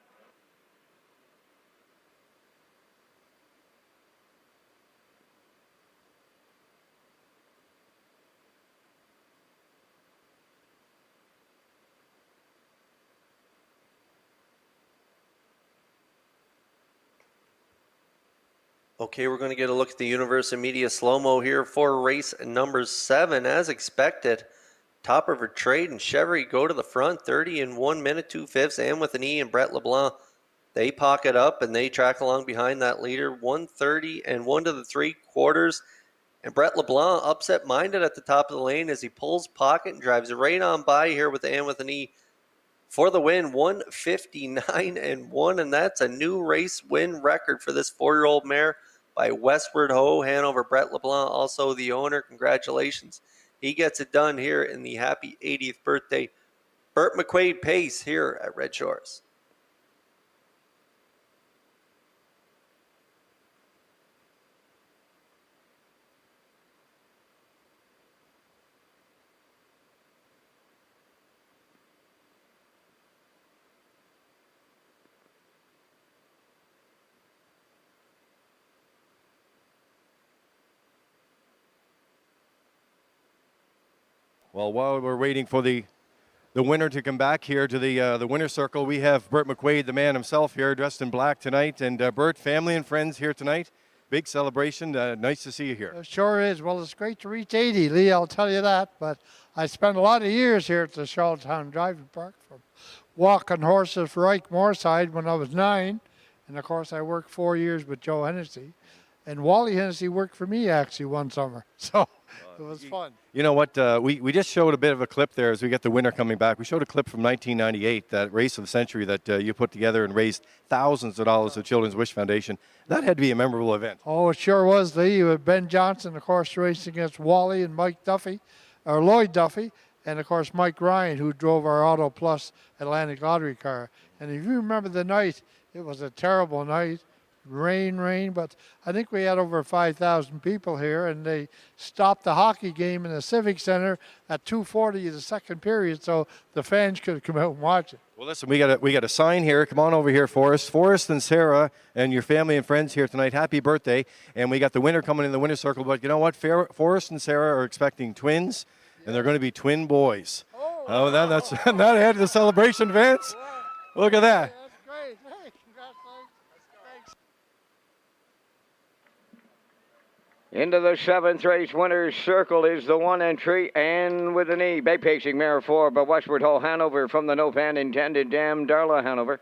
Okay, we're going to get a look at the Universal Media slow-mo here for race number 7. As expected, Top of Her Trade and Chevrolet go to the front, 30 in 1 minute, 2/5, and with an E and Brett LeBlanc. They pocket up and they track along behind that leader, 1:30 and 1 to the 3/4. And Brett LeBlanc upset-minded at the top of the lane as he pulls pocket and drives right on by here with and with an E for the win, 1:59 and 1. And that's a new race win record for this 4-year-old mare by Westward Ho, Hanover. Brett LeBlanc, also the owner. Congratulations. He gets it done here in the happy 80th birthday. Burt McQuaid Pace here at Red Shores. Well, while we're waiting for the winner to come back here to the winner's circle, we have Bert McQuaid, the man himself, here dressed in black tonight. And Bert, family and friends here tonight. Big celebration. Nice to see you here. It sure is. Well, it's great to reach 80, Lee, I'll tell you that. But I spent a lot of years here at the Charlottetown Driving Park, from walking horses for Ike Moorside when I was 9. And, of course, I worked 4 years with Joe Hennessy. And Wally Hennessy worked for me, actually, one summer. So it was fun. You know what? We just showed a bit of a clip there as we get the winner coming back. We showed a clip from 1998, that race of the century that you put together and raised thousands of dollars to Children's Wish Foundation. That had to be a memorable event. Oh, it sure was, Lee. With Ben Johnson, of course, racing against Wally and Mike Duffy, or Lloyd Duffy, and, of course, Mike Ryan, who drove our Auto Plus Atlantic Lottery car. And if you remember the night, it was a terrible night. Rain, but I think we had over 5,000 people here, and they stopped the hockey game in the Civic Center at 2:40 of the second period, so the fans could come out and watch it. Well, listen, we got a sign here. Come on over here, Forrest. Forrest and Sarah and your family and friends here tonight. Happy birthday! And we got the winner coming in the winner's circle. But you know what? Forrest and Sarah are expecting twins, and they're going to be twin boys. Oh, that's that ahead of the celebration, Vance. Look at that. That's great. Hey, congratulations. Thanks. Into the 7th race, winner's circle is the 1 entry, and with an E, bay pacing mare 4, but Westward Hall Hanover from the no pan intended dam, Darla Hanover.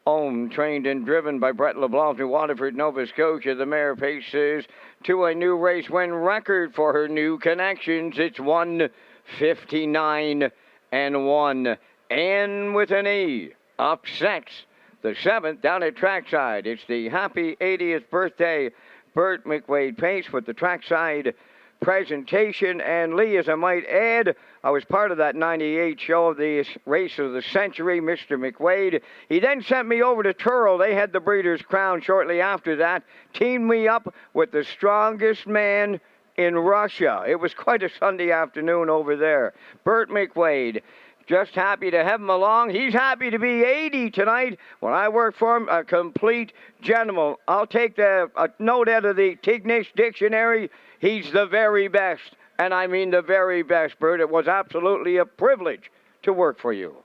Owned, trained, and driven by Brett LeBlanc, New Waterford, Nova Scotia. The mare paces to a new race win record for her new connections. It's 1:59 and 1. And with an E, upsets the 7th down at trackside. It's the happy 80th birthday Bert McWade pace with the trackside presentation. And Lee, as I might add, I was part of that 98 show of the race of the century, Mr. McWade. He then sent me over to Turl. They had the Breeders' Crown shortly after that, teamed me up with the strongest man in Russia. It was quite a Sunday afternoon over there. Bert McWade. Just happy to have him along. He's happy to be 80 tonight. When I work for him, a complete gentleman. I'll take a note out of the Tignish Dictionary. He's the very best, and I mean the very best, Bert. It was absolutely a privilege to work for you.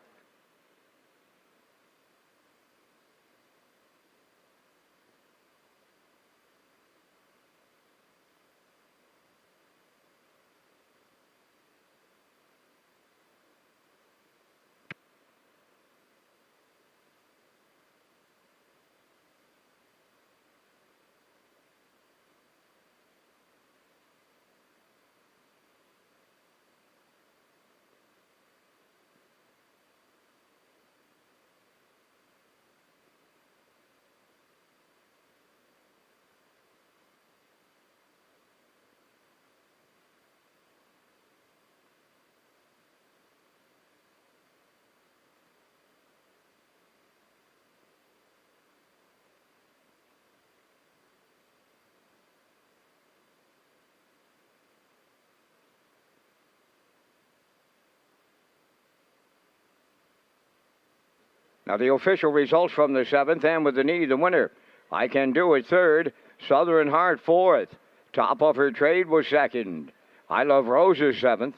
Now the official results from the 7th, and with the knee, the winner. I Can Do It 3rd, Southern Heart 4th, Top of Her Trade was 2nd, I Love Roses 7th,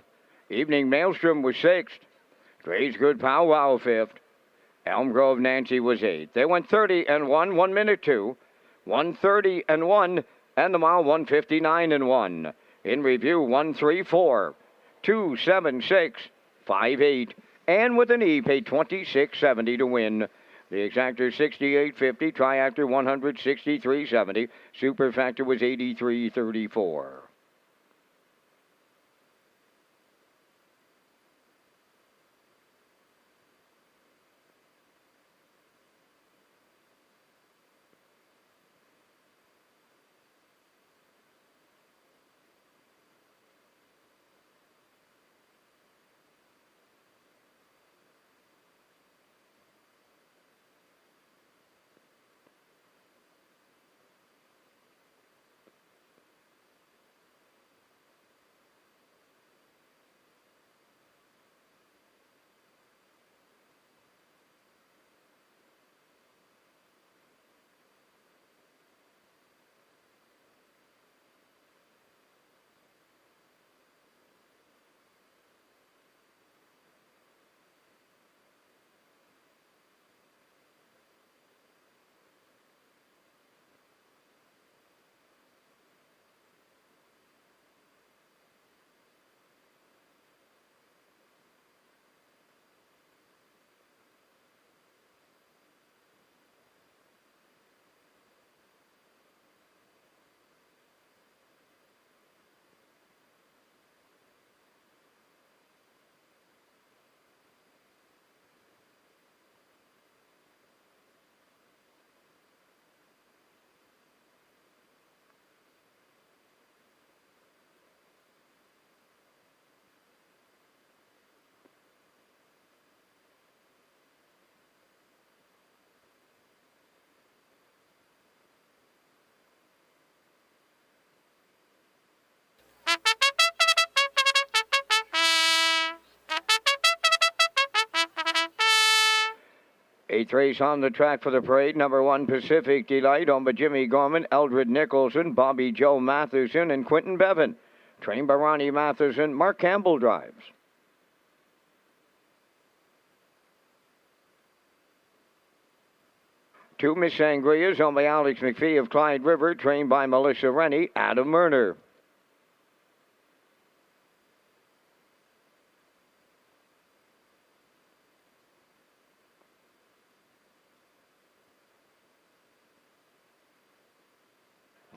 Evening Maelstrom was 6th, Dre's Good Pow Wow 5th, Elm Grove Nancy was 8th. They went 30 and 1, 1 minute 2, 130 and 1, and the mile 159 and 1. In review, 134, 276, 58. And with an E, paid $26.70 to win. The exactor 68.50, triactor 163.70, super factor was 83.34. Eighth race on the track for the parade. Number 1, Pacific Delight, owned by Jimmy Gorman, Eldred Nicholson, Bobby Joe Matheson, and Quentin Bevan. Trained by Ronnie Matheson. Mark Campbell drives. Two Miss Sangrias, owned by Alex McPhee of Clyde River, trained by Melissa Rennie, Adam Murner.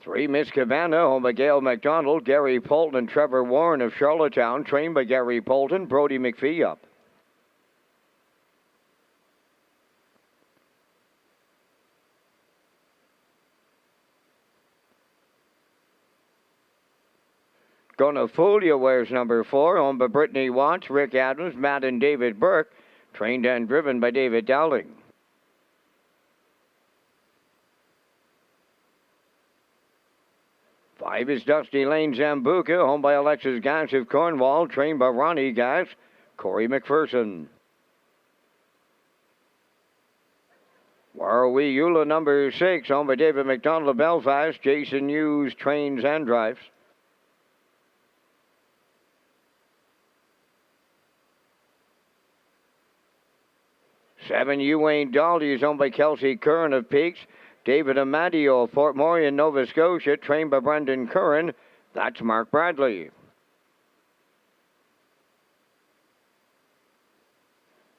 Three Miss Cabana, owned by Gail McDonald, Gary Polton, and Trevor Warren of Charlottetown, trained by Gary Polton, Brody McPhee up. Gonna Fool You wears number 4, owned by Brittany Watts, Rick Adams, Matt and David Burke, trained and driven by David Dowling. 5 is Dusty Lane Zambuca, owned by Alexis Gass of Cornwall, trained by Ronnie Gass, Corey McPherson. Where Are We? Eula number 6, owned by David McDonald of Belfast, Jason Hughes trains and drives. 7 Uwain Daldy is owned by Kelsey Curran of Peaks, David Amadio of Port Morion, Nova Scotia, trained by Brendan Curran. That's Mark Bradley.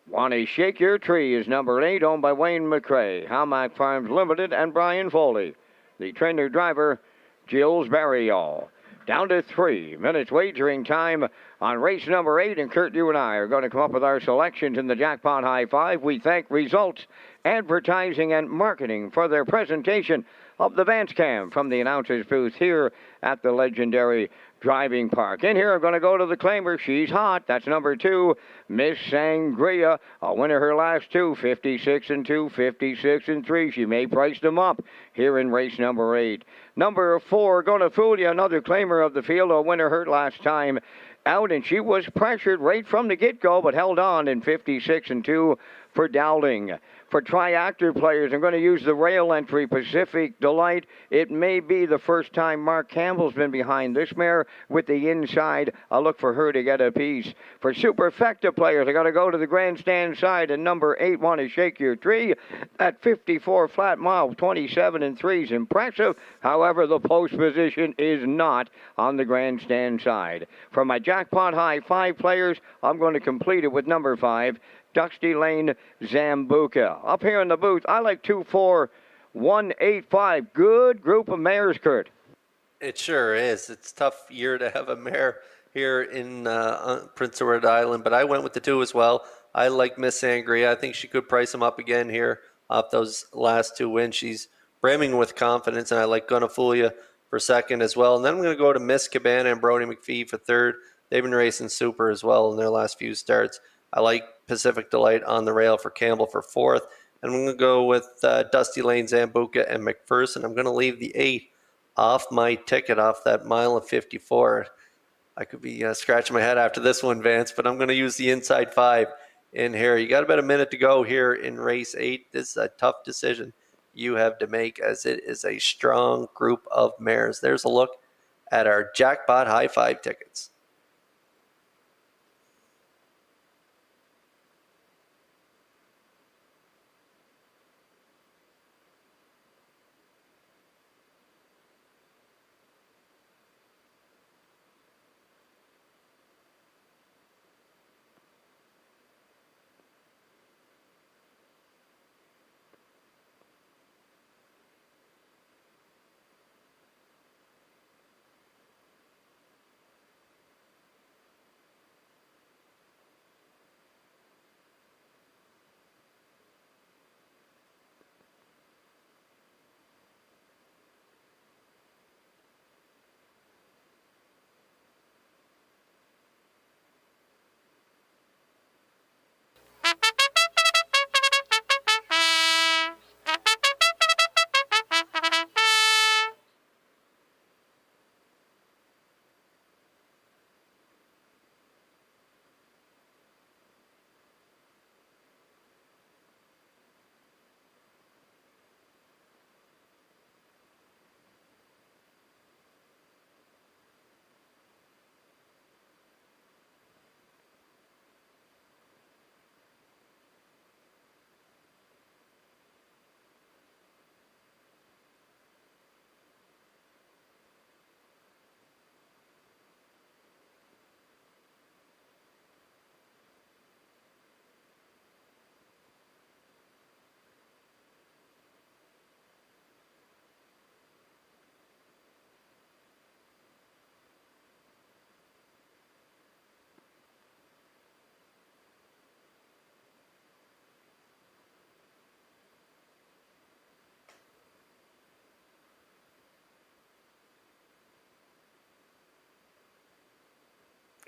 1 Shake Your Tree is number 8, owned by Wayne McCrae, Hamac Farms Limited, and Brian Foley. The trainer driver, Gilles Barriol. Down to 3 minutes wagering time on race number 8, and Kurt, you and I are going to come up with our selections in the Jackpot High Five. We thank Results Advertising and Marketing for their presentation of the Vance Cam from the announcer's booth here at the legendary Driving Park. In here, I'm going to go to the claimer. She's hot. That's number 2, Miss Sangria. A winner her last 2, 56 and 2, 56 and 3. She may price them up here in race number 8. Number 4, Gonna Fool You, another claimer of the field. A winner her last time out, and she was pressured right from the get-go, but held on in 56 and 2 for Dowling. For triactor players, I'm going to use the rail entry Pacific Delight. It may be the first time Mark Campbell's been behind this mare with the inside. I'll look for her to get a piece. For superfecta players, I got to go to the grandstand side, and number 8, Want to Shake Your Tree. At 54 flat mile, 27 and 3 is impressive. However, the post position is not on the grandstand side. For my Jackpot High 5 players, I'm going to complete it with number 5, Dusty Lane Zambuca. Up here in the booth, I like 24185. Good group of mares, Kurt. It sure is. It's a tough year to have a mare here in Prince Edward Island, but I went with the 2 as well. I like Miss Sangria. I think she could price him up again here off those last 2 wins. She's brimming with confidence, and I like Gonna Fool You for second as well. And then I'm going to go to Miss Cabana and Brody McPhee for third. They've been racing super as well in their last few starts. I like Pacific Delight on the rail for Campbell for fourth. And I'm going to go with Dusty Lane, Zambuca, and McPherson. I'm going to leave the 8 off my ticket, off that mile of 54. I could be scratching my head after this one, Vance, but I'm going to use the inside 5 in here. You got about a minute to go here in race 8. This is a tough decision you have to make, as it is a strong group of mares. There's a look at our Jackpot High 5 tickets.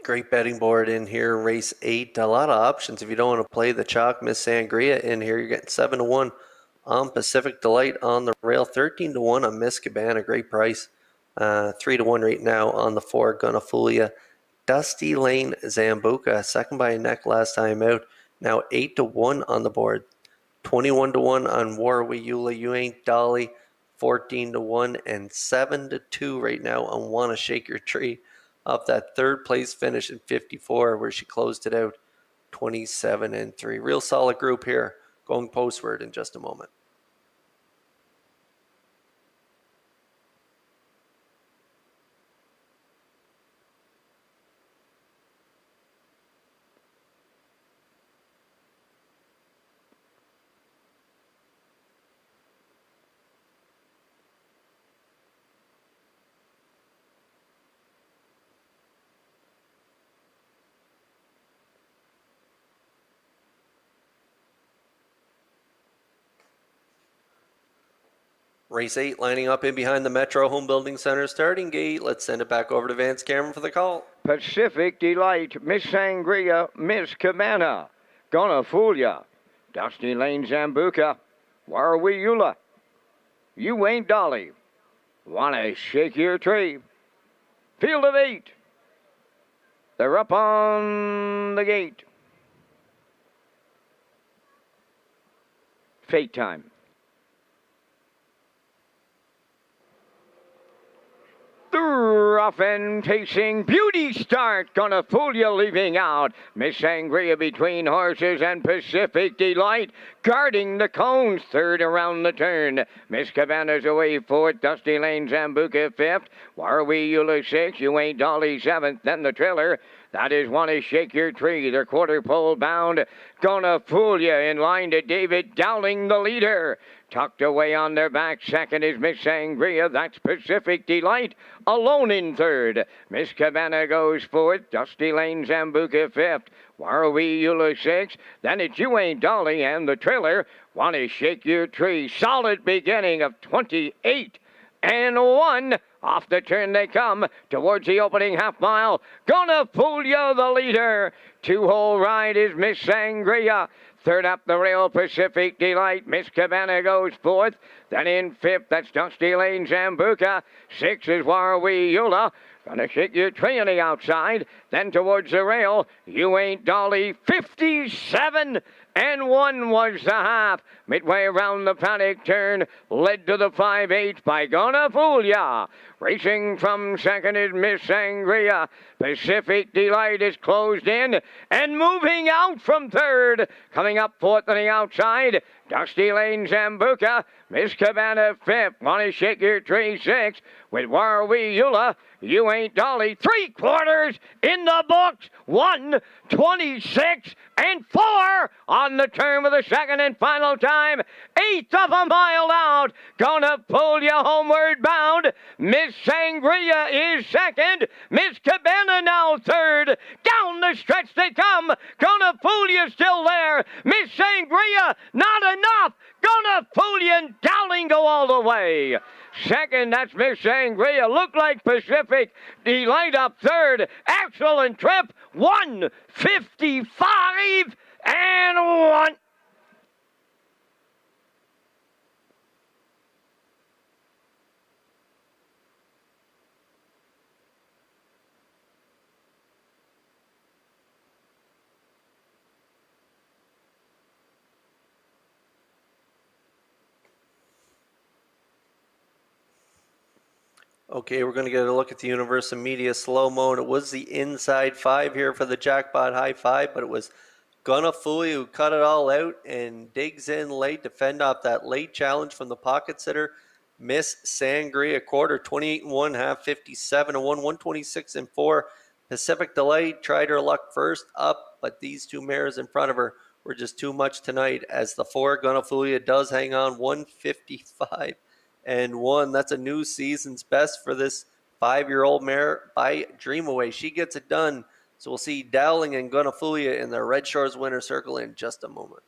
Great betting board in here, race 8. A lot of options if you don't want to play the chalk. Miss Sangria in here. You're getting 7-1 on Pacific Delight on the rail. 13-1 on Miss Cabana. Great price. 3-1 right now on the 4. Gonna Fool Ya. Dusty Lane Zambuca. Second by a neck last time out. Now 8-1 on the board. 21-1 on Warwiula. You Ain't Dolly. 14-1 and 7-2 right now on Wanna Shake Your Tree. Off that third place finish in 54, where she closed it out 27-3. Real solid group here. Going postward in just a moment. Race 8 lining up in behind the Metro Home Building Center starting gate. Let's send it back over to Vance Cameron for the call. Pacific Delight, Miss Sangria, Miss Cabana, Gonna Fool Ya, Dusty Lane Zambuca, Warwiula, You Ain't Dolly, Wanna Shake Your Tree, Field of 8. They're up on the gate. Fate time. The rough and pacing beauty start. Gonna Fool Ya leaving out. Miss Sangria between horses and Pacific Delight guarding the cones. Third around the turn. Miss Cabana's away fourth. Dusty Lane Zambuca fifth. Warwiula sixth. You Ain't Dolly seventh. Then the trailer. That is Wanna Shake Your Tree. They're quarter pole bound. Gonna Fool Ya in line to David Dowling, the leader. Tucked away on their back. Second is Miss Sangria. That's Pacific Delight. Alone in third. Miss Cabana goes fourth. Dusty Lane Zambuca fifth. Warwiula sixth. Then it's You Ain't Dolly and the trailer. Wanna Shake Your Tree. Solid beginning of 28-1. Off the turn they come towards the opening half mile. Gonna Fool Ya, the leader. Two-hole ride is Miss Sangria. Third up the rail, Pacific Delight. Miss Cabana goes fourth. Then in fifth, that's Dusty Lane Zambuca. Sixth is Warwiula. Gonna Shake Your Tree on the outside. Then towards the rail, You Ain't Dolly. 57-1 was the half. Midway around the paddock turn, led to the 5-8 by Gonna Fool Ya. Racing from second is Miss Sangria. Pacific Delight is closed in and moving out from third. Coming up fourth on the outside, Dusty Lane Zambuca. Miss Cabana fifth. Wanna Shake Your Tree sixth. With Warwiula, You Ain't Dolly. 3/4 in the books. 1:26-4 on the turn of the second and final time. Eighth of a mile out. Gonna Fool Ya homeward bound. Miss Sangria is second. Miss Cabana now third. Down the stretch they come. Gonna Fool Ya still there. Miss Sangria not enough. Gonna Fool Ya and Dowling go all the way. Second, that's Miss Sangria. Look like Pacific Delight up third. Excellent trip. 1:55-1. Okay, we're going to get a look at the Universal Media slow-mo, and it was the inside 5 here for the jackpot high 5, but it was Gonna Fool Ya who cut it all out and digs in late to fend off that late challenge from the pocket sitter, Miss Sangria. Quarter 28-1, half 57-1, 126-4. Pacific Delight tried her luck first up, but these two mares in front of her were just too much tonight as the 4 Gonna Fool Ya does hang on. 155-1. That's a new season's best for this 5-year-old mare by Dreamaway. She gets it done. So we'll see Dowling and Gonna Fool Ya in the Red Shores winner circle in just a moment.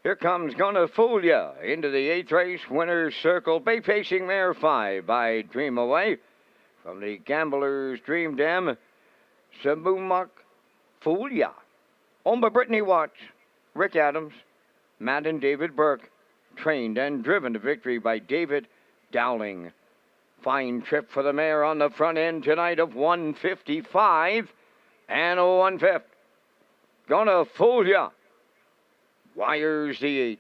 Here comes Gonna Fool Ya into the 8th race. Winner's Circle. Bay Pacing Mare 5 by Dream Away. From the Gambler's Dream Dam, Sabumak Fool Ya. Owned by Brittany Watts, Rick Adams, Matt and David Burke. Trained and driven to victory by David Dowling. Fine trip for the mare on the front end tonight of 155 and 1/5. Gonna Fool Ya. Wires the 8th.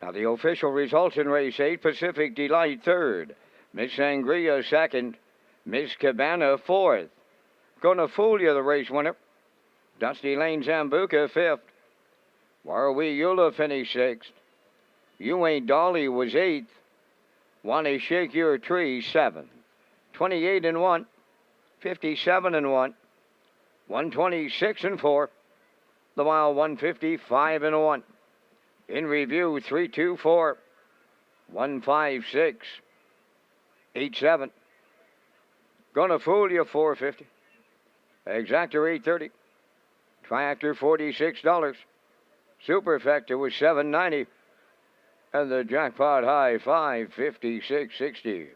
Now the official results in race 8, Pacific Delight 3rd, Miss Sangria 2nd, Miss Cabana 4th. Gonna Fool Ya, the race winner. Dusty Lane Zambuca 5th. Warwi Eula finished 6th. You Ain't Dolly was 8th. Wanna Shake Your Tree 7th. 28 and 1, 57 and 1, 126 and 4. The mile 155 and 1. In review, 324, 156, 87. Gonna Fool Ya, 450. Exactor, 830. Triactor, $46. Superfecta was $790. And the jackpot high, $556.60.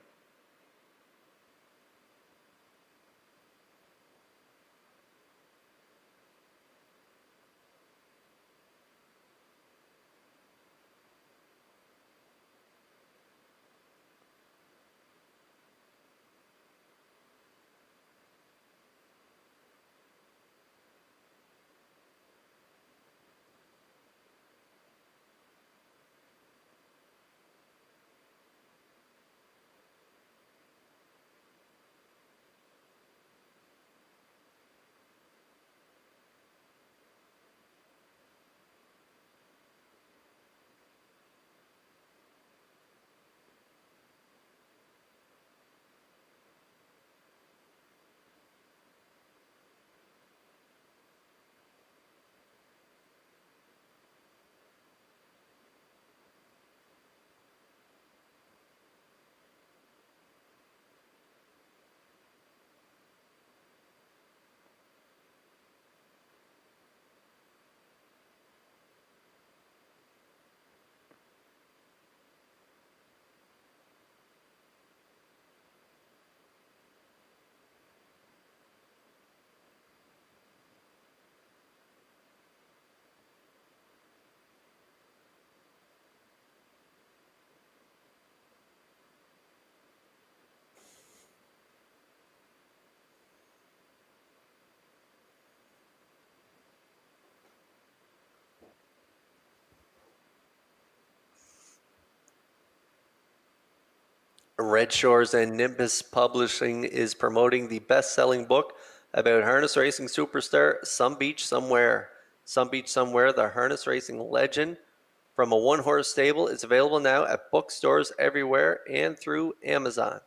Redshores and Nimbus Publishing is promoting the best-selling book about harness racing superstar Some Beach Somewhere. Some Beach Somewhere, the harness racing legend from a one-horse stable, is available now at bookstores everywhere and through Amazon.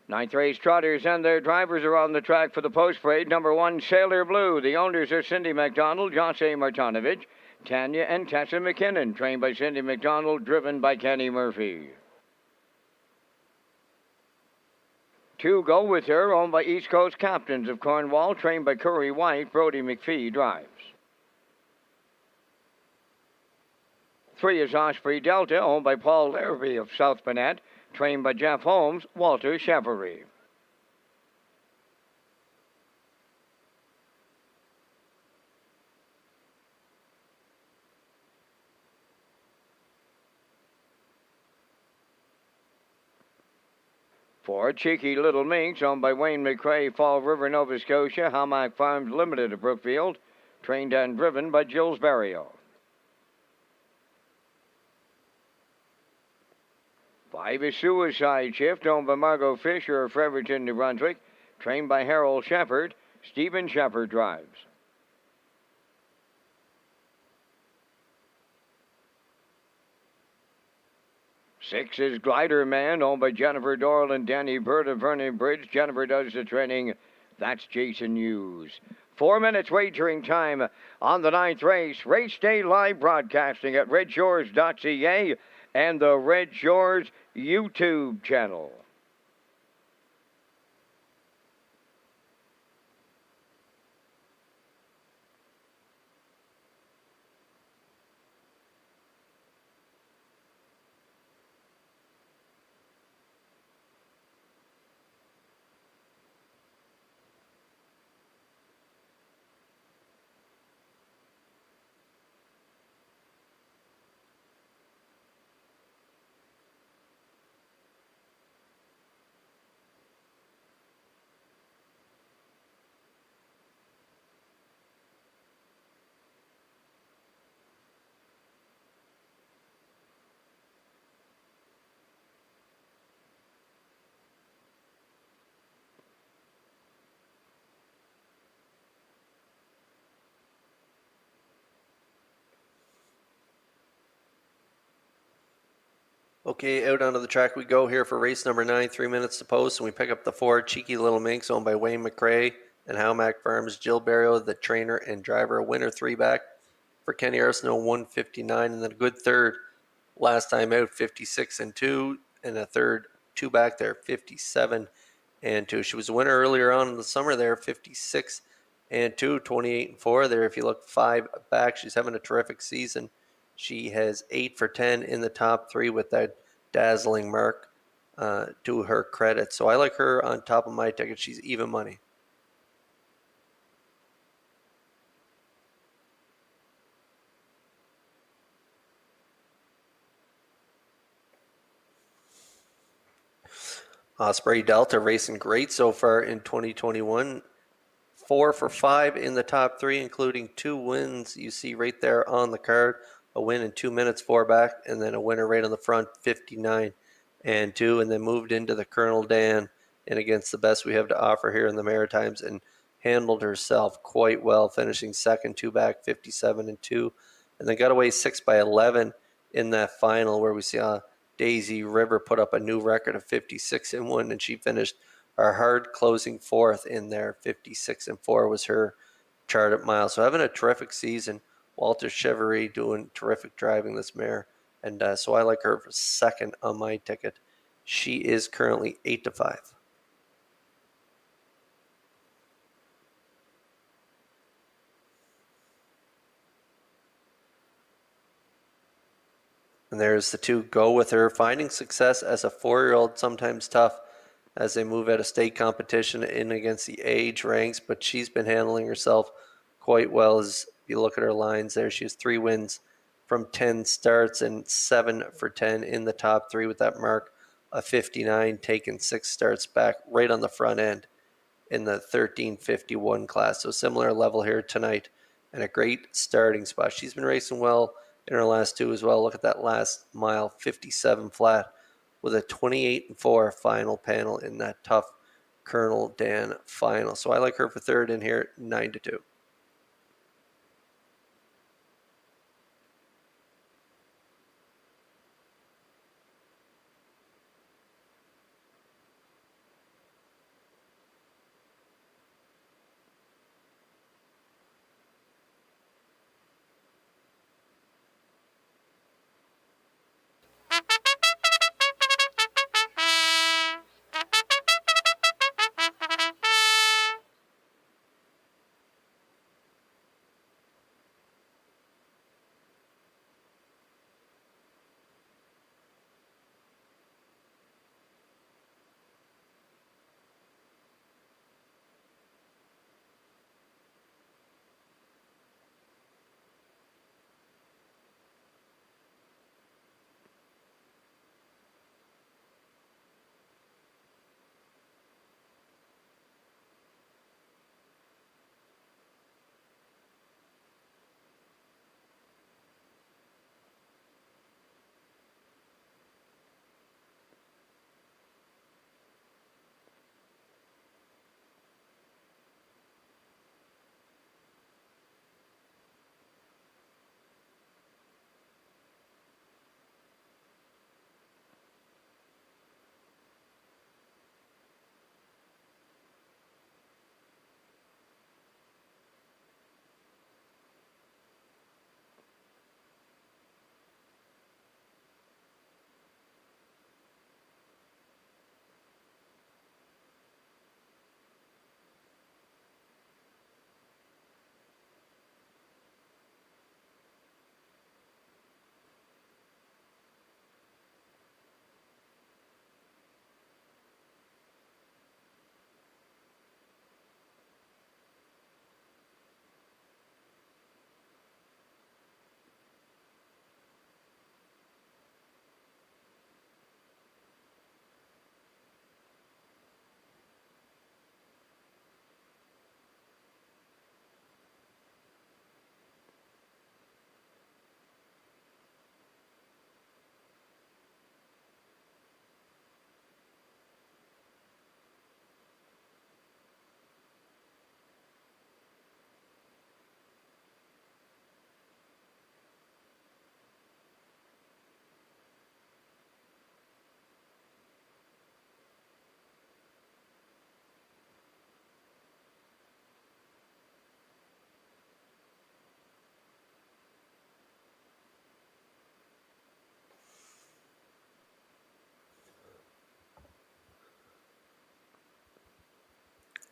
Ninth race trotters and their drivers are on the track for the post parade. Number 1, Sailor Blue. The owners are Cindy McDonald, Jose Martinovich, Tanya and Tessa McKinnon. Trained by Cindy McDonald, driven by Kenny Murphy. 2, Go With Her, owned by East Coast Captains of Cornwall. Trained by Curry White, Brody McPhee drives. 3 is Osprey Delta, owned by Paul Larrabee of South Burnett. Trained by Jeff Holmes, Walter Chevery. For Cheeky Little Minx, owned by Wayne McCrae, Fall River, Nova Scotia. Hamac Farms Limited of Brookfield. Trained and driven by Jules Barrio. 5 is Suicide Shift, owned by Margot Fisher of Fredericton, New Brunswick. Trained by Harold Shepard. Stephen Shepard drives. 6 is Glider Man, owned by Jennifer Doyle and Danny Bird of Vernon Bridge. Jennifer does the training. That's Jason Hughes. 4 minutes wagering time on the 9th race. Race day live broadcasting at Redshores.ca and the Red Shores YouTube channel. Okay, out onto the track we go here for race number 9, 3 minutes to post, and we pick up the 4 Cheeky Little Minx, owned by Wayne McCrae and Hamac Farms. Jill Barrio, the trainer and driver, a winner 3 back for Kenny Arsenault, 159, and then a good third last time out, 56 and 2, and a third 2 back there, 57 and 2. She was a winner earlier on in the summer there, 56 and 2, 28 and 4 there. If you look 5 back, she's having a terrific season. She has 8 for 10 in the top 3 with that dazzling mark to her credit. So I like her on top of my ticket. She's even money. Osprey Delta racing great so far in 2021. 4 for 5 in the top 3, including 2 wins you see right there on the card. A win in 2 minutes, 4 back, and then a winner right on the front, 59 and 2, and then moved into the Colonel Dan and against the best we have to offer here in the Maritimes, and handled herself quite well, finishing second, 2 back, 57 and 2, and then got away 6 by 11 in that final where we saw Daisy River put up a new record of 56 and 1, and she finished our hard closing 4th in there. 56 and 4 was her charted mile. So having a terrific season. Walter Chevery doing terrific driving this mare, and so I like her for second on my ticket. She is currently 8 to 5. And there's the 2 Go With Her, finding success as a 4-year-old, sometimes tough as they move out of state competition in against the age ranks, but she's been handling herself quite well. As you look at her lines there, she has 3 wins from 10 starts and 7 for 10 in the top 3 with that mark of 59, taking 6 starts back right on the front end in the 1351 class. So similar level here tonight, and a great starting spot. She's been racing well in her last 2 as well. Look at that last mile, 57 flat with a 28 and 4 final panel in that tough Colonel Dan final. So I like her for third in here, 9 to 2.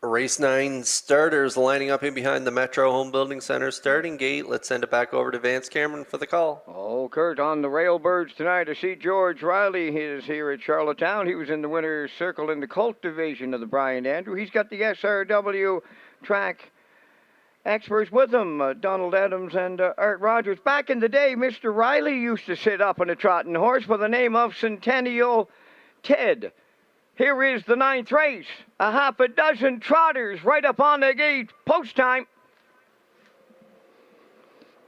Race 9 starters lining up in behind the Metro Home Building Center starting gate. Let's send it back over to Vance Cameron for the call. Oh, Kurt, on the Railbirds tonight to see George Riley. He is here at Charlottetown. He was in the winner's circle in the Colt division of the Brian Andrew. He's got the SRW track experts with him, Donald Adams and Art Rogers. Back in the day, Mr. Riley used to sit up on a trotting horse by the name of Centennial Ted. Here is the 9th race. A half a dozen trotters right up on the gate. Post time.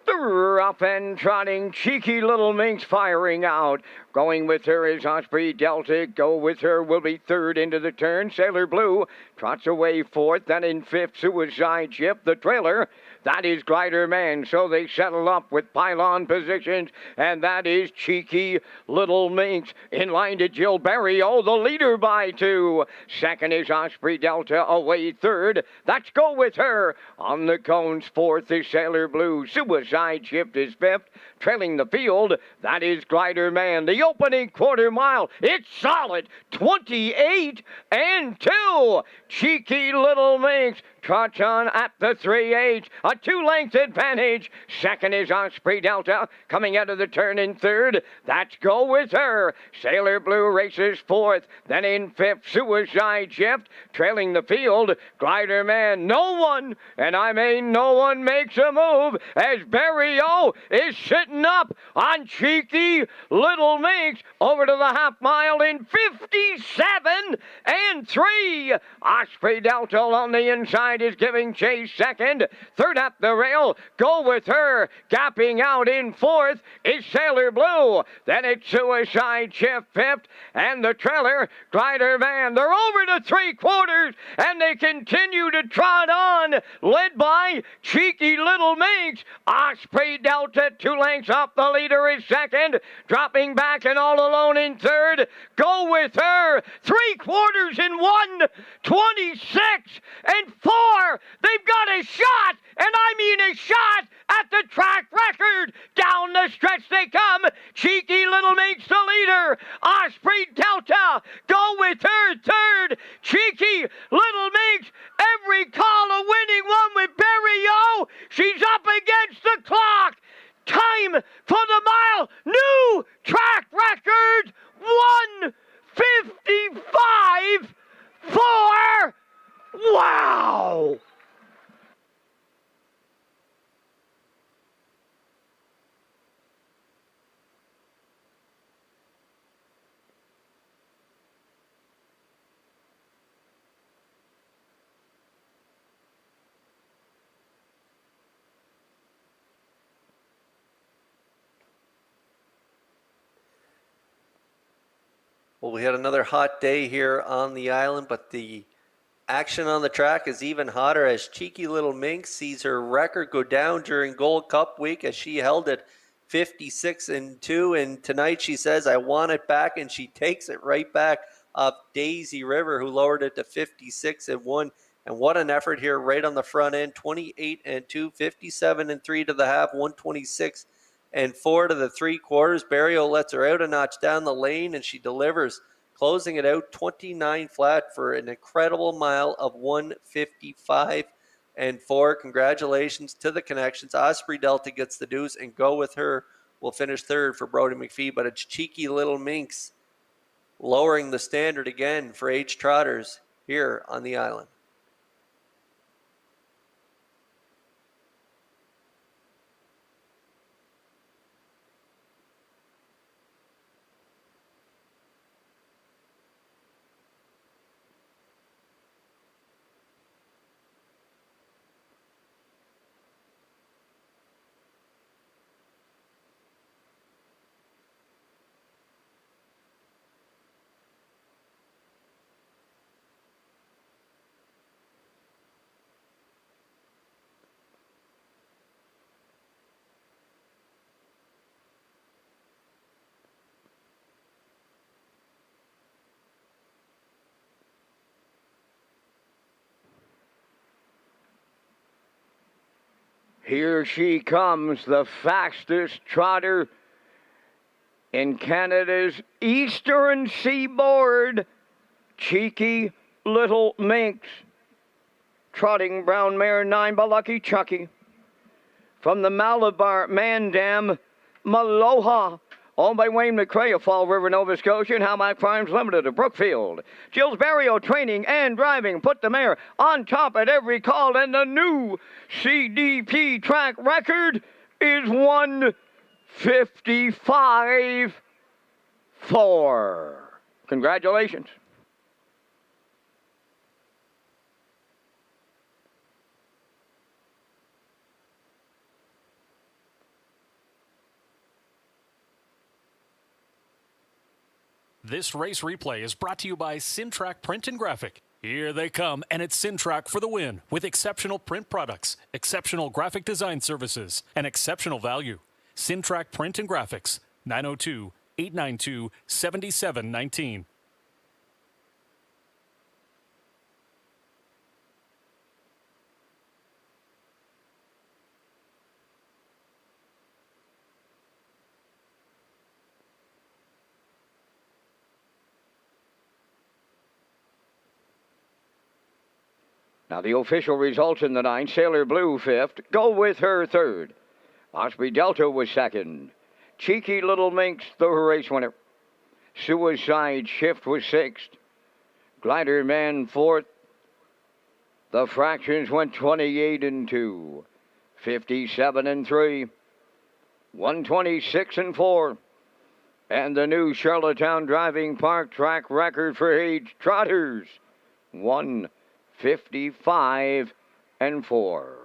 Up and trotting, cheeky little minx firing out. Going with her is Osprey Delta. Go with her will be third into the turn. Sailor Blue trots away fourth. Then in fifth, Suicide Ship. The trailer, that is Glider Man. So they settle up with pylon positions. And that is Cheeky Little Minx in line to Jill Berry. Oh, the leader by 2. Second is Osprey Delta away third. That's Go with her. On the cones, fourth is Sailor Blue. Suicide Ship is fifth. Trailing the field, that is Glider Man. The opening quarter mile, it's solid. 28 and 2. Cheeky Little Minx trots on at the 3/8. A 2-length advantage. Second is Osprey Delta coming out of the turn in third. That's Go with her. Sailor Blue races fourth. Then in fifth, Suicide Shift. Trailing the field, Glider Man. No one, and I mean no one, makes a move as Barry O is sitting up on Cheeky Little Minx over to the half mile in 57 and 3. Osprey Delta on the inside is giving chase second. Third up the rail, Go with her. Gapping out in fourth is Sailor Blue. Then it's Suicide Shift fifth. And the trailer, Glider Man. They're over to 3/4 and they continue to trot on. Led by Cheeky Little Minx. Osprey Delta 2 lengths off the leader is second. Dropping back and all alone in third. Go with her. 3/4 in 1. 26 and 4. They've got a shot, and I mean a shot at the track record. Down the stretch they come. Cheeky Little Minx the leader. Osprey Delta. Go with her third. Cheeky Little Minx. Every call a winning one with Barry O. She's up against the clock. Time for the mile. New track record. 1:55.4. Wow! Well, we had another hot day here on the island, but the action on the track is even hotter as Cheeky Little Minx sees her record go down during Gold Cup week as she held it 56 and 2. And tonight she says, I want it back. And she takes it right back up Daisy River, who lowered it to 56 and 1. And what an effort here right on the front end. 28 and 2, 57 and 3 to the half, 126 and 4 to the 3/4. Barrio lets her out a notch down the lane, and she delivers, closing it out 29 flat for an incredible mile of 1:55 and 4. Congratulations to the connections. Osprey Delta gets the deuce, and Go with her will finish third for Brody McPhee. But it's Cheeky Little Minx lowering the standard again for age trotters here on the island. Here she comes, the fastest trotter in Canada's eastern seaboard, Cheeky Little Minx. trotting brown mare 9 by Lucky Chucky. From the Malabar Mandam, Maloha. Owned by Wayne McCrae of Fall River, Nova Scotia, and Howmack Farms Limited of Brookfield. Jill's Barrio training and driving put the mare on top at every call, and the new CDP track record is 155.4. Congratulations. This race replay is brought to you by Sintrack Print and Graphic. Here they come, and it's Sintrack for the win with exceptional print products, exceptional graphic design services, and exceptional value. Sintrack Print and Graphics, 902-892-7719. Now the official results in the 9, Sailor Blue 5th, Go With Her 3rd. Osprey Delta was 2nd. Cheeky Little Minx, the race winner. Suicide Shift was 6th. Glider Man 4th. The fractions went 28 and 2, 57 and 3, 126 and 4. And the new Charlottetown Driving Park track record for age trotters, 155 and 4.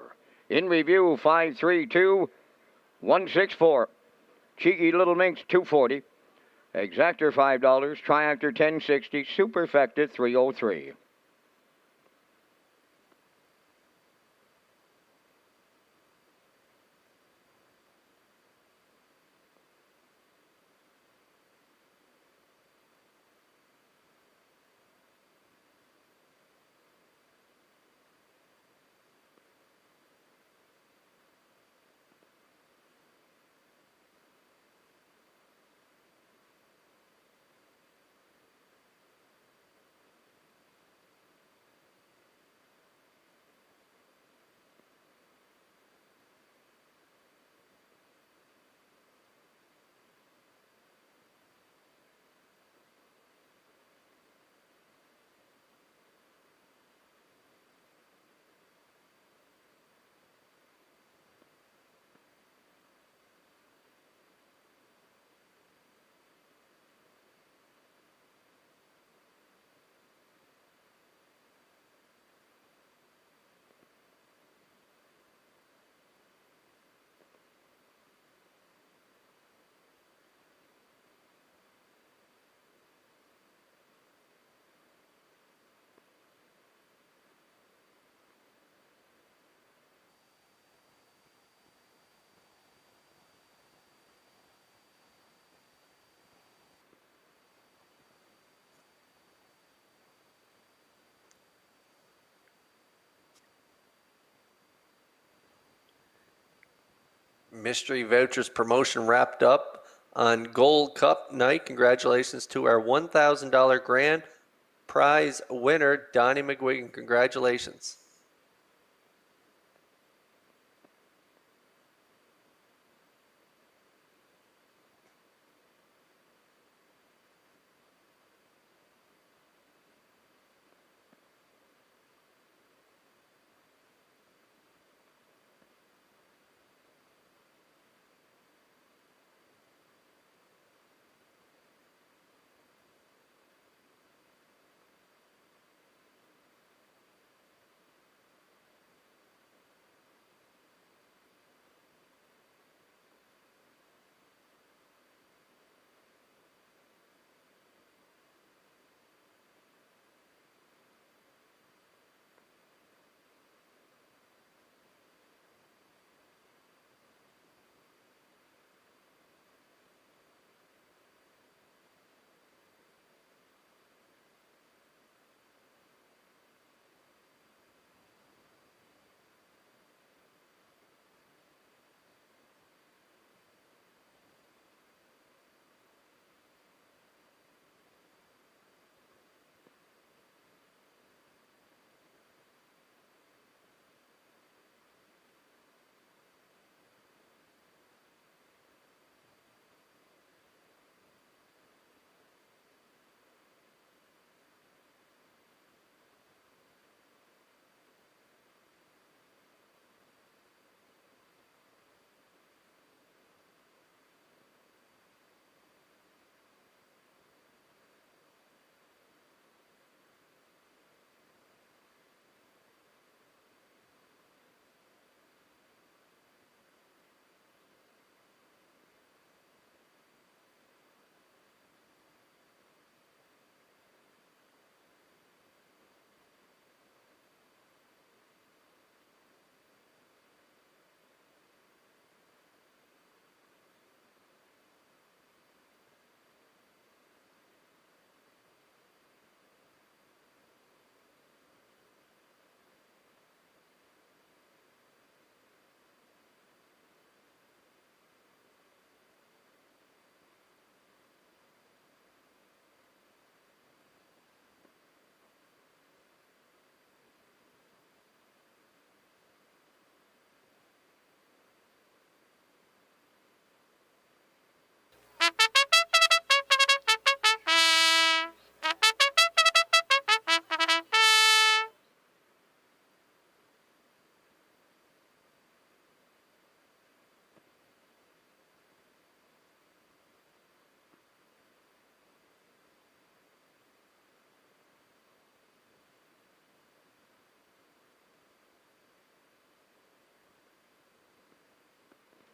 In review, 532, 164. Cheeky Little Minx, 240. Exactor, $5. Triactor, 1060. Superfecta, 303. Mystery Vouchers promotion wrapped up on Gold Cup night. Congratulations to our $1,000 grand prize winner, Donnie McGuigan. Congratulations.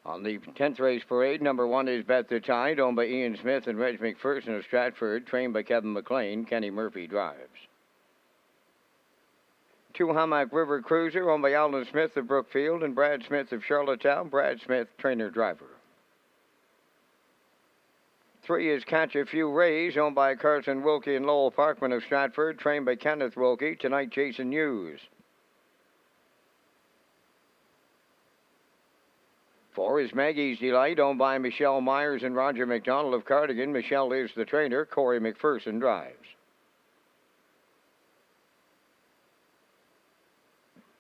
On the 10th race parade, number 1 is Bet the Tide, owned by Ian Smith and Reg McPherson of Stratford, trained by Kevin McLean. Kenny Murphy drives. 2 Hammock River Cruiser, owned by Alan Smith of Brookfield and Brad Smith of Charlottetown. Brad Smith, trainer-driver. 3 is Catch a Few Rays, owned by Carson Wilkie and Lowell Parkman of Stratford, trained by Kenneth Wilkie. Tonight, Jason Hughes. 4 is Maggie's Delight, owned by Michelle Myers and Roger McDonald of Cardigan. Michelle is the trainer. Corey McPherson drives.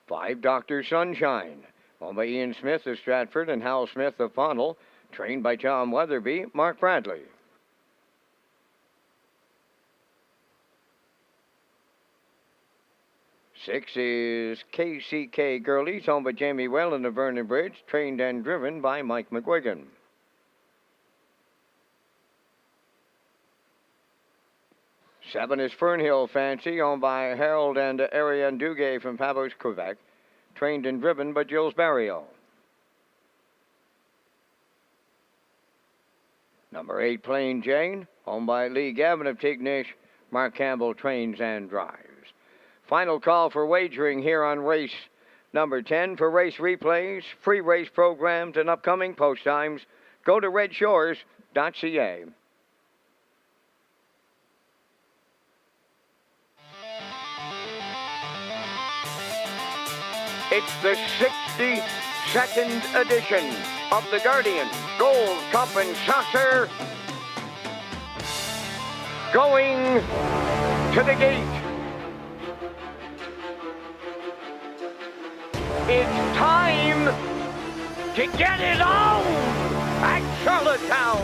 5, Dr. Sunshine, owned by Ian Smith of Stratford and Hal Smith of Fonnell, trained by Tom Weatherby. Mark Bradley. 6 is KCK Girlies, owned by Jamie Whelan of Vernon Bridge, trained and driven by Mike McGuigan. 7 is Fernhill Fancy, owned by Harold and Ariane Duguay from Pavos, Quebec, trained and driven by Jules Barrio. Number 8, Plain Jane, owned by Lee Gavin of Tignish. Mark Campbell trains and drives. Final call for wagering here on race number 10. For race replays, free race programs, and upcoming post times, go to Redshores.ca. It's the 62nd edition of the Guardian Gold Cup and Saucer, going to the gate. It's time to get it on at Charlottetown.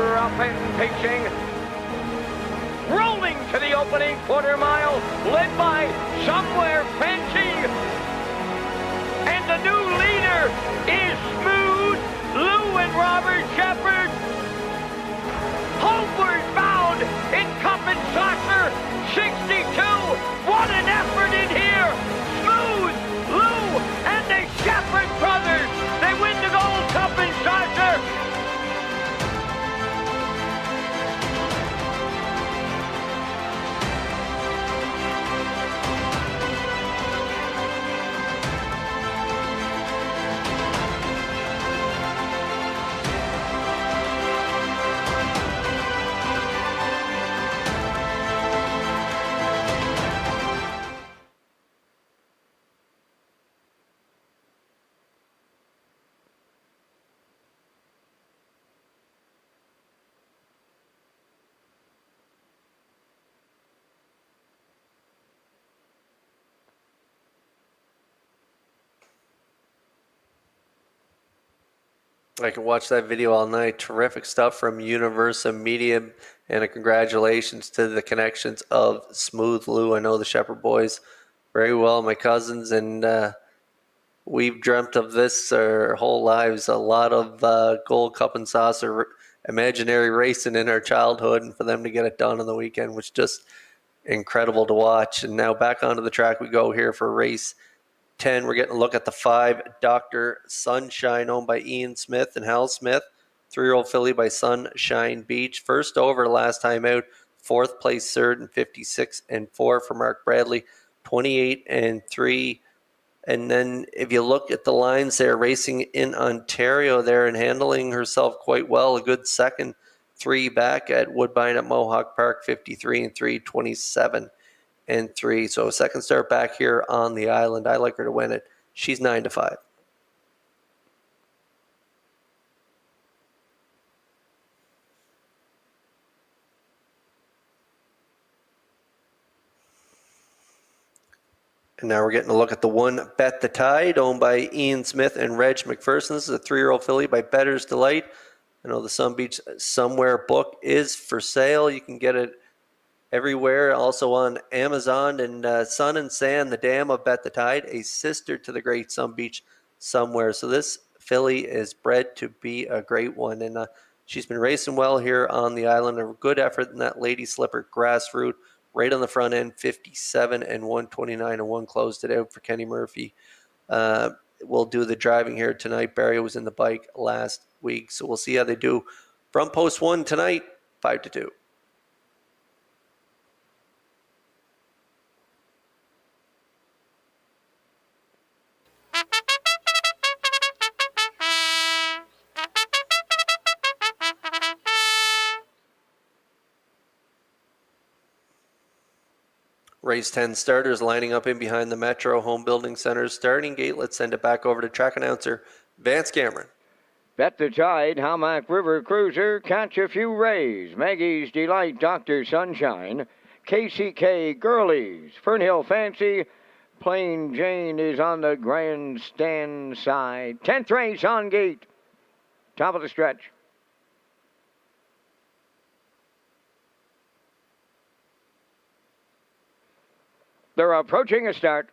Rough and pacing, rolling to the opening quarter mile, led by Somewhere Fancy. And the new leader is Smooth Lou and Robert Shepard. Homeward bound in Cup and Saucer 62. What an effort in here. Smooth Lou and the Shepard brothers. They win the Gold Cup and Saucer. I could watch that video all night. Terrific stuff from Universa Media, and a congratulations to the connections of Smooth Lou. I know the Shepherd boys very well, my cousins, and we've dreamt of this our whole lives. A lot of Gold Cup and Saucer imaginary racing in our childhood, and for them to get it done on the weekend was just incredible to watch. And now back onto the track we go here for race 10. We're getting a look at the 5, Dr. Sunshine, owned by Ian Smith and Hal Smith. 3-year-old filly by Sunshine Beach. First over last time out. 4th place third and 56-4 for Mark Bradley. 28-3. And then if you look at the lines there, racing in Ontario there and handling herself quite well. A good second 3 back at Woodbine at Mohawk Park. 53-3, 27-3. So second start back here on the island. I like her to win it. She's 9-5. And now we're getting a look at the 1, Bet the Tide, owned by Ian Smith and Reg McPherson. This is a 3-year-old filly by Better's Delight. I know the Sun Beach Somewhere book is for sale. You can get it everywhere, also on Amazon. And Sun and Sand, the dam of Bet the Tide, a sister to the great Sun Beach Somewhere. So this filly is bred to be a great one. And she's been racing well here on the island. A good effort in that Lady Slipper Grassroot right on the front end, 57 and 129 and 1 closed it out for Kenny Murphy. Will do the driving here tonight. Barry was in the bike last week, so we'll see how they do from post 1 tonight, 5-2. Race 10 starters lining up in behind the Metro Home Building Center's starting gate. Let's send it back over to track announcer Vance Cameron. Bet the Tide, Hamac River Cruiser, Catch a Few Rays, Maggie's Delight, Dr. Sunshine, KCK Girlies, Fernhill Fancy, Plain Jane is on the grandstand side. 10th race on gate, top of the stretch. They're approaching a start.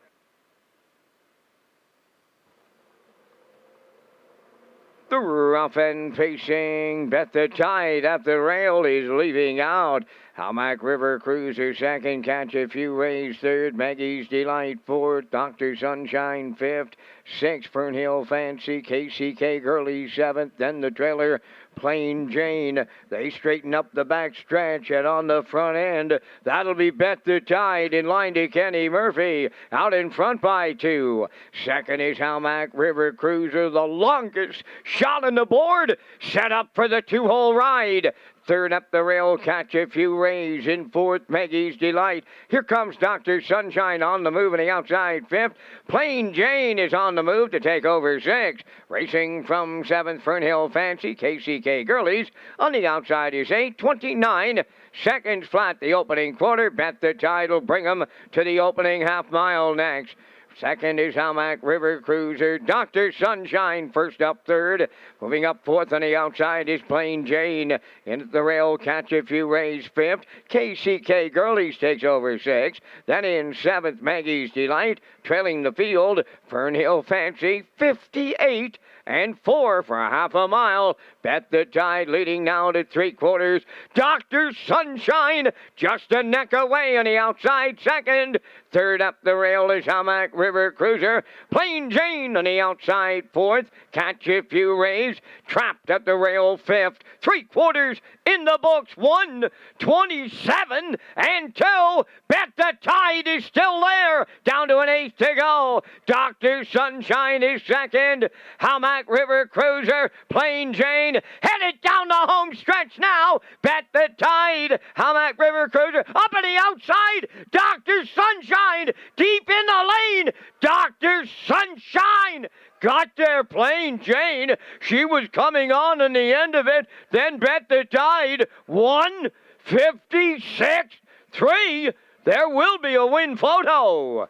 The rough end facing Bet the Tide at the rail is leaving out. Hamac River Cruiser second, Catch a Few Rays third, Maggie's Delight fourth, Dr. Sunshine fifth, sixth Fernhill Fancy, KCK Girlie seventh, then the trailer Plain Jane. They straighten up the back stretch, and on the front end, that'll be Bet the Tide in line to Kenny Murphy, out in front by 2. Second is Hamac River Cruiser, the longest shot on the board, set up for the 2-hole ride. Third up the rail, Catch a Few Rays. In fourth, Maggie's Delight. Here comes Dr. Sunshine on the move on the outside. Fifth, Plain Jane is on the move to take over sixth. Racing from seventh, Fernhill Fancy, KCK Girlies. On the outside is 8:29 seconds flat the opening quarter. Bet the Tide will bring them to the opening half mile next. Second is Hamac River Cruiser. Dr. Sunshine first up third. Moving up fourth on the outside is Plain Jane. Into the rail, Catch a Few Rays fifth. KCK Girlies takes over sixth. Then in seventh, Maggie's Delight. Trailing the field, Fernhill Fancy, 58 and 4 for a half a mile. Bet the Tide leading now to 3/4. Dr. Sunshine just a neck away on the outside second. Third up the rail is Hamac River Cruiser. Plain Jane on the outside fourth. Catch a Few Rays trapped at the rail fifth. 3/4 in the books. 1:27 and 2. Bet the Tide is still there. Down to an eighth to go. Dr. Sunshine is second. Hamac River Cruiser, Plain Jane, headed down the home stretch now. Bet the Tide, Hamac River Cruiser, up on the outside. Dr. Sunshine, deep in the lane. Dr. Sunshine got there, Plain Jane. She was coming on in the end of it. Then Bet the Tide, 1:56.3. There will be a win photo.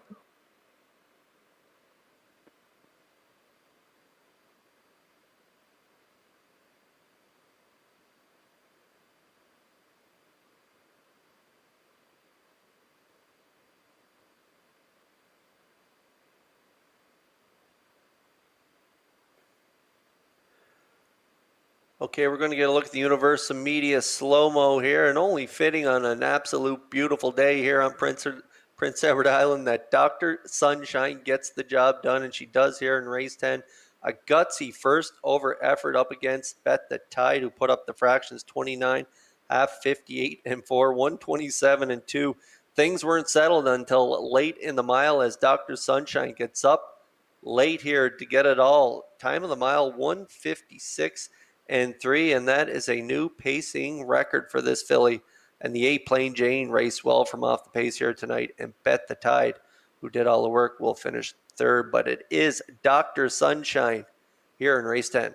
Okay, we're going to get a look at the Universal Media slow-mo here, and only fitting on an absolute beautiful day here on Prince Edward Island that Dr. Sunshine gets the job done, and she does here in race 10. A gutsy first over effort up against Bet the Tide, who put up the fractions 29, half 58 and 4, 127 and 2. Things weren't settled until late in the mile as Dr. Sunshine gets up late here to get it all. Time of the mile, 1:56 and 3, and that is a new pacing record for this filly. And the 8 Plain Jane raced well from off the pace here tonight, and Bet the Tide, who did all the work, will finish third. But it is Dr. Sunshine here in race 10.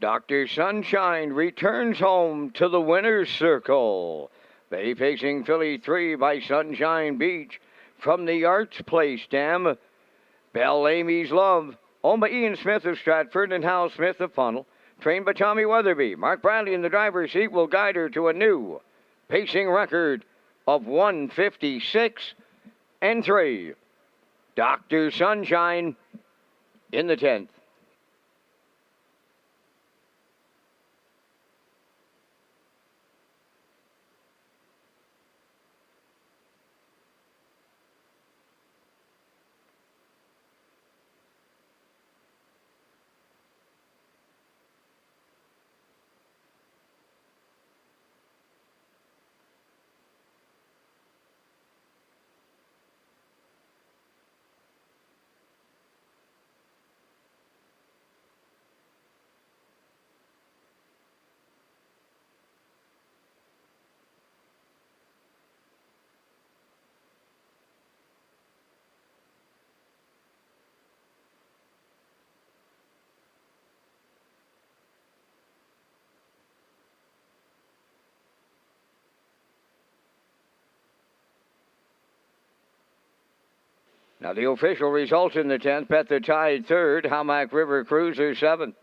Dr. Sunshine returns home to the winner's circle. Bay Facing Philly 3 by Sunshine Beach. From the Arts Place Dam, Belle Amy's Love, owned by Ian Smith of Stratford and Hal Smith of Funnel, trained by Tommy Weatherby. Mark Bradley in the driver's seat will guide her to a new pacing record of 156 and 3. Dr. Sunshine in the 10th. Now the official results in the 10th. Bet the Tide 3rd. Hamac River Cruiser 7th.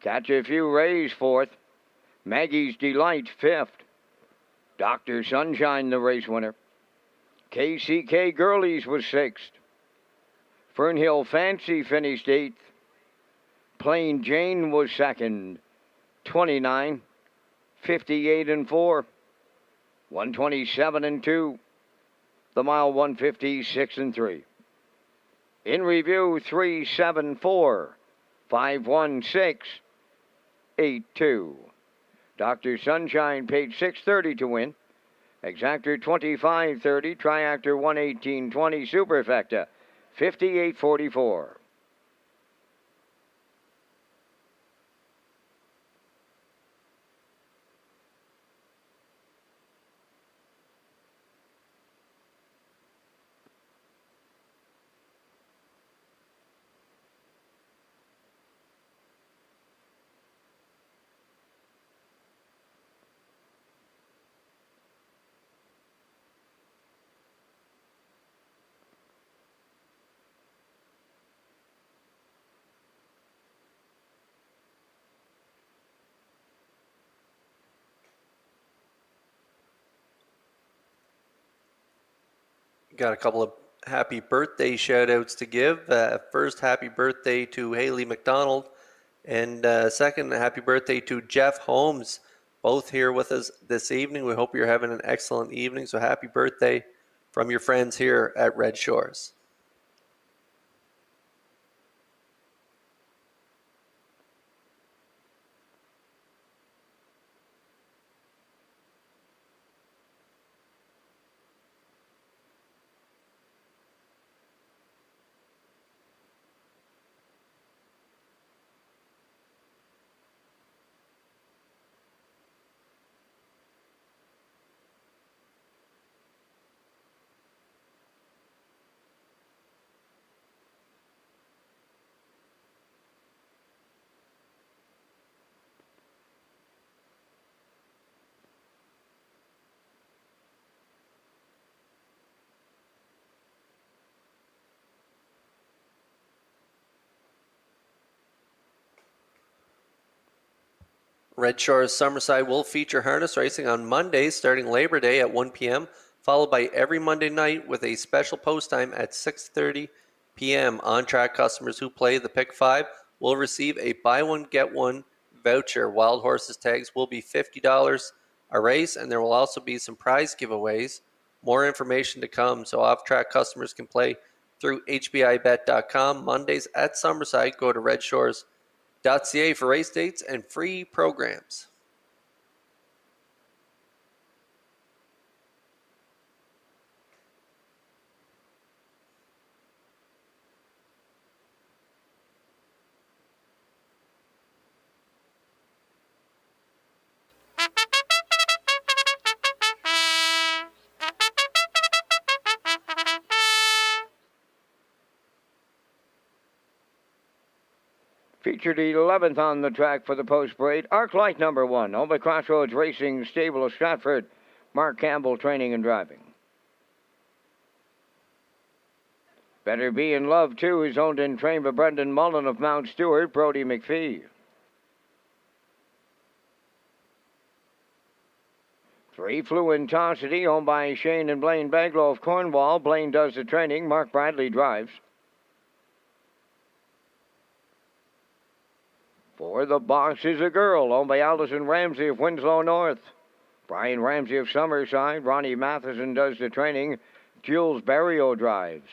Catch a Few Rays 4th. Maggie's Delight 5th. Dr. Sunshine the race winner. KCK Girlies was 6th. Fernhill Fancy finished 8th. Plain Jane was 2nd. 29, 58 and 4. 127 and 2. The mile 156 and 3. In review, 374, 516, 82. Dr. Sunshine paid $6.30 to win. Exactor $25.30. Triactor $118.20. Superfecta $58.44. Got a couple of happy birthday shout outs to give. First, happy birthday to Haley McDonald. And second, happy birthday to Jeff Holmes, both here with us this evening. We hope you're having an excellent evening. So happy birthday from your friends here at Red Shores. Red Shores Summerside will feature harness racing on Mondays starting Labor Day at 1 p.m., followed by every Monday night with a special post time at 6:30 p.m. On-track customers who play the Pick 5 will receive a buy one, get one voucher. Wild Horses tags will be $50 a race, and there will also be some prize giveaways. More information to come, so off-track customers can play through HBIBet.com. Mondays at Summerside, go to Redshores.ca for race dates and free programs. Featured 11th on the track for the post parade. Arclight number 1, owned by Crossroads Racing Stable of Stratford. Mark Campbell training and driving. Better Be in Love 2 is owned and trained by Brendan Mullen of Mount Stewart, Brody McPhee. 3, Fluentosity, owned by Shane and Blaine Baglow of Cornwall. Blaine does the training. Mark Bradley drives. 4, The Boss is a Girl, owned by Allison Ramsey of Winslow North. Brian Ramsey of Summerside. Ronnie Matheson does the training. Jules Barrio drives.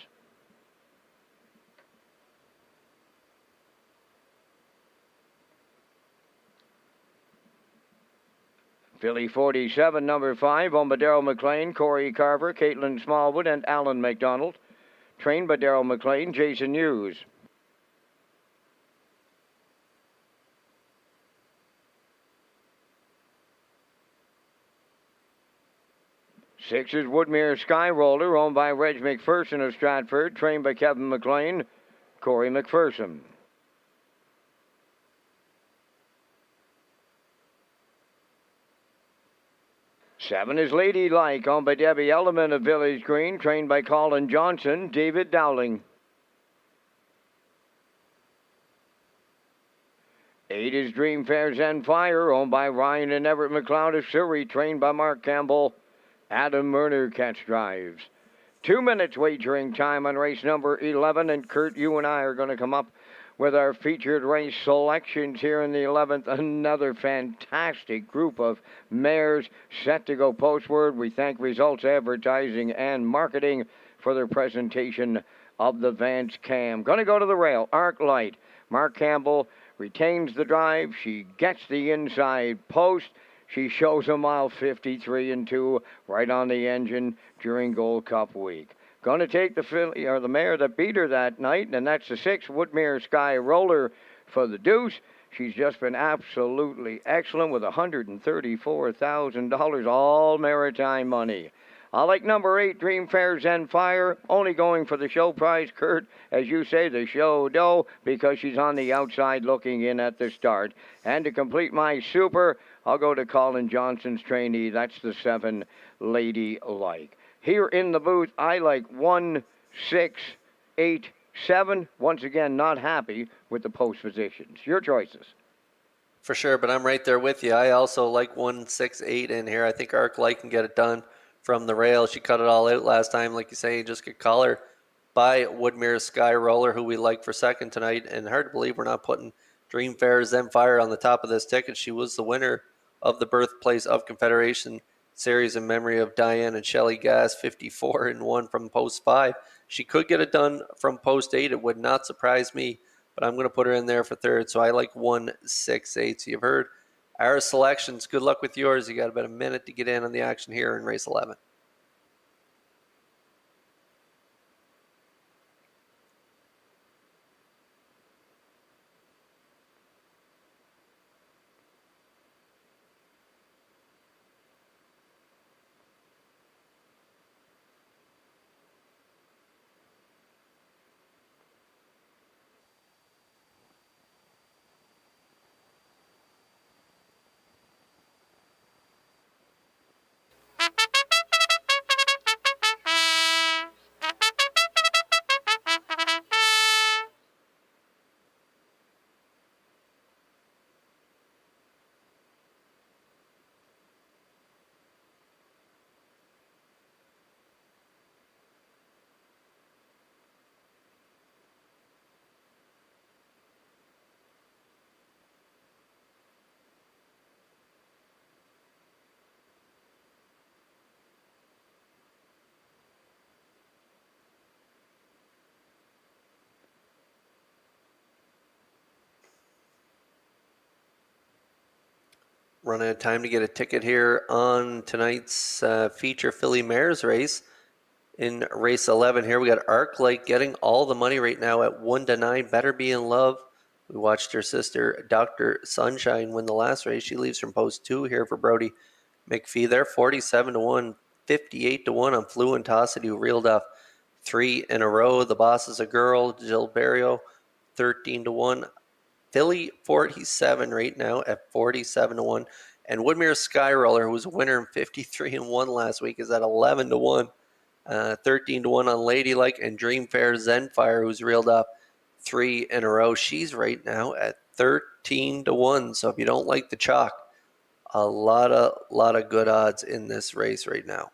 Philly 47, number 5, owned by Darrell McLean, Corey Carver, Caitlin Smallwood, and Alan McDonald. Trained by Darrell McLean, Jason Hughes. 6 is Woodmere Sky Roller, owned by Reg McPherson of Stratford, trained by Kevin McLean, Corey McPherson. 7 is Ladylike, owned by Debbie Elliman of Village Green, trained by Colin Johnson, David Dowling. 8 is Dream Fair Zen Fire, owned by Ryan and Everett McLeod of Surrey, trained by Mark Campbell, Adam Murner catch drives. 2 minutes wagering time on race number 11, and Kurt, you and I are going to come up with our featured race selections here in the 11th. Another fantastic group of mares set to go postward. We thank Results Advertising and Marketing for their presentation of the Vance Cam. Going to go to the rail. Arclight. Mark Campbell retains the drive. She gets the inside post. She shows a mile 53 and 2 right on the engine during Gold Cup week. Going to take the filly or the mare that beat her that night, and that's the 6 Woodmere Sky Roller for the deuce. She's just been absolutely excellent with $134,000, all maritime money. I like number 8, Dream Fair Zen Fire, only going for the show prize, Kurt, as you say, the show dough, because she's on the outside looking in at the start. And to complete my super, I'll go to Colin Johnson's trainee. That's the 7, Ladylike. Here in the booth, I like 1, 6, 8, 7. Once again, not happy with the post positions. Your choices. For sure, but I'm right there with you. I also like 1, 6, 8 in here. I think Arclight can get it done from the rail. She cut it all out last time. Like you say, you just get collar by Woodmere Sky Roller, who we like for second tonight. And hard to believe we're not putting Dream Fair Zen Fire on the top of this ticket. She was the winner of the Birthplace of Confederation Series in memory of Diane and Shelley Gass, 54 and 1 from post 5. She could get it done from post 8. It would not surprise me, but I'm going to put her in there for third. So I like 1, 6, 8. So you've heard our selections. Good luck with yours. You got about a minute to get in on the action here in race 11. Running out of time to get a ticket here on tonight's feature Philly Mares race. In race 11 here, we got Arclight getting all the money right now at 1-9. Better Be in Love. We watched her sister, Dr. Sunshine, win the last race. She leaves from post 2 here for Brody McPhee. They're 47-1, 58-1 on Fluentosity, who reeled off 3 in a row. The Boss is a Girl, Jill Barrio, 13-1. Philly 47 right now at 47 to 1. And Woodmere Skyroller, who was a winner in 53 and 1 last week, is at 11 to 1. 13 to 1 on Ladylike, and Dreamfair Zenfire, who's reeled up 3 in a row. She's right now at 13 to 1. So if you don't like the chalk, a lot of good odds in this race right now.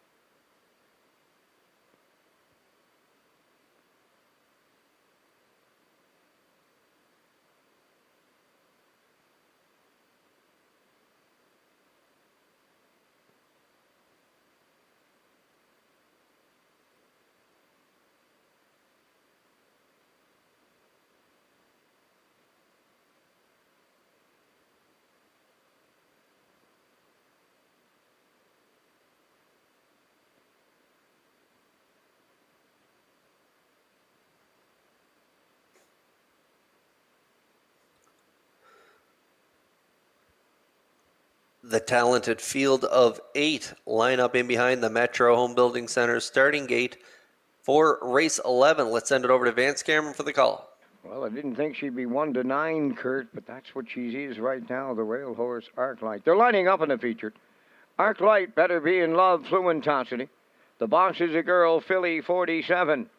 The talented field of 8 line up in behind the Metro Home Building Center starting gate for race 11. Let's send it over to Vance Cameron for the call. Well, I didn't think she'd be 1 to 9, Kurt, but that's what she is right now, the rail horse Arclight. They're lining up in the featured. Arclight, Better Be in Love, Fluentosity. The boss is a girl, Philly 47.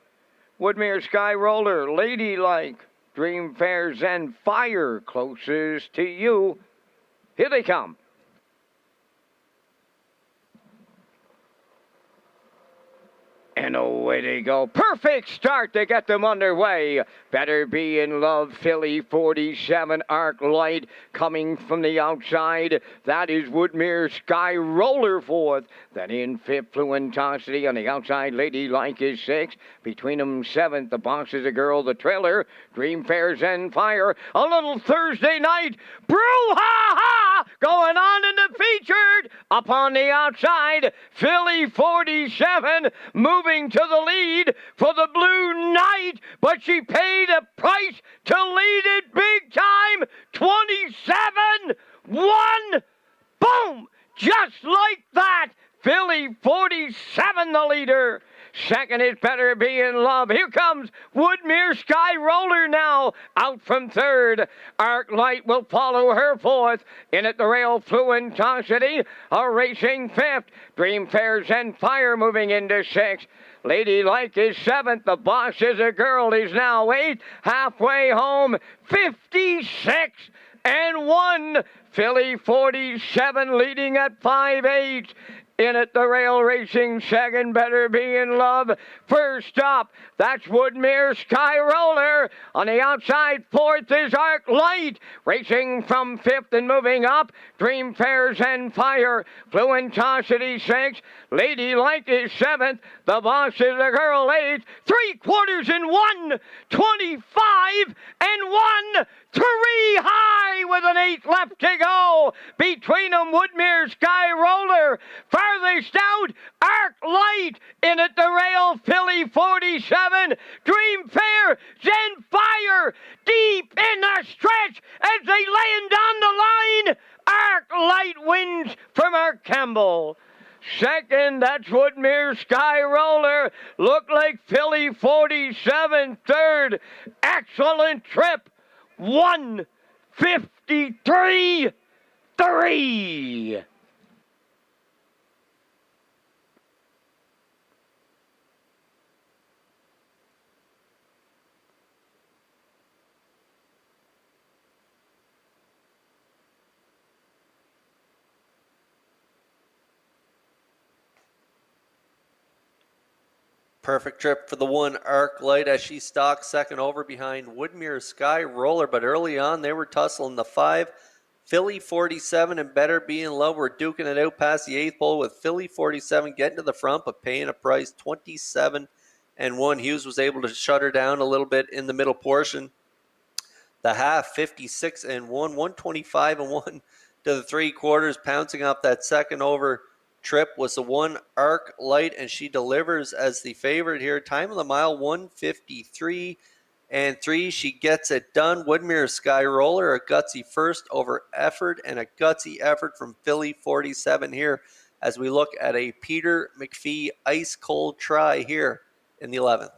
Woodmere Sky Roller, Ladylike. Dream Fair Zen Fire, closest to you. Here they come. And away they go. Perfect start to get them underway. Better Be in Love, Philly 47, Arc Light coming from the outside. That is Woodmere Sky Roller fourth. Then in fifth, Fluentosity on the outside. Ladylike is sixth. Between them, seventh. The boss is a girl, the trailer. Dream Fair Zen Fire. A little Thursday night brouhaha going on in the featured. Up on the outside, Philly 47 moving to the lead for the Blue Knight, but she paid a price to lead it big time. 27-1. Boom! Just like that. Philly 47 the leader. Second is Better Be in Love. Here comes Woodmere Sky Roller now out from third. Arc Light will follow her fourth. In at the rail, Fluentosity, a racing fifth. Dream Fair Zen Fire moving into sixth. Ladylike is seventh. The boss is a girl. Is now eighth. Halfway home, 56-1. Philly 47 leading at 5-8. In at the rail racing second, Better Be in Love. First stop, that's Woodmere Sky Roller. On the outside, fourth is Arc Light. Racing from fifth and moving up, Dream Fair Zen Fire. Fluentosity sixth. Ladylike is seventh. The boss is a girl eighth. 3/4 25-1. 3 high with an 8 left to go. Between them, Woodmere Sky Roller. Farthest out, Arc Light. In at the rail, Philly 47. Dream Fair, Zen Fire. Deep in the stretch as they land on the line. Arc Light wins from Mark Campbell. Second, that's Woodmere Sky Roller. Look like Philly 47. Third, excellent trip. 153-3. Perfect trip for the one Arc Light as she stalks second over behind Woodmere Sky Roller. But early on, they were tussling the 5. Philly 47 and Better Be in Love were duking it out past the 8th pole, with Philly 47 getting to the front but paying a price 27-1. Hughes was able to shut her down a little bit in the middle portion. The half 56-1, 125-1 to the 3/4, pouncing off that second over trip was the one Arc Light, and she delivers as the favorite here. Time of the mile 153-3. She gets it done. Woodmere Sky Roller, a gutsy first over effort, and a gutsy effort from Philly 47 here as we look at a Peter McPhee ice cold try here in the 11th.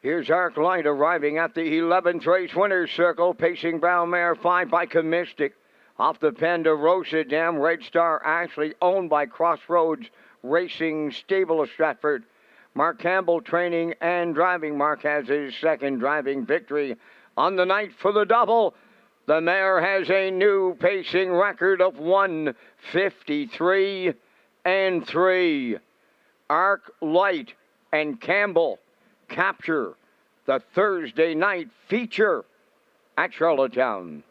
Here's Arc Light arriving at the 11th race winner's circle, pacing Brown Mare 5 by Mystic. Off the Ponderosa Dam, Red Star Ashley, owned by Crossroads Racing Stable of Stratford. Mark Campbell training and driving. Mark has his second driving victory on the night for the double. The mare has a new pacing record of 1:53 and 3. Arc Light and Campbell capture the Thursday night feature at Charlottetown.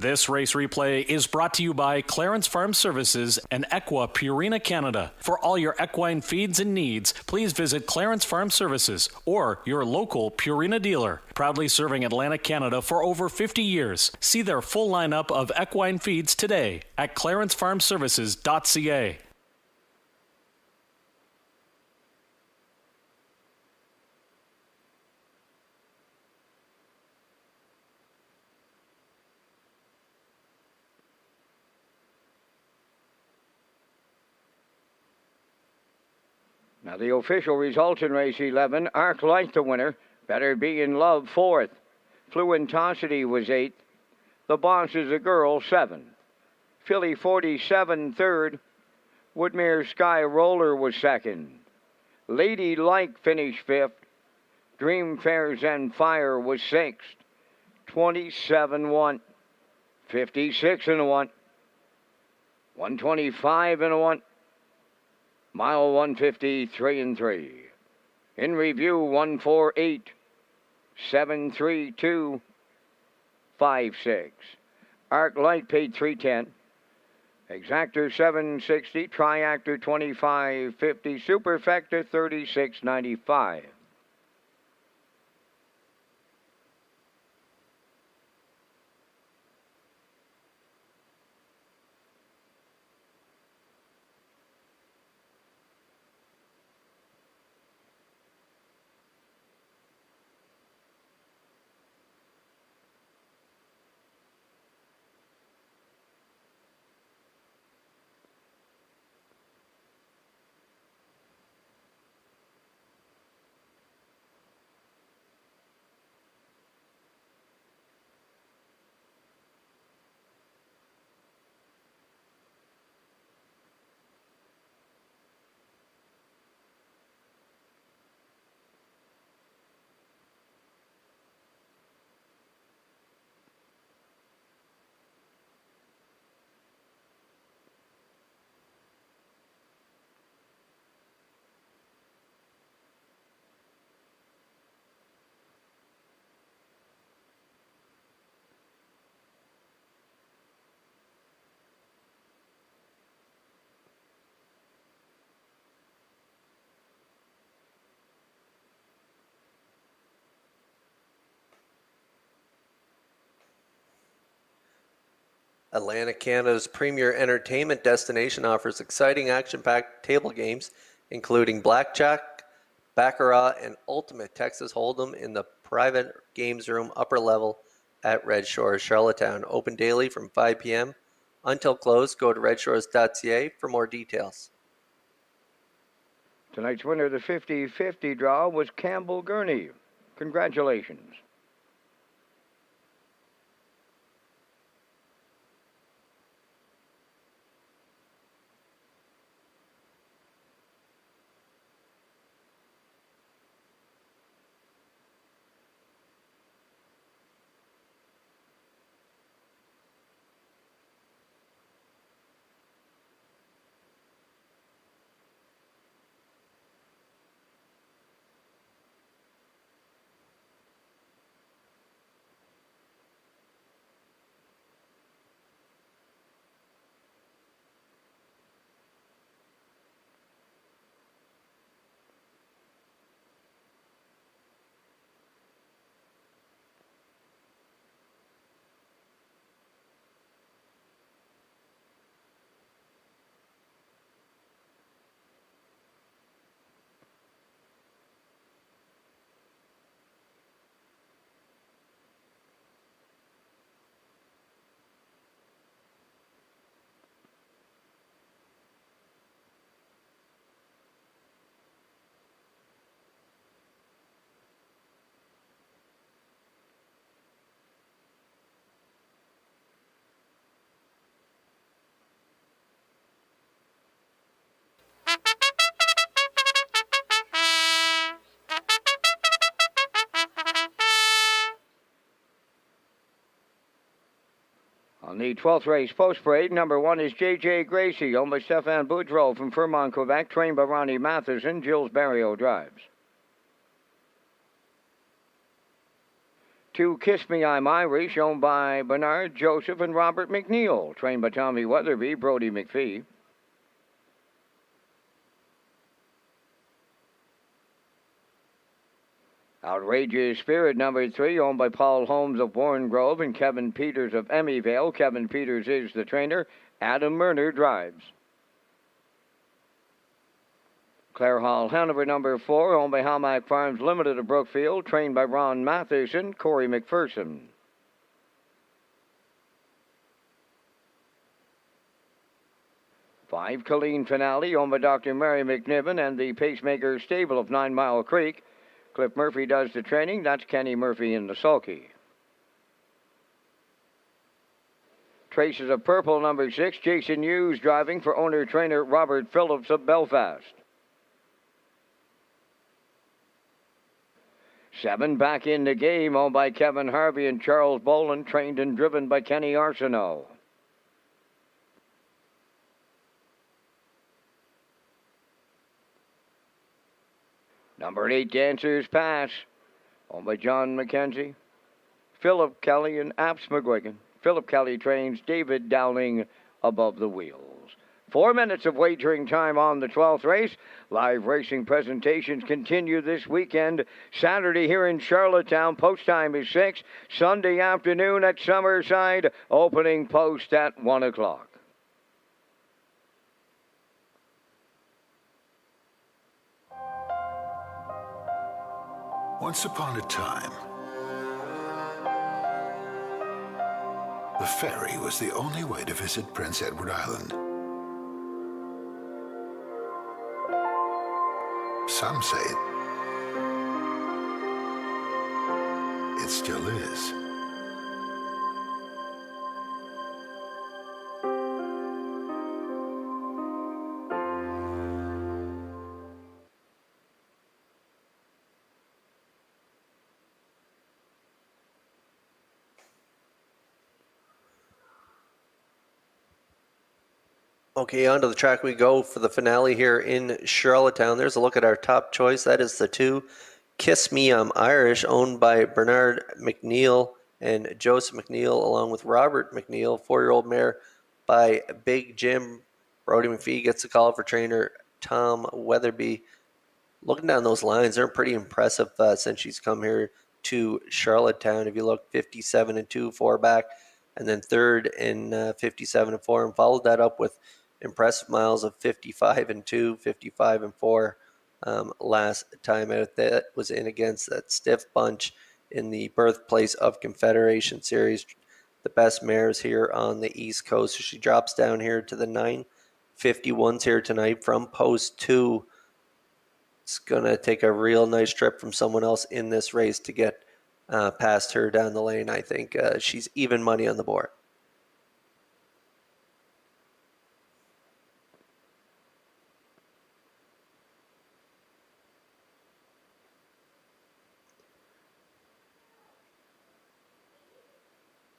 This race replay is brought to you by Clarence Farm Services and Equa Purina Canada. For all your equine feeds and needs, please visit Clarence Farm Services or your local Purina dealer. Proudly serving Atlantic Canada for over 50 years. See their full lineup of equine feeds today at clarencefarmservices.ca. Now the official results in race 11, Arc Light the winner, Better Be in Love 4th, Fluentosity was 8th, The Boss is a Girl 7th, Philly 47 3rd, Woodmere Sky Roller was 2nd, Lady Like finished 5th, Dream Fairs and Fire was 6th, 27-1, 56-1, 125-1, Mile 153 and 3. In review 148, 732, 56. Arc Light paid 310. Exactor 760, Triactor 2550, Superfecta 3695. Atlantic Canada's premier entertainment destination offers exciting action-packed table games, including blackjack, baccarat, and ultimate Texas Hold'em in the private games room upper level at Red Shores, Charlottetown. Open daily from 5 p.m. until close. Go to Redshores.ca for more details. Tonight's winner of the 50-50 draw was Campbell Gurney. Congratulations. On the 12th race post-parade, number 1 is J.J. Gracie, owned by Stefan Boudreau from Fermont, Quebec, trained by Ronnie Matheson. Gilles Barrio drives. 2 Kiss Me I'm Irish, owned by Bernard Joseph and Robert McNeil, trained by Tommy Weatherby, Brody McPhee. Outrageous Spirit, number 3, owned by Paul Holmes of Warren Grove and Kevin Peters of Emmyvale. Kevin Peters is the trainer. Adam Murner drives. Clare Hall Hanover, number 4, owned by Hamac Farms Limited of Brookfield, trained by Ron Matheson, Corey McPherson. Five Colleen Finale, owned by Dr. Mary McNiven and the Pacemaker Stable of 9 Mile Creek. Cliff Murphy does the training. That's Kenny Murphy in the sulky. Traces of Purple, number 6, Jason Hughes driving for owner-trainer Robert Phillips of Belfast. 7 Back in the Game, owned by Kevin Harvey and Charles Boland, trained and driven by Kenny Arsenault. Number 8, Dancers Pass, owned by John McKenzie, Philip Kelly, and Apps McGuigan. Philip Kelly trains David Dowling above the wheels. 4 minutes of wagering time on the 12th race. Live racing presentations continue this weekend. Saturday here in Charlottetown, post time is 6. Sunday afternoon at Summerside, opening post at 1 o'clock. Once upon a time, the ferry was the only way to visit Prince Edward Island. Some say it still is. Okay, onto the track we go for the finale here in Charlottetown. There's a look at our top choice. That is the 2, Kiss Me I'm Irish, owned by Bernard McNeil and Joseph McNeil, along with Robert McNeil, 4-year-old mare by Big Jim. Brody McPhee gets a call for trainer Tom Weatherby. Looking down those lines, they're pretty impressive since she's come here to Charlottetown. If you look, 57-2, 4 back, and then third in 57-4, and followed that up with impressive miles of 55-2, 55-4 last time out. That was in against that stiff bunch in the birthplace of Confederation Series. The best mares here on the East Coast. So she drops down here to the 951s here tonight from post 2. It's going to take a real nice trip from someone else in this race to get past her down the lane. I think she's even money on the board.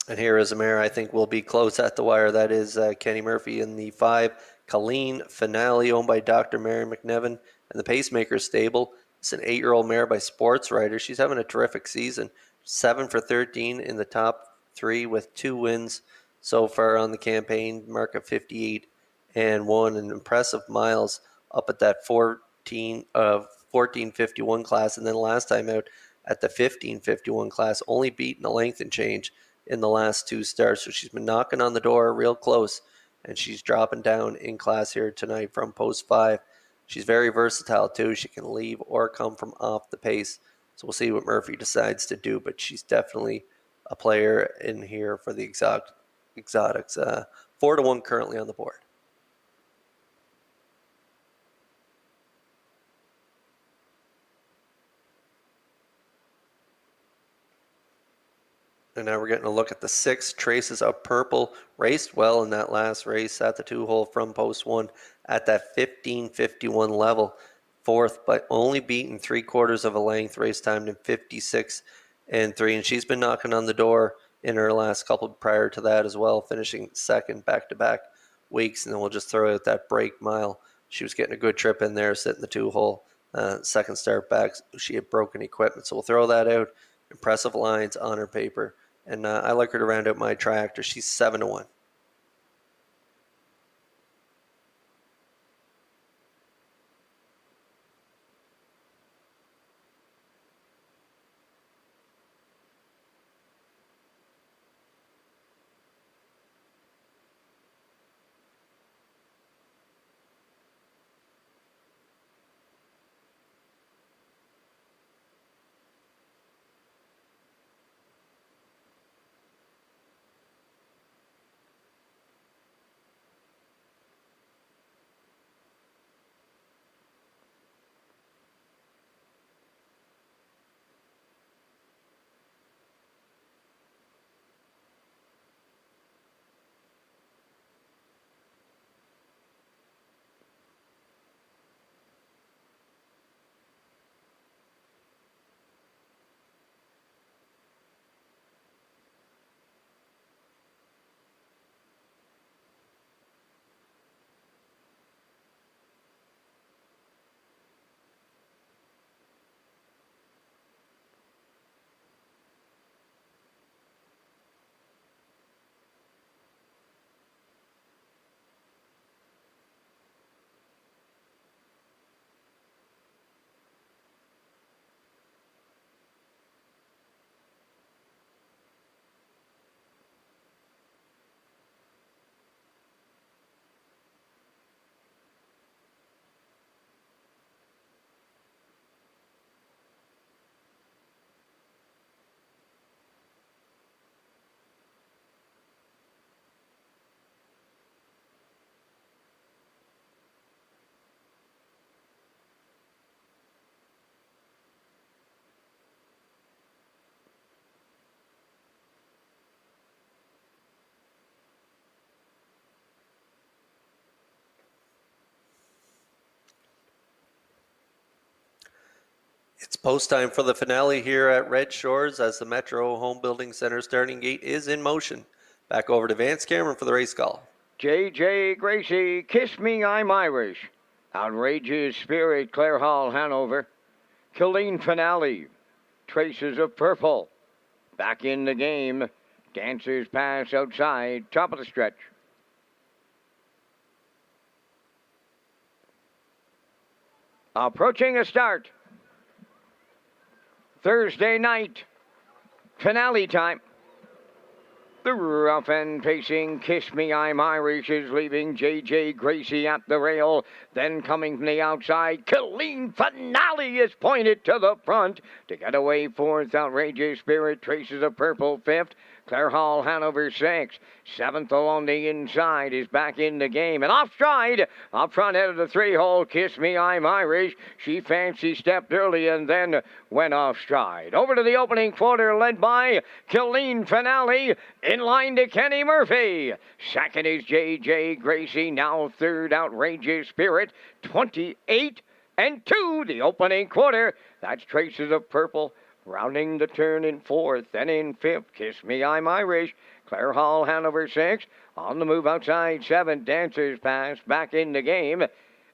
And here is a mare I think will be close at the wire. That is Kenny Murphy in the 5, Colleen Finale, owned by Dr. Mary McNevin and the Pacemaker Stable. It's an 8-year-old mare by Sports Writer. She's having a terrific season. 7 for 13 in the top 3 with 2 wins so far on the campaign. Mark of 58 and 1, and impressive miles up at that 1451 class, and then last time out at the 1551 class, only beaten a length and change in the last 2 starts. So she's been knocking on the door real close, and she's dropping down in class here tonight from post 5. She's very versatile too. She can leave or come from off the pace. So we'll see what Murphy decides to do, but she's definitely a player in here for the exotics. 4-1 currently on the board. And now we're getting a look at the 6, Traces of Purple. Raced well in that last race at the 2-hole from post 1 at that 1551 level. 4th, but only beaten 3/4 of a length. Race time in 56-3. And she's been knocking on the door in her last couple prior to that as well, finishing second back-to-back weeks. And then we'll just throw out that break mile. She was getting a good trip in there, sitting the 2-hole. Second start back, she had broken equipment. So we'll throw that out. Impressive lines on her paper. And I like her to round out my triactor. She's 7-1. It's post time for the finale here at Red Shores as the Metro Home Building Center starting gate is in motion. Back over to Vance Cameron for the race call. J.J. Gracie, Kiss Me, I'm Irish. Outrageous Spirit, Clare Hall, Hanover. Killeen Finale, Traces of Purple. Back in the game, Dancers Pass outside, top of the stretch. Approaching a start. Thursday night, finale time. The rough and pacing Kiss Me, I'm Irish is leaving J.J. Gracie at the rail. Then coming from the outside, Killeen Finale is pointed to the front. To get away fourth, Outrageous Spirit, Traces of Purple fifth. Clare Hall, Hanover 6th. 7th along the inside is back in the game. And off stride, up front head of the 3-hole, Kiss Me, I'm Irish. She fancy stepped early and then went off stride. Over to the opening quarter, led by Killeen Finale. In line to Kenny Murphy. Second is J.J. Gracie. Now third, Outrageous Spirit. 28 and 2, the opening quarter. That's Traces of Purple. Rounding the turn in fourth, then in fifth, Kiss Me, I'm Irish. Clare Hall, Hanover 6. On the move outside 7, Dancers Pass. Back in the game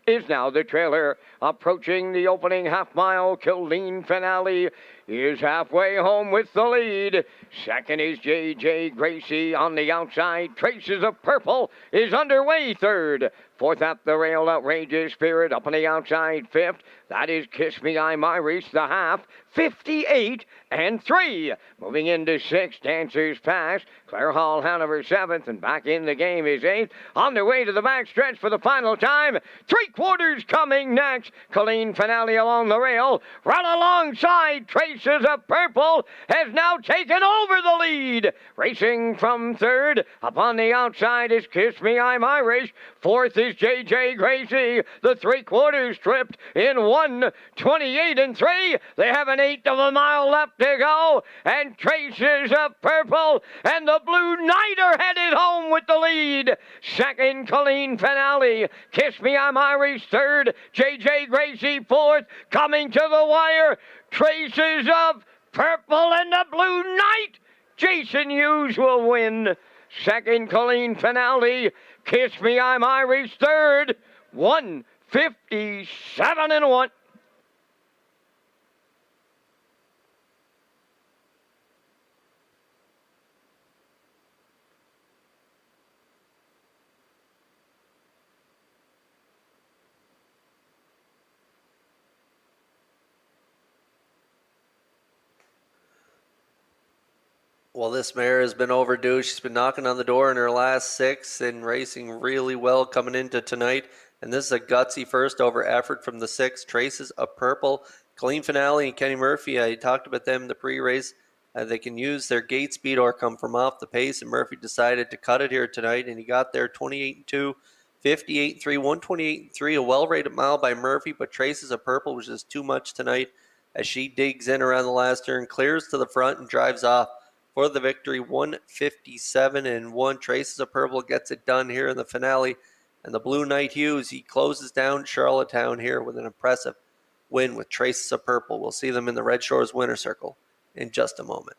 is now the trailer. Approaching the opening half mile, Killeen Finale is halfway home with the lead. Second is J.J. Gracie on the outside. Traces of Purple is underway third. Fourth at the rail, Outrageous Spirit up on the outside fifth. That is Kiss Me, I'm Irish, the half. 58 and 3. Moving into sixth, Dancers Pass. Clare Hall, Hanover 7th, and back in the game is 8th. On their way to the back stretch for the final time. 3/4 coming next. Killeen Finale along the rail. Right alongside, Traces of Purple has now taken over the lead. Racing from third. Up on the outside is Kiss Me, I'm Irish. Fourth is J.J. Gracie. The 3/4 tripped in 1:28 and 3. They have an 1/8 of a mile left to go. And Traces of Purple and the Blue Knight are headed home with the lead. Second, Killeen Finale. Kiss Me, I'm Irish. Third, J.J. Gracie. Fourth, coming to the wire, Traces of Purple and the Blue Knight Jason Hughes will win. Second, Colleen Finale. Kiss Me, I'm Irish. Third, 157-1. Well, this mare has been overdue. She's been knocking on the door in her last 6 and racing really well coming into tonight. And this is a gutsy first over effort from the 6. Traces of Purple, Clean Finale, and Kenny Murphy. I talked about them in the pre-race. They can use their gate speed or come from off the pace. And Murphy decided to cut it here tonight. And he got there 28-2, 58-3, 128-3. A well-rated mile by Murphy. But Traces of Purple was just too much tonight as she digs in around the last turn, clears to the front, and drives off for the victory. 157-1. Traces of Purple gets it done here in the finale. And the Blue Knight Hughes, he closes down Charlottetown here with an impressive win with Traces of Purple. We'll see them in the Red Shores winner circle in just a moment.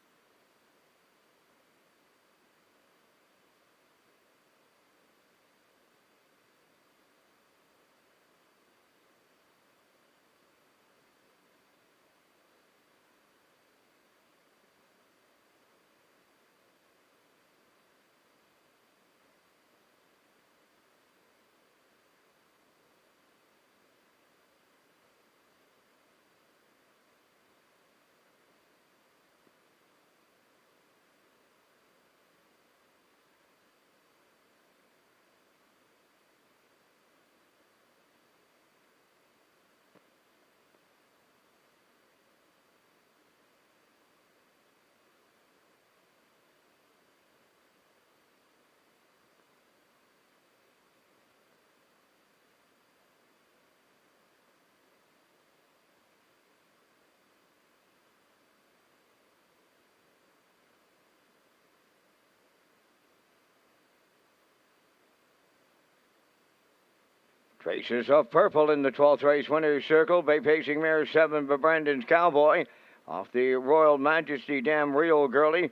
Traces of Purple in the 12th race winner's circle. Bay pacing mare 7 for Brandon's Cowboy. Off the Royal Majesty Dam Real Girlie.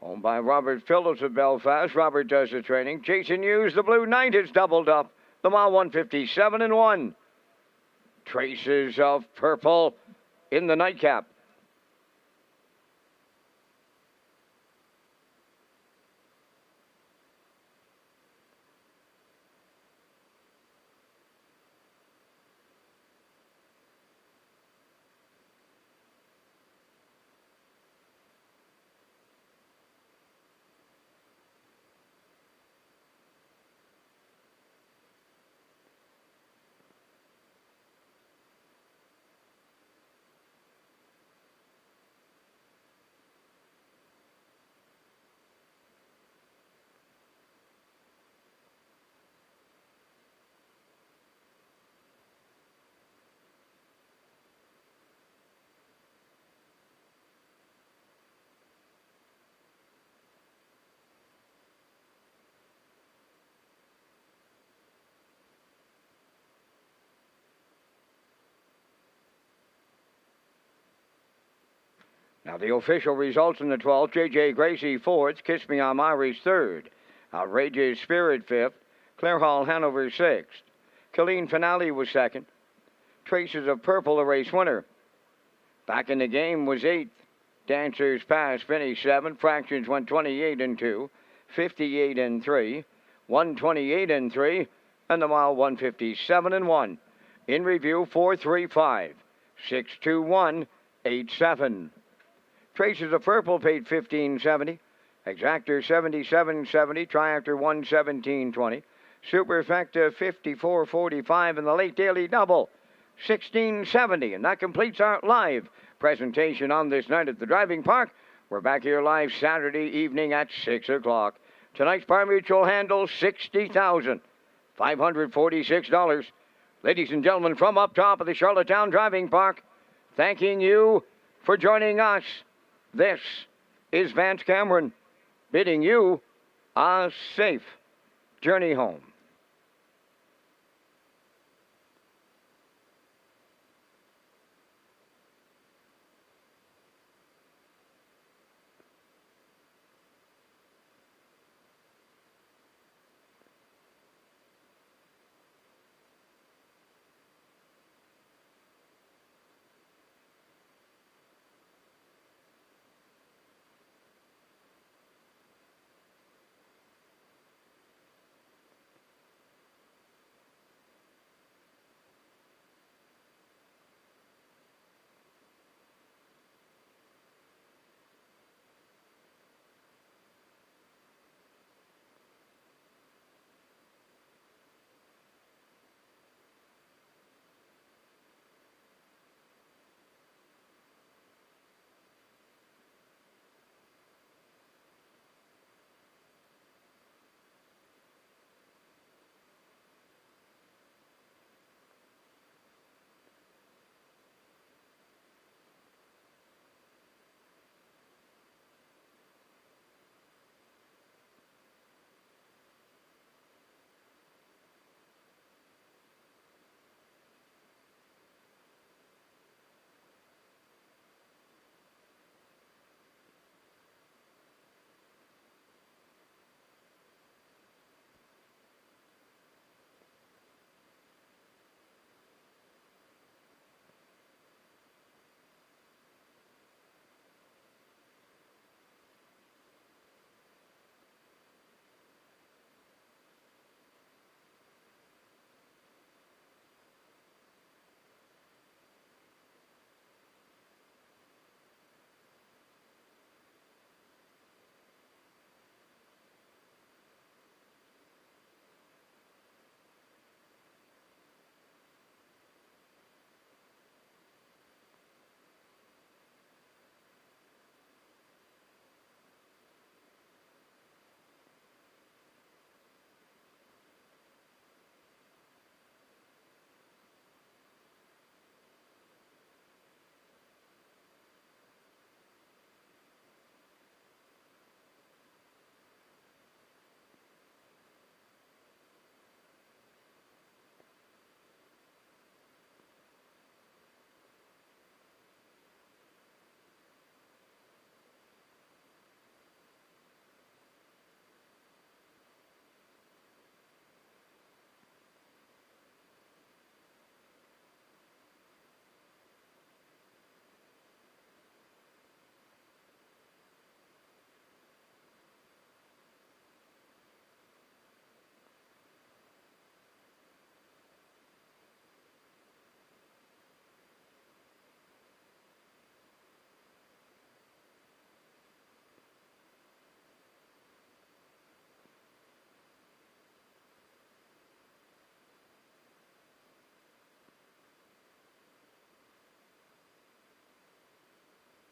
Owned by Robert Phillips of Belfast. Robert does the training. Jason Hughes, the Blue Knight, has doubled up. The mile 157-1. Traces of Purple in the nightcap. Now the official results in the 12th. J.J. Gracie fourth. Kiss Me I'm Irish third. Outrageous Spirit fifth. Claire Hall Hanover sixth. Colleen Finale was second. Traces of Purple, a race winner. Back in the game was eighth. Dancers Pass finished seventh. Fractions went 28-2, 58-3, 128-3, and the mile 157-1. In review 435, 62187. Traces of Purple paid $15.70. Exactor $77.70. Triactor $117.20. Superfecta $54.45. And the late daily double $16.70. And that completes our live presentation on this night at the driving park. We're back here live Saturday evening at 6 o'clock. Tonight's Par Mutual handle $60,546. Ladies and gentlemen, from up top of the Charlottetown Driving Park, thanking you for joining us. This is Vance Cameron bidding you a safe journey home.